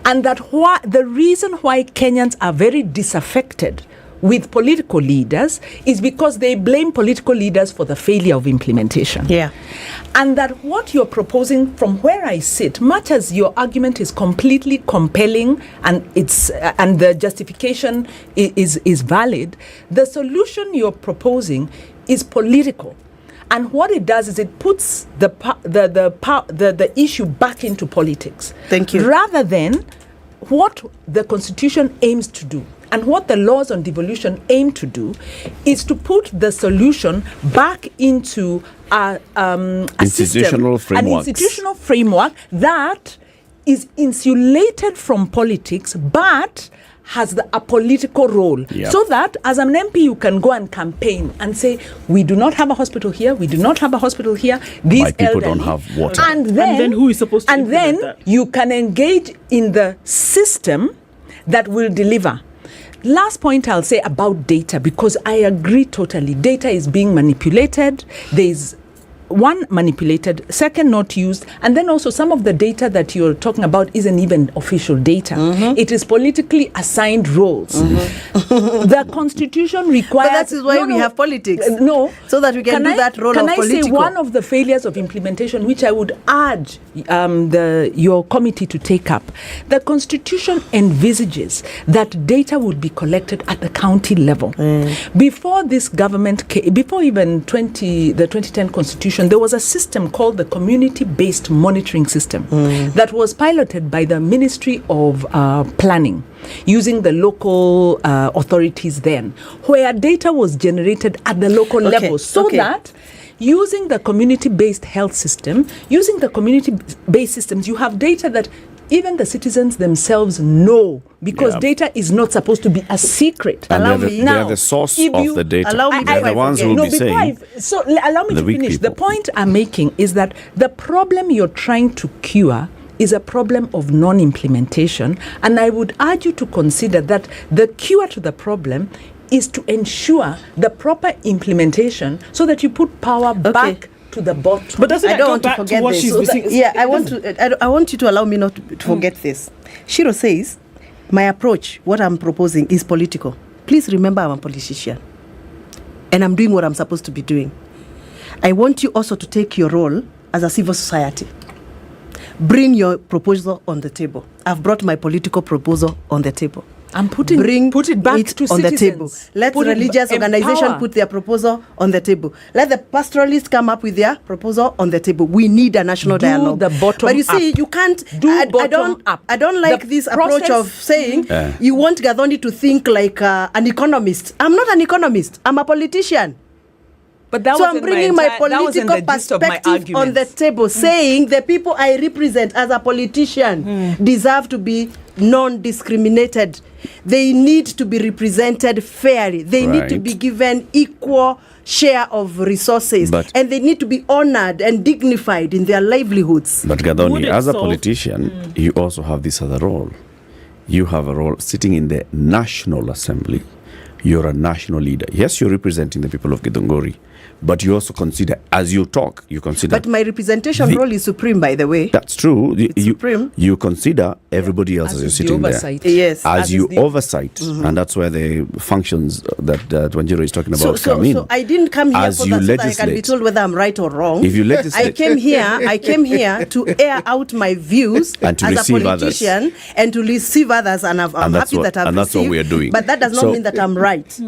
And that the reason why Kenyans are very disaffected with political leaders is because they blame political leaders for the failure of implementation. Yeah. And that what you're proposing, from where I sit, much as your argument is completely compelling and and the justification is valid, the solution you're proposing is political. And what it does is it puts the issue back into politics. Thank you. Rather than what the Constitution aims to do. And what the laws on devolution aim to do is to put the solution back into an institutional framework that is insulated from politics, but has a political role. So that as an MP you can go and campaign and say, we do not have a hospital here, we do not have a hospital here, these my people elderly, don't have water. And then who is supposed to implement that? You can engage in the system that will deliver. Last point I'll say about data, because I agree totally. Data is being manipulated. There is one, manipulated, second, not used, and then also some of the data that you're talking about isn't even official data. It is politically assigned roles. The Constitution requires... But that is why we have politics. So that we can do that role of political. Can I say one of the failures of implementation, which I would urge your committee to take up? The Constitution envisages that data would be collected at the county level. Before this government, before even the 2010 Constitution, there was a system called the community-based monitoring system that was piloted by the Ministry of Planning using the local authorities then, where data was generated at the local level that using the community-based health system, using the community-based systems, you have data that even the citizens themselves know, because data is not supposed to be a secret. And they are the source of the data. They are the ones who will be saying. So allow me to finish. The point I'm making is that the problem you're trying to cure is a problem of non-implementation, and I would urge you to consider that the cure to the problem is to ensure the proper implementation so that you put power back to the bottom. But doesn't I don't want to forget this. I want you to allow me not to forget this. Shiro says, my approach, what I'm proposing, is political. Please remember I'm a politician. And I'm doing what I'm supposed to be doing. I want you also to take your role as a civil society. Bring your proposal on the table. I've brought my political proposal on the table. I'm put it back to on citizens. The table. Let religious organizations put their proposal on the table. Let the pastoralists come up with their proposal on the table. We need a national dialogue. The bottom but you see, up. You can't. Up. I don't like this approach of saying you want Gathoni to think like an economist. I'm not an economist. I'm a politician. But so I'm bringing my political perspective on the table, saying the people I represent as a politician deserve to be non-discriminated. They need to be represented fairly. They need to be given equal share of resources, and they need to be honored and dignified in their livelihoods. But Gathoni, as a politician, you also have this other role. You have a role sitting in the National Assembly. you're a national leader. Yes, you're representing the people of Githunguri, but you also consider, as you talk, you consider... But my representation role is supreme, by the way. That's true. Supreme. You consider everybody else as you're sitting oversight. there. Yes. As you oversight. And that's where the functions that Wanjiru is talking about come in. So I didn't come here as for you that so that I can be told whether I'm right or wrong. If you legislate... I came here to air out my views and to as a politician others. and to receive others, and I'm happy that I've received. And that's what we are doing. But that does not mean that I'm right.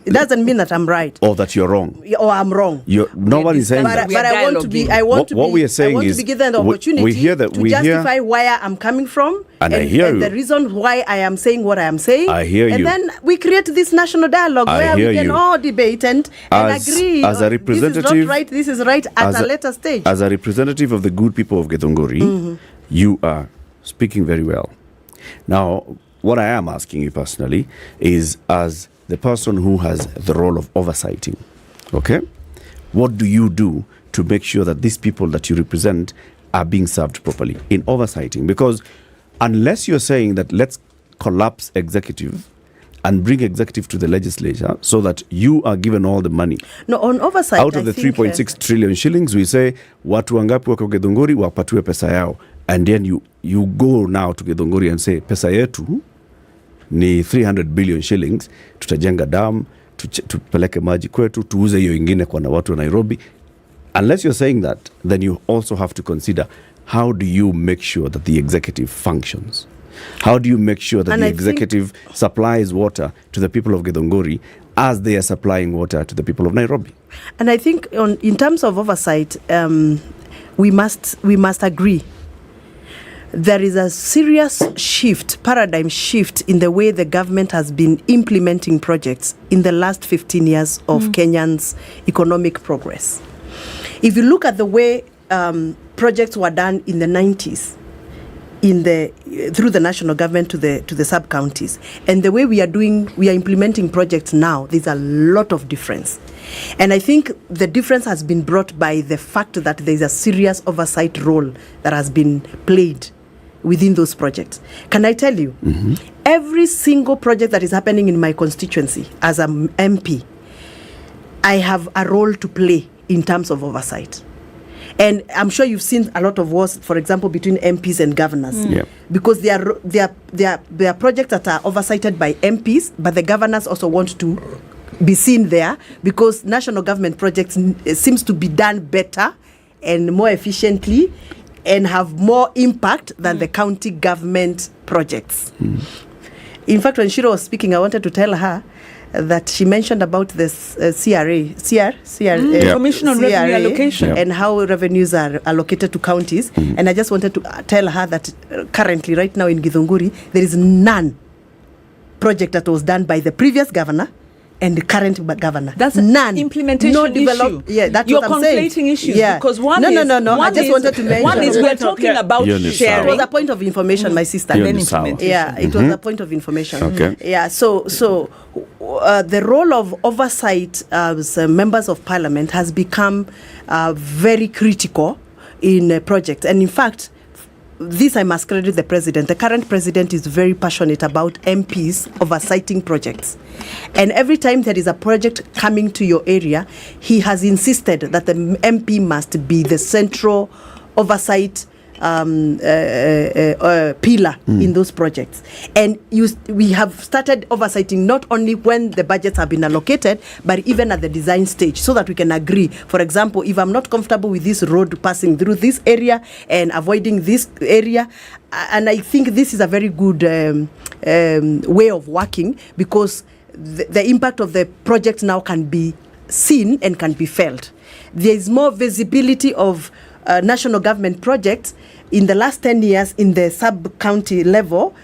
It doesn't mean that I'm right. Or that you're wrong. Or I'm wrong. No one is saying that. But I want to be. What we are saying I want is to be given the opportunity to justify where I'm coming from and I hear you. The reason why I am saying what I am saying. I hear you. And then we create this national dialogue where we can all debate and agree. As a representative, this is not right. This is right at a later stage. As a representative of the good people of Githunguri, you are speaking very well. Now, what I am asking you personally is, as the person who has the role of oversighting, okay, what do you do to make sure that these people that you represent are being served properly in oversighting? Because unless you're saying that let's collapse executive and bring executive to the legislature so that you are given all the money. No, on oversight, out of the 3.6 trillion shillings, we say watu wangapi wako Githunguri wapatiwe pesa yao, and then you go now to Githunguri and say pesa yetu ni 300 billion shillings, tutajenga dam, tupeleke maji kwetu, tuuze hiyo ingine kwa na watu wa Nairobi. Unless you're saying that, then you also have to consider, how do you make sure that the executive functions? How do you make sure that the executive supplies water to the people of Githunguri as they are supplying water to the people of Nairobi? And I think in terms of oversight, we must agree. There is a serious paradigm shift in the way the government has been implementing projects in the last 15 years of Kenyans' economic progress. If you look at the way projects were done in the 90s, through the national government to the sub-counties, and the way we are implementing projects now, there's a lot of difference. And I think the difference has been brought by the fact that there's a serious oversight role that has been played within those projects. Can I tell you, every single project that is happening in my constituency as an MP, I have a role to play in terms of oversight. And I'm sure you've seen a lot of wars, for example, between MPs and governors. Because there are projects that are oversighted by MPs, but the governors also want to be seen there, because national government projects seems to be done better and more efficiently and have more impact than the county government projects. In fact, when Shiro was speaking, I wanted to tell her that she mentioned about this Commission on Revenue Allocation, and how revenues are allocated to counties. And I just wanted to tell her that currently, right now in Githunguri, there is none project that was done by the previous governor and the current governor. That's none. Implementation issue. Yeah, that's You're what I'm saying. conflating issues. Yeah. Because one no. I just wanted to mention. One is we're talking about sharing. It was a point of information, my sister. And then implementation. Yeah, it was a point of information. Okay. Yeah. So the role of oversight as members of parliament has become very critical in projects, and in fact, this I must credit the president. The current president is very passionate about MPs oversighting projects. And every time there is a project coming to your area, he has insisted that the MP must be the central oversight pillar in those projects. And we have started oversighting not only when the budgets have been allocated, but even at the design stage, so that we can agree. For example, if I'm not comfortable with this road passing through this area and avoiding this area, and I think this is a very good way of working, because the impact of the project now can be seen and can be felt. There is more visibility of national government projects in the last 10 years in the sub-county level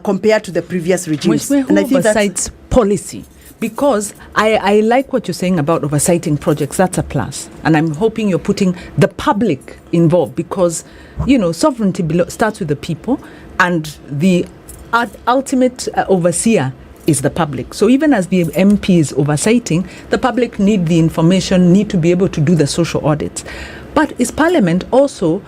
compared to the previous regimes. And I think that's policy. Because I like what you're saying about oversighting projects. That's a plus. And I'm hoping you're putting the public involved, because, sovereignty starts with the people, and the ultimate overseer is the public. So even as the MP is oversighting, the public need the information, need to be able to do the social audits. But is Parliament also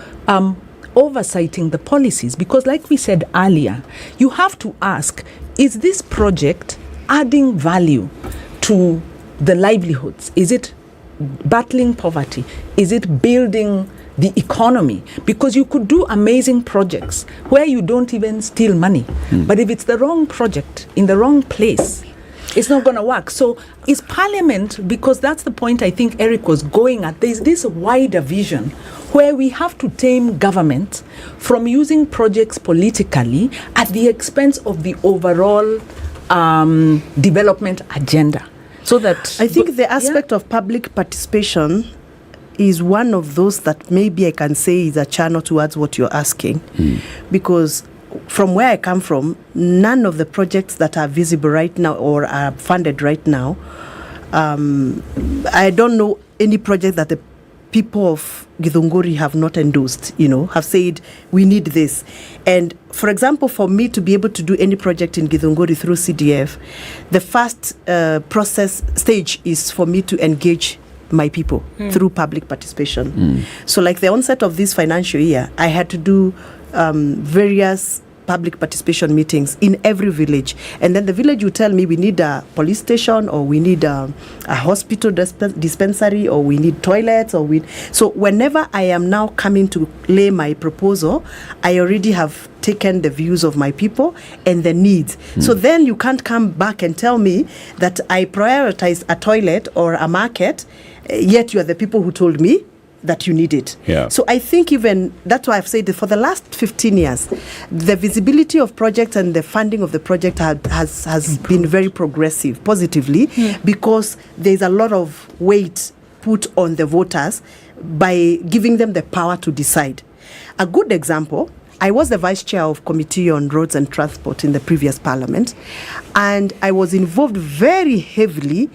oversighting the policies? Because like we said earlier, you have to ask, is this project adding value to the livelihoods? Is it battling poverty? Is it building the economy? Because you could do amazing projects where you don't even steal money. But if it's the wrong project in the wrong place, it's not going to work. So is Parliament, because that's the point I think Eric was going at, there's this wider vision where we have to tame government from using projects politically at the expense of the overall development agenda. So that I think the aspect of public participation is one of those that maybe I can say is a channel towards what you're asking. Because from where I come from, none of the projects that are visible right now or are funded right now, I don't know any project that the people of Githunguri have not endorsed, have said, we need this. And for example, for me to be able to do any project in Githunguri through CDF, the first process stage is for me to engage my people through public participation. So like the onset of this financial year, I had to do various public participation meetings in every village, and then the village would tell me we need a police station, or we need a hospital dispensary, or we need toilets, so whenever I am now coming to lay my proposal, I already have taken the views of my people and the needs. So then you can't come back and tell me that I prioritized a toilet or a market, yet you are the people who told me that you need it. So I think even that's why I've said that for the last 15 years, the visibility of projects and the funding of the project has been very progressive, positively, because there's a lot of weight put on the voters by giving them the power to decide. A good example, I was the vice chair of Committee on Roads and Transport in the previous parliament, and I was involved very heavily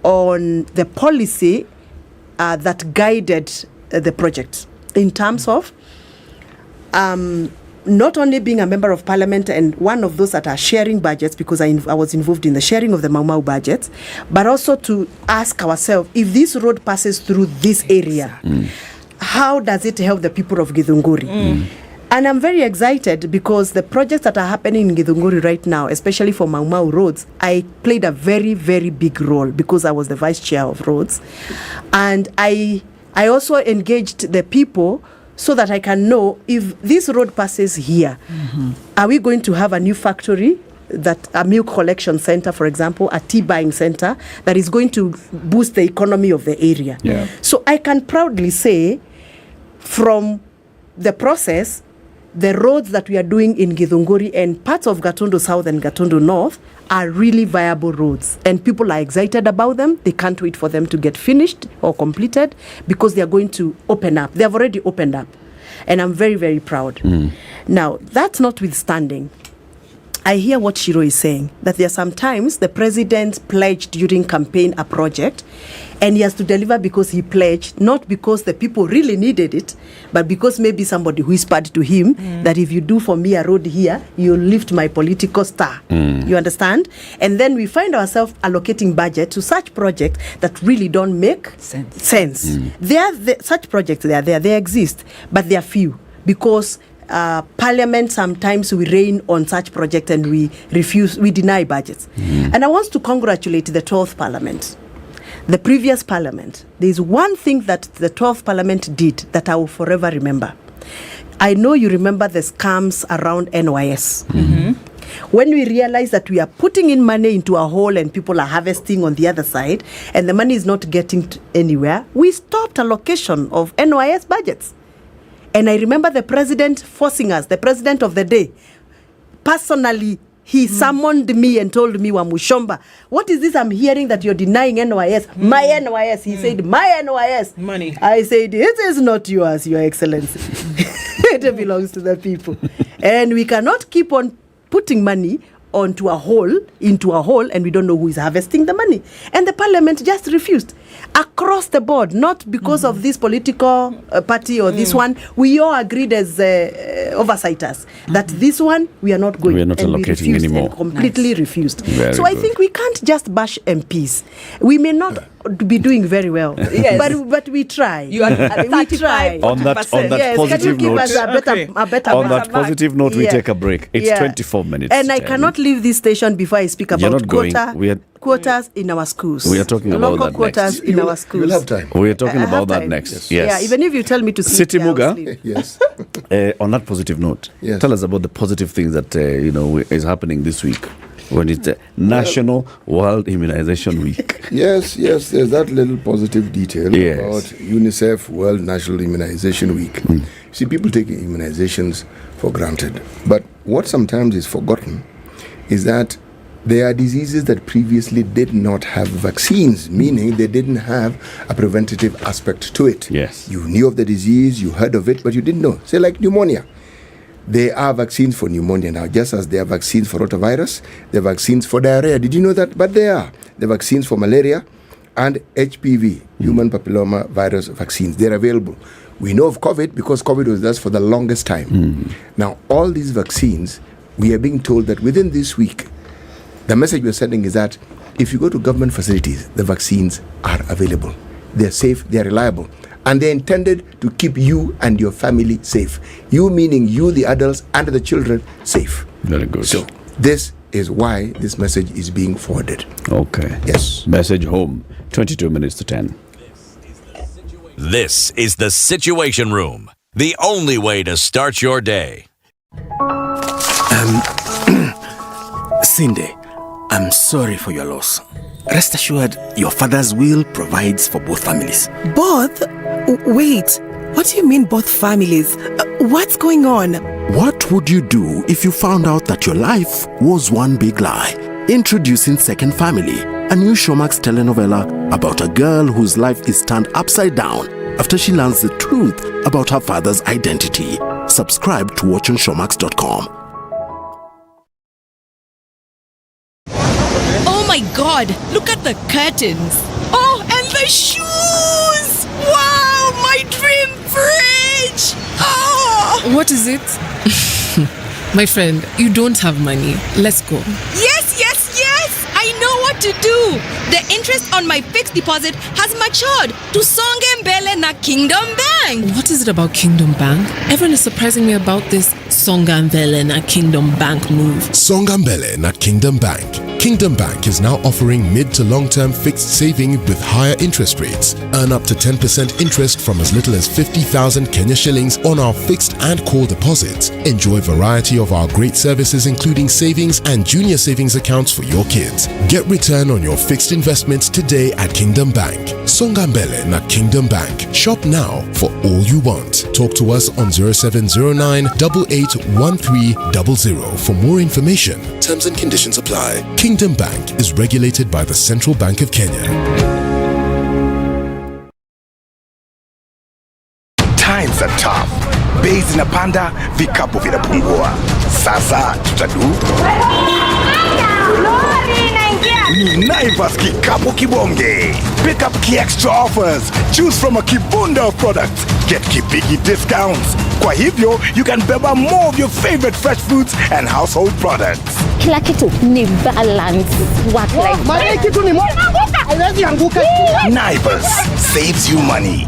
on the policy that guided the project in terms of not only being a member of parliament and one of those that are sharing budgets, because I was involved in the sharing of the Mau Mau budgets, but also to ask ourselves, if this road passes through this area, how does it help the people of Githunguri? And I'm very excited because the projects that are happening in Githunguri right now, especially for Mau Mau roads, I played a very, very big role because I was the vice chair of roads. And I also engaged the people so that I can know if this road passes here, are we going to have a new factory, that a milk collection center, for example, a tea buying center that is going to boost the economy of the area. So I can proudly say from the process, the roads that we are doing in Githunguri and parts of Gatundu South and Gatundu North are really viable roads, and people are excited about them. They can't wait for them to get finished or completed because they are going to open up. They have already opened up, and I'm very, very proud. Now, that's notwithstanding, I hear what Shiro is saying, that there are sometimes the president pledged during campaign a project, and he has to deliver because he pledged, not because the people really needed it, but because maybe somebody whispered to him that if you do for me a road here, you'll lift my political star. You understand? And then we find ourselves allocating budget to such projects that really don't make sense. Such projects, they exist, but they are few because Parliament sometimes we rain on such projects and we deny budgets. And I want to congratulate the 12th Parliament. The previous Parliament, there's one thing that the 12th Parliament did that I will forever remember. I know you remember the scams around NYS. When we realized that we are putting in money into a hole and people are harvesting on the other side and the money is not getting anywhere, we stopped allocation of NYS budgets. And I remember the president forcing us, the president of the day, personally, he summoned me and told me, Wamushomba, what is this I'm hearing that you're denying NYS? My NYS. He said, my NYS. Money. I said, it is not yours, Your Excellency. It belongs to the people. And we cannot keep on putting money into a hole, and we don't know who is harvesting the money. And the parliament just refused. Across the board, not because of this political party or this one, we all agreed as oversights that this one, we are not going. We are not allocating anymore. Completely refused. Very so I think we can't just bash MPs. We may not be doing very well. Yes. But we try. You are at we try. On that Yes, positive can you give note, us a better on that positive note, we Yeah. take a break. It's 24 minutes. And I to 10. cannot leave this station before I speak You're about not going. quotas in our schools. We are talking about local that quotas next. in our schools. You'll have time. We are talking I have about that time. next. Yes. Yes. Yeah, even if you tell me to sleep, City I'll Muga. sleep. Yes. On that positive note, Yes. tell us about the positive things that is happening this week when it's National World Immunization Week. Yes, there's that little positive detail Yes. about UNICEF World National Immunization Week. See, people take immunizations for granted. But what sometimes is forgotten is that there are diseases that previously did not have vaccines, meaning they didn't have a preventative aspect to it. Yes. You knew of the disease, you heard of it, but you didn't know. Say like pneumonia. There are vaccines for pneumonia now, just as there are vaccines for rotavirus, there are vaccines for diarrhea. Did you know that? But there are. There are vaccines for malaria and HPV, human papilloma virus vaccines. They're available. We know of COVID because COVID was just for the longest time. Now, all these vaccines, we are being told that within this week, the message we're sending is that if you go to government facilities, the vaccines are available. They're safe, they're reliable. And they're intended to keep you and your family safe. You meaning you, the adults, and the children safe. Very good. So this is why this message is being forwarded. Okay. Yes. Message home. 22 minutes to 10. This is the Situation Room, the only way to start your day. Cindy, I'm sorry for your loss. Rest assured, your father's will provides for both families. Both? Wait, what do you mean both families? What's going on? What would you do if you found out that your life was one big lie? Introducing Second Family, a new Showmax telenovela about a girl whose life is turned upside down after she learns the truth about her father's identity. Subscribe to watch on showmax.com. Oh my God, look at the curtains. Oh, and the shoes. Wow, my dream fridge. Oh. What is it? My friend, you don't have money. Let's go. Yes. I know what to do. The interest on my fixed deposit has matured to Songe Mbele na Kingdom Bank. What is it about Kingdom Bank? Everyone is surprising me about this Songamvele na Kingdom Bank move. Songamvele na Kingdom Bank. Kingdom Bank is now offering mid to long-term fixed saving with higher interest rates. Earn up to 10% interest from as little as 50,000 Kenya shillings on our fixed and core deposits. Enjoy a variety of our great services including savings and junior savings accounts for your kids. Get return on your fixed investments today at Kingdom Bank. Songamvele na Kingdom Bank. Shop now for all you want. Talk to us on 0709 881300 for more information. Terms and conditions apply. Kingdom Bank is regulated by the Central Bank of Kenya. Times are tough. Bei zinapanda, vikapu vinapungua. Sasa tutadu. Ni Naivas Kikapu Kibonge. Pick up key extra offers. Choose from a kibunda of products. Get kibigi discounts. Kwa hivyo, you can beba more of your favorite fresh foods and household products. Kila kitu ni balance. What like kitu ni Naivas saves you money.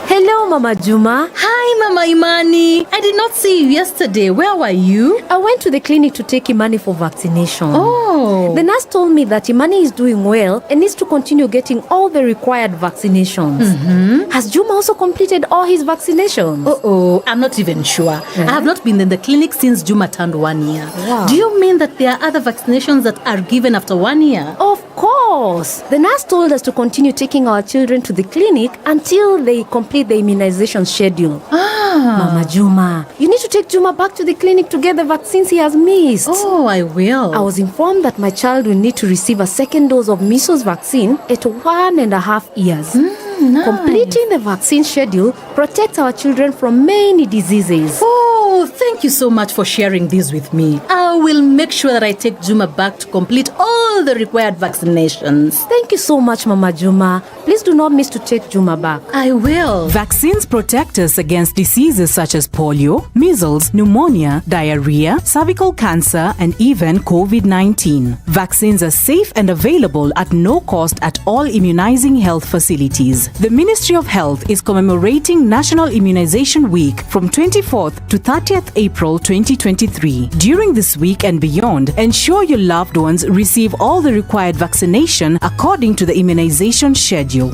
Hello, Mama Juma. Hi, Mama Imani. I did not see you yesterday. Where were you? I went to the clinic to take Imani for vaccination. Oh. The nurse told me that Imani is doing well and needs to continue getting all the required vaccinations. Mm-hmm. Has Juma also completed all his vaccinations? Oh, I'm not even sure. I have not been in the clinic since Juma turned 1 year. Wow. Do you mean that there are other vaccinations that are given after 1 year? Of course. The nurse told us to continue taking our children to the clinic until they complete the immunization schedule. Mama Juma, you need to take Juma back to the clinic to get the vaccines he has missed. Oh, I will. I was informed that my child will need to receive a second dose of measles vaccine at 1.5 years. Nice. Completing the vaccine schedule protects our children from many diseases. Oh, Oh, thank you so much for sharing this with me. I will make sure that I take Juma back to complete all the required vaccinations. Thank you so much, Mama Juma. Please do not miss to take Juma back. I will. Vaccines protect us against diseases such as polio, measles, pneumonia, diarrhea, cervical cancer, and even COVID-19. Vaccines are safe and available at no cost at all immunizing health facilities. The Ministry of Health is commemorating National Immunization Week from 24th to 30th April 2023. During this week and beyond, ensure your loved ones receive all the required vaccination according to the immunization schedule.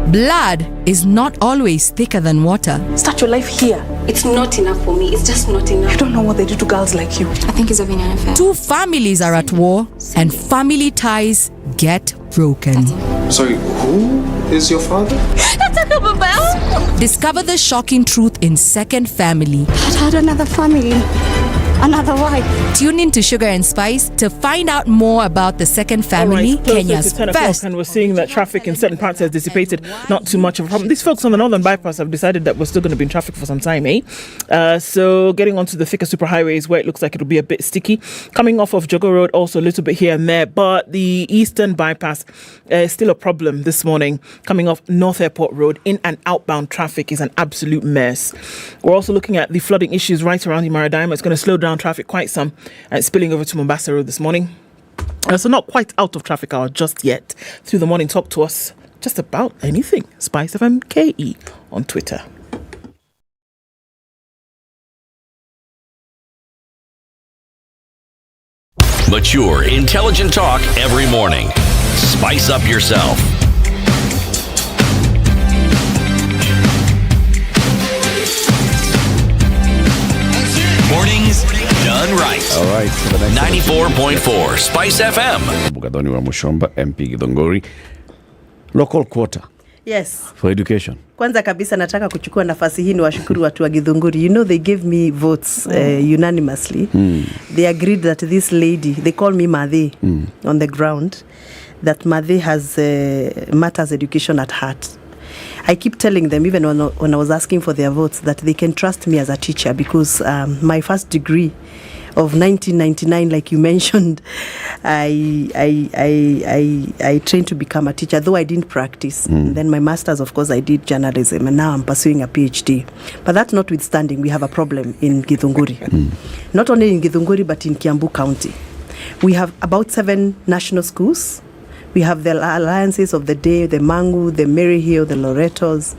Blood is not always thicker than water. Start your life here. It's not enough for me. It's just not enough. You don't know what they do to girls like you. I think it's having an affair. Two families are at war and family ties get broken. Sorry, who is your father? Discover the shocking truth in Second Family. I had another family. Another wife. Tune in to Sugar and Spice to find out more about the Second Family, Kenya's to 10 first. And we're seeing that traffic in certain parts has dissipated. Not too much of a problem. These folks on the Northern Bypass have decided that we're still going to be in traffic for some time, So getting onto the thicker superhighways where it looks like it'll be a bit sticky. Coming off of Jogo Road, also a little bit here and there. But the Eastern Bypass is still a problem this morning. Coming off North Airport Road, in and outbound traffic is an absolute mess. We're also looking at the flooding issues right around the Maradima. It's going to slow down traffic quite some and spilling over to Mombasa Road this morning. So not quite out of traffic hour just yet. Through the morning, talk to us just about anything. Spice FM KE on Twitter. Mature, intelligent talk every morning. Spice up yourself. Mornings done right. All right. 94.4 Spice FM. Mugadhoni wa Mushomba, MP Githongori. Local quota. Yes. For education. Kwanza kabisa nataka kuchukua nafasi hii ni washukuru watu wa Githunguri. You know they gave me votes unanimously. They agreed that this lady, they call me Madhe on the ground, that Madhe has matters education at heart. I keep telling them, even when I was asking for their votes, that they can trust me as a teacher because my first degree of 1999, like you mentioned, I trained to become a teacher, though I didn't practice. Then my master's, of course, I did journalism, and now I'm pursuing a PhD. But that notwithstanding, we have a problem in Githunguri. Not only in Githunguri, but in Kiambu County. We have about 7 national schools. We have the alliances of the day, the Mangu, the Maryhill, the Loretos.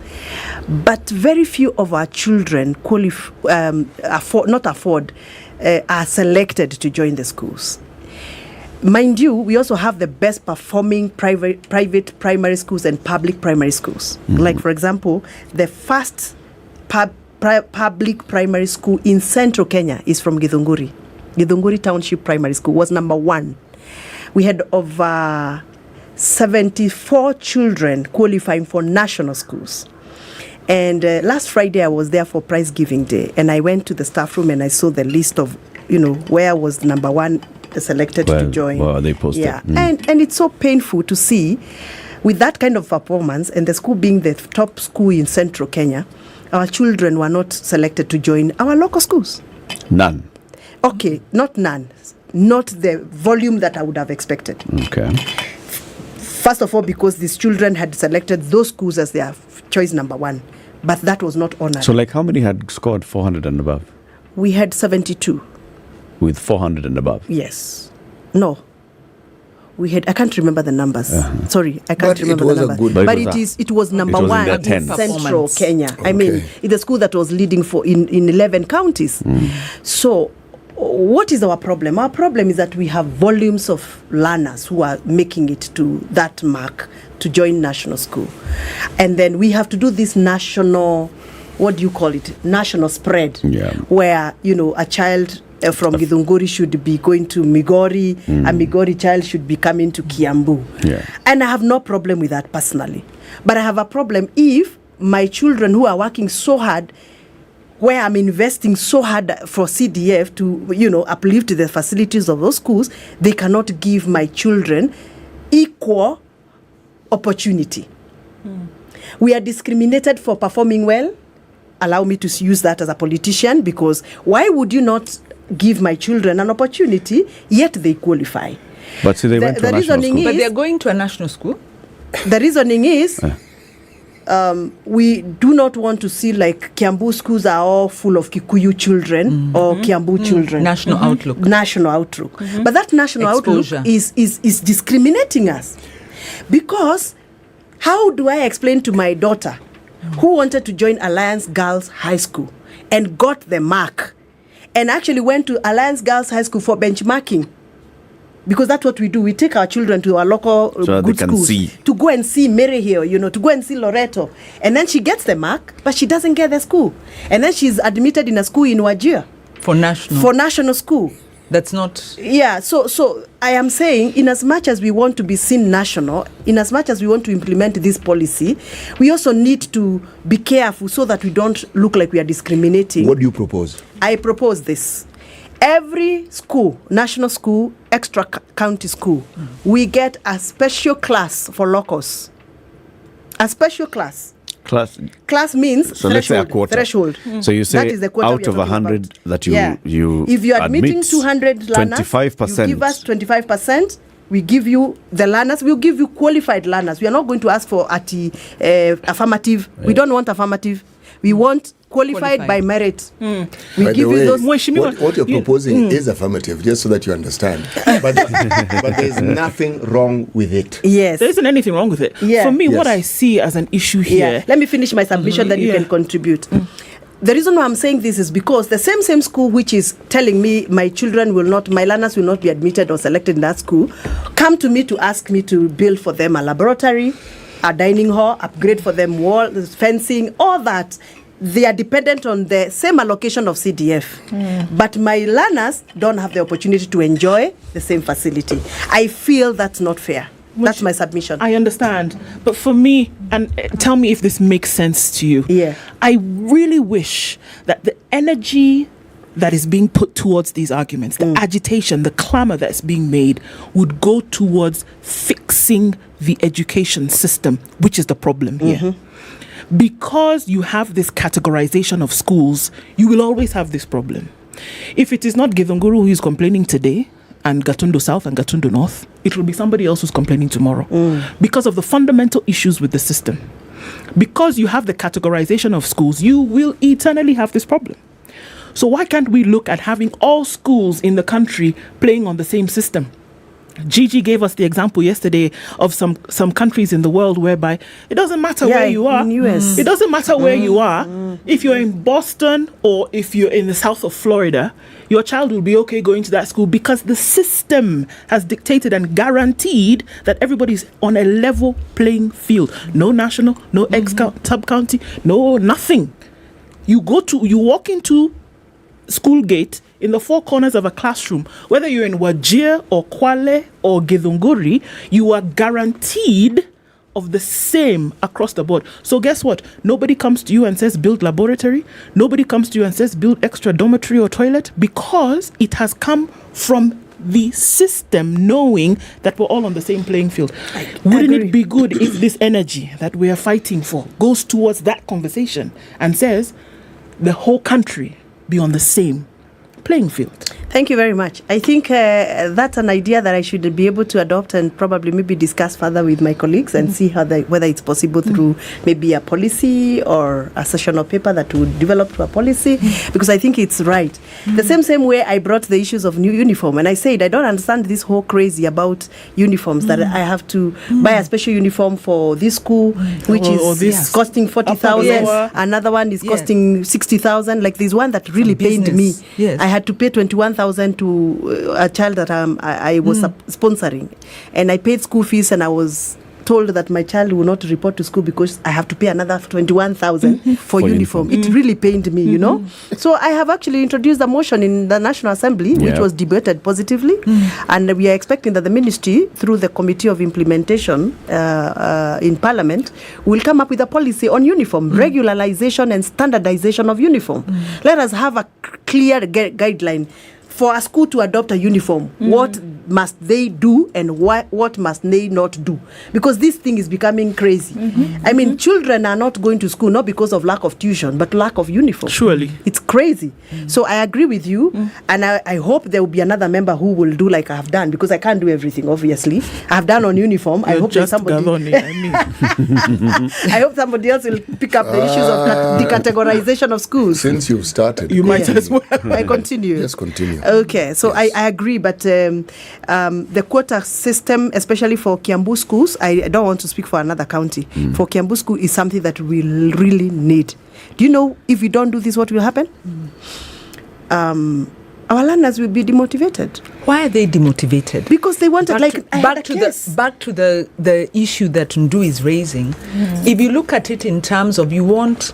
But very few of our children are selected to join the schools. Mind you, we also have the best performing private primary schools and public primary schools. Like, for example, the first public primary school in central Kenya is from Githunguri. Githunguri Township Primary School was number 1. We had over 74 children qualifying for national schools. And last Friday, I was there for prize giving day. And I went to the staff room and I saw the list of, where was number 1 selected to join. Well, they posted. Yeah. And it's so painful to see with that kind of performance and the school being the top school in central Kenya, our children were not selected to join our local schools. None. Okay, not none. Not the volume that I would have expected. Okay. First of all, because these children had selected those schools as their choice number 1, but that was not honored. So, like, how many had scored 400 and above? We had 72. With 400 and above? Yes. No. We had, I can't remember the numbers. Sorry, I can't remember the numbers. It was number 1 in central Kenya. I mean, it's a school that was leading in 11 counties. So, what is our problem? Our problem is that we have volumes of learners who are making it to that mark to join national school. And then we have to do this national, national spread, where, a child from Githunguri should be going to Migori, a Migori child should be coming to Kiambu. And I have no problem with that personally. But I have a problem if my children who are working so hard, where I'm investing so hard for CDF to, uplift the facilities of those schools, they cannot give my children equal opportunity. We are discriminated for performing well, allow me to use that as a politician, because why would you not give my children an opportunity, yet they qualify? But see, they went to a national school. But they're going to a national school? The reasoning is we do not want to see like Kiambu schools are all full of Kikuyu children or Kiambu children. National outlook. National outlook. But that national Exposure. outlook is discriminating us. Because how do I explain to my daughter who wanted to join Alliance Girls High School and got the mark and actually went to Alliance Girls High School for benchmarking? Because that's what we do. We take our children to our local so good they can schools see. to go and see Mary Hill, to go and see Loreto. And then she gets the mark, but she doesn't get the school. And then she's admitted in a school in Wajir. For national school. That's not... Yeah, so I am saying, in as much as we want to be seen national, in as much as we want to implement this policy, we also need to be careful so that we don't look like we are discriminating. What do you propose? I propose this. Every school, national school, extra county school, we get a special class for locals. A special class. Class means so let's say a quarter. Threshold. So you say that is the quota out of 100 that you if you're admitting 200 learners, 25%. you give us 25%. We give you the learners. We'll give you qualified learners. We are not going to ask for affirmative. Yeah. We don't want affirmative. We want qualified by merit. We by give you those. What you're proposing is affirmative, just so that you understand. But there's nothing wrong with it. Yes. There isn't anything wrong with it. Yeah. For me, what I see as an issue here... Yeah. Let me finish my submission, then you can contribute. The reason why I'm saying this is because the same school which is telling me my learners will not be admitted or selected in that school, come to me to ask me to build for them a laboratory, a dining hall, upgrade for them walls, fencing, all that. They are dependent on the same allocation of CDF. But my learners don't have the opportunity to enjoy the same facility. I feel that's not fair. That's my submission. I understand. But for me, and tell me if this makes sense to you. Yeah. I really wish that the energy that is being put towards these arguments, the agitation, the clamor that's being made, would go towards fixing the education system, which is the problem here. Because you have this categorization of schools, you will always have this problem. If it is not Githunguru who is complaining today, and Gatundu South and Gatundu North, it will be somebody else who's complaining tomorrow. Because of the fundamental issues with the system. Because you have the categorization of schools, you will eternally have this problem. So why can't we look at having all schools in the country playing on the same system? Gigi gave us the example yesterday of some countries in the world whereby it doesn't matter where you are. In US. It doesn't matter where you are. If you're in Boston or if you're in the south of Florida, your child will be okay going to that school because the system has dictated and guaranteed that everybody's on a level playing field. No national, no sub-county, no nothing. You walk into school gate in the four corners of a classroom, whether you're in Wajir or Kwale or Githunguri, you are guaranteed of the same across the board. So guess what? Nobody comes to you and says build laboratory. Nobody comes to you and says build extra dormitory or toilet, because it has come from the system knowing that we're all on the same playing field. Wouldn't it be good if this energy that we are fighting for goes towards that conversation and says the whole country be on the same playing field? Thank you very much. I think that's an idea that I should be able to adopt and probably maybe discuss further with my colleagues and see whether it's possible through maybe a policy or a sessional paper that would develop to a policy, because I think it's right. The same way I brought the issues of new uniform, and I said I don't understand this whole crazy about uniforms that I have to buy a special uniform for this school, which is costing 40,000. Another one is costing 60,000. Like there's one that really pained me. I had to pay 21,000 to a child that I was sponsoring, and I paid school fees, and I was told that my child will not report to school because I have to pay another 21,000 for uniform. It really pained me, you know. So I have actually introduced a motion in the National Assembly, which was debated positively, and we are expecting that the ministry, through the Committee of Implementation in Parliament, will come up with a policy on uniform, regularization and standardization of uniform. Let us have a clear guideline for a school to adopt a uniform. What must they do and what must they not do? Because this thing is becoming crazy. I mean, children are not going to school not because of lack of tuition, but lack of uniform. Surely. It's crazy. So I agree with you, and I hope there will be another member who will do like I have done, because I can't do everything, obviously. I've done on uniform. I hope there's somebody... I hope somebody else will pick up the issues of decategorization of schools. Since you've started, you might as well. I continue. Yes, continue. Okay, so yes. I agree, but the quota system, especially for Kiambu schools, I don't want to speak for another county. For Kiambu school is something that we really need. Do you know if we don't do this, what will happen? Our learners will be demotivated. Why are they demotivated? Because they wanted back to the issue that Ndu is raising. If you look at it in terms of you want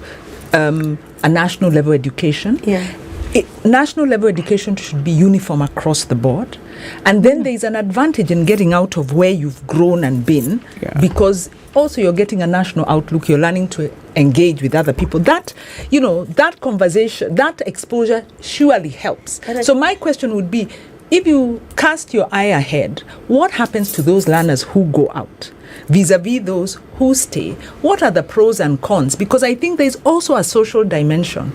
a national level education, national level education should be uniform across the board, and then there is an advantage in getting out of where you've grown and been, because also you're getting a national outlook, you're learning to engage with other people. That, that conversation, that exposure surely helps. So my question would be, if you cast your eye ahead, what happens to those learners who go out vis-a-vis those who stay? What are the pros and cons? Because I think there's also a social dimension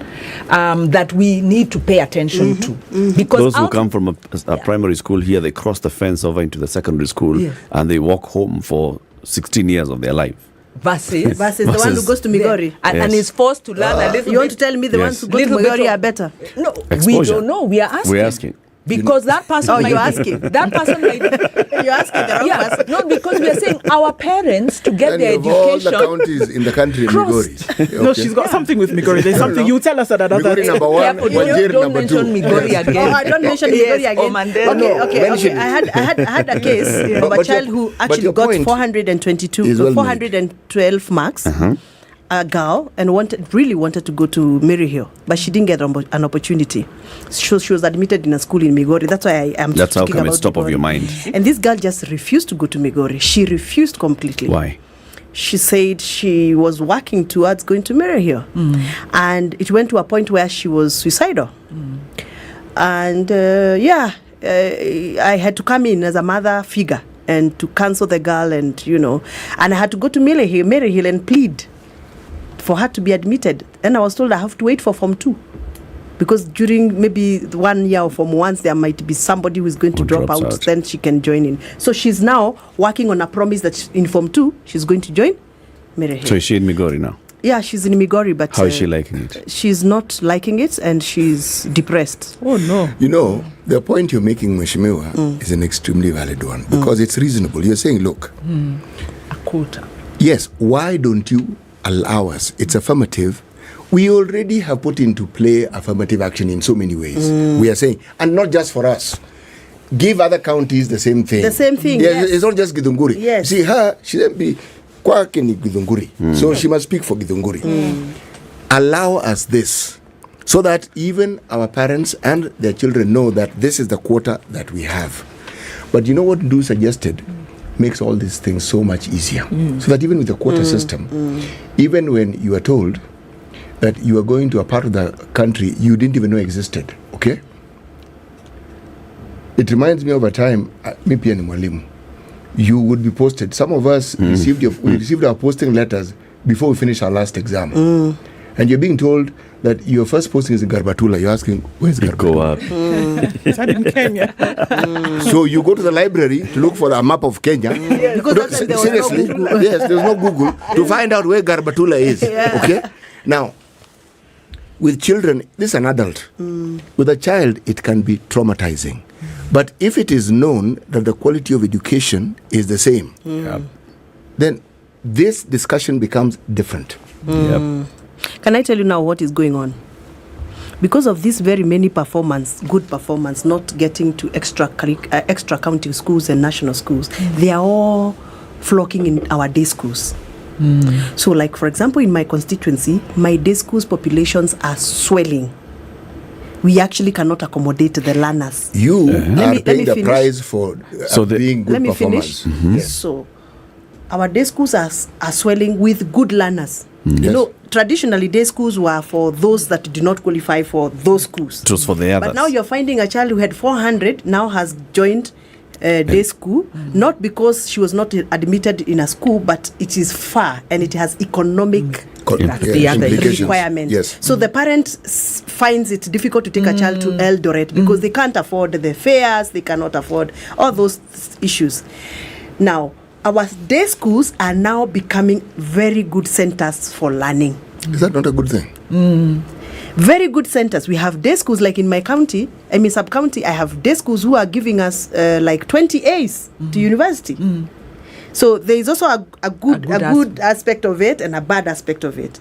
that we need to pay attention to. Because those who come from a primary school here, they cross the fence over into the secondary school and they walk home for 16 years of their life. Versus the one who goes to Migori and is forced to learn a little. You want to tell me the ones who go to Migori are better? No, we don't know. We are asking. Because that person you're asking. That person might... You're asking the wrong person. No, because we are saying our parents, to get their education... all the counties in the country, Migori. Okay. No, she's got something with Migori. There's something. You tell us at another... Migori number one, Wajir don't number mention two. Migori again. I don't mention Migori again. Okay. I had a case of a child who actually got 412 marks. A girl, and really wanted to go to Maryhill, but she didn't get an opportunity. She was admitted in a school in Migori. That's why I am. That's how speaking come about it's top Migori. of your mind. And this girl just refused to go to Migori. She refused completely. Why? She said she was working towards going to Maryhill, and it went to a point where she was suicidal. And I had to come in as a mother figure and to counsel the girl, and and I had to go to Maryhill and plead for her to be admitted. And I was told I have to wait for Form 2, because during maybe 1 year of Form 1 there might be somebody who is going to drop out, then she can join in. So she's now working on a promise that in Form 2 she's going to join Maryhill. So is she in Migori now? Yeah, she's in Migori, but how is she liking it? She's not liking it, and she's depressed. Oh no! The point you're making, Mheshimiwa, is an extremely valid one, because it's reasonable. You're saying, look, a quota. Yes, why don't you allow us? It's affirmative. We already have put into play affirmative action in so many ways. We are saying, and not just for us. Give other counties the same thing. The same thing. Yes. It's not just Githunguri. Yes. See, she didn't be kwake ni Githunguri. So she must speak for Githunguri. Allow us this, so that even our parents and their children know that this is the quota that we have. But you know what Ndu suggested? Makes all these things so much easier. So that even with the quota system, even when you are told that you are going to a part of the country you didn't even know existed, okay? It reminds me of a time, me pia ni mwalimu, you would be posted. Some of us received our posting letters before we finished our last exam. And you're being told that your first posting is in Garbatula. You're asking, where's Garbatula? Go up. Is that in Kenya? So you go to the library to look for a map of Kenya. Because seriously, yes, there's no Google to find out where Garbatula is. Okay? Now, with children, this is an adult. With a child, it can be traumatizing. But if it is known that the quality of education is the same, then this discussion becomes different. Can I tell you now what is going on? Because of this very many good performance, not getting to extra county schools and national schools, they are all flocking in our day schools. So like, for example, in my constituency, my day schools populations are swelling. We actually cannot accommodate the learners. You are paying the price for being good performance. Yes. So our day schools are swelling with good learners. Traditionally, day schools were for those that did not qualify for those schools. It was for the others. But now you're finding a child who had 400 now has joined day school, not because she was not admitted in a school, but it is far and it has economic requirements. Yes. So the parent finds it difficult to take a child to Eldoret because they can't afford the fares, they cannot afford all those issues. Now, our day schools are now becoming very good centers for learning. Is that not a good thing? Very good centers. We have day schools like in my county, sub-county, I have day schools who are giving us like 20 A's to university. So there is also a good aspect of it and a bad aspect of it.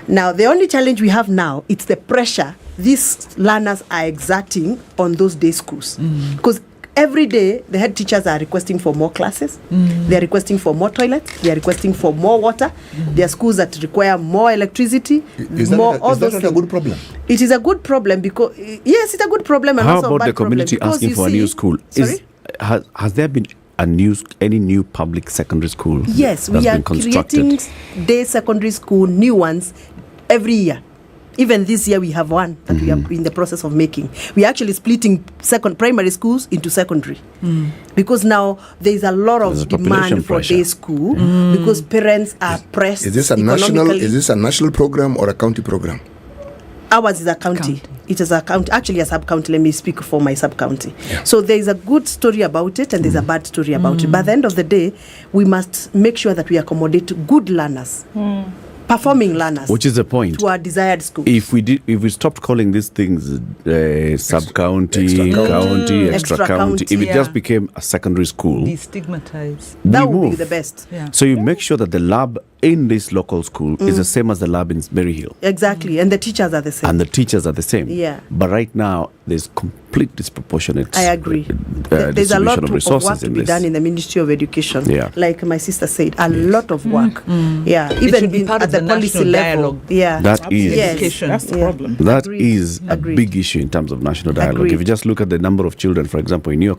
Now, the only challenge we have now, it's the pressure these learners are exerting on those day schools. Because every day, the head teachers are requesting for more classes. They are requesting for more toilets. They are requesting for more water. There are schools that require more electricity. Is that not a good problem? It is a good problem because, yes, it's a good problem. And how also about a bad the community problem asking for a new school? Sorry? Has there been any new public secondary school? Yes, we are creating day secondary school, new ones, every year. Even this year we have one that we are in the process of making. We are actually splitting primary schools into secondary because now there is a lot of demand for day school because parents are pressed. Is this a national program or a county program? Ours is a county. It is a county, actually a sub-county. Let me speak for my sub-county. Yeah. So there is a good story about it and there's a bad story about it. By the end of the day, we must make sure that we accommodate good learners. Performing learners, which is the point, to our desired school. If we stopped calling these things sub-county, county, extra county, if it just became a secondary school, destigmatized, that would be the best. Yeah. So you make sure that the lab in this local school is the same as the lab in Berry Hill. Exactly, and the teachers are the same. Yeah. But right now, there's complete disproportionate. I agree. There's a lot of work to be done in the Ministry of Education. Yeah. Like my sister said, a lot of work. Yeah, even part at the policy level. Dialogue. Yeah, that is education. That's the problem. That is a big issue in terms of national dialogue. If you just look at the number of children, for example, in your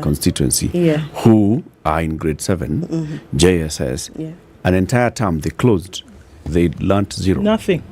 constituency, who are in grade 7, JSS, an entire term they closed, they learnt zero. Nothing.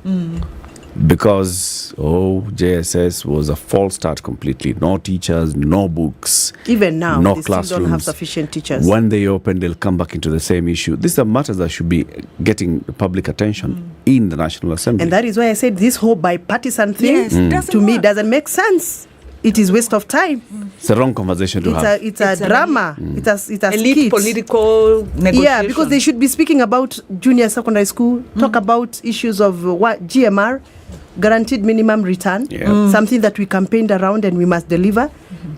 Because JSS was a false start completely. No teachers, no books. Even now, no they classrooms. still don't have sufficient teachers. When they open, they'll come back into the same issue. These are matters that should be getting public attention in the National Assembly. And that is why I said this whole bipartisan thing to me doesn't make sense. It is waste of time. It's the wrong conversation to have. It's a drama. It has elite skits. political negotiation. Yeah, because they should be speaking about junior secondary school, talk about issues of GMR, guaranteed minimum return, something that we campaigned around and we must deliver.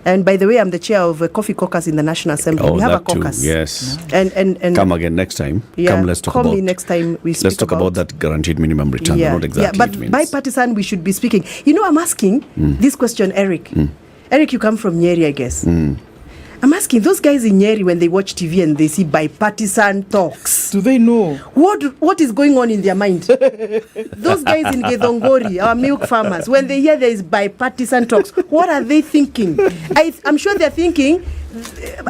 And by the way, I'm the chair of a coffee caucus in the National Assembly. We have a caucus. Too, yes. And come again next time. Yeah, let's talk call about. me next time. Let's talk about that guaranteed minimum return. Not exactly. But bipartisan, we should be speaking. I'm asking this question, Eric. Eric, you come from Nyeri, I guess. I'm asking those guys in Nyeri when they watch TV and they see bipartisan talks. Do they know what is going on in their mind? Those guys in Gedongori, our milk farmers, when they hear there is bipartisan talks, what are they thinking? I'm sure they're thinking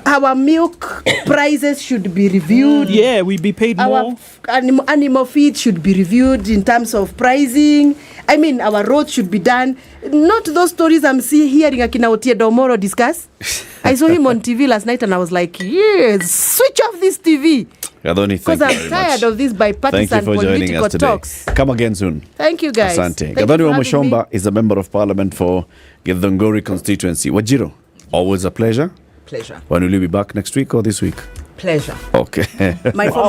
our milk prices should be reviewed. Yeah, we be paid more. Our animal feed should be reviewed in terms of pricing. I mean, our roads should be done. Not those stories I'm hearing Akina Otie Domoro discuss. I saw him on TV last night and I was like, yes, switch off this TV. Because I'm tired of these bipartisan political talks. Come again soon. Thank you, guys. Asante. Gadhoni Wamushomba is a member of Parliament for Githunguri constituency. Wajiro, always a pleasure. Pleasure. When will you be back next week or this week? Pleasure. Okay. My former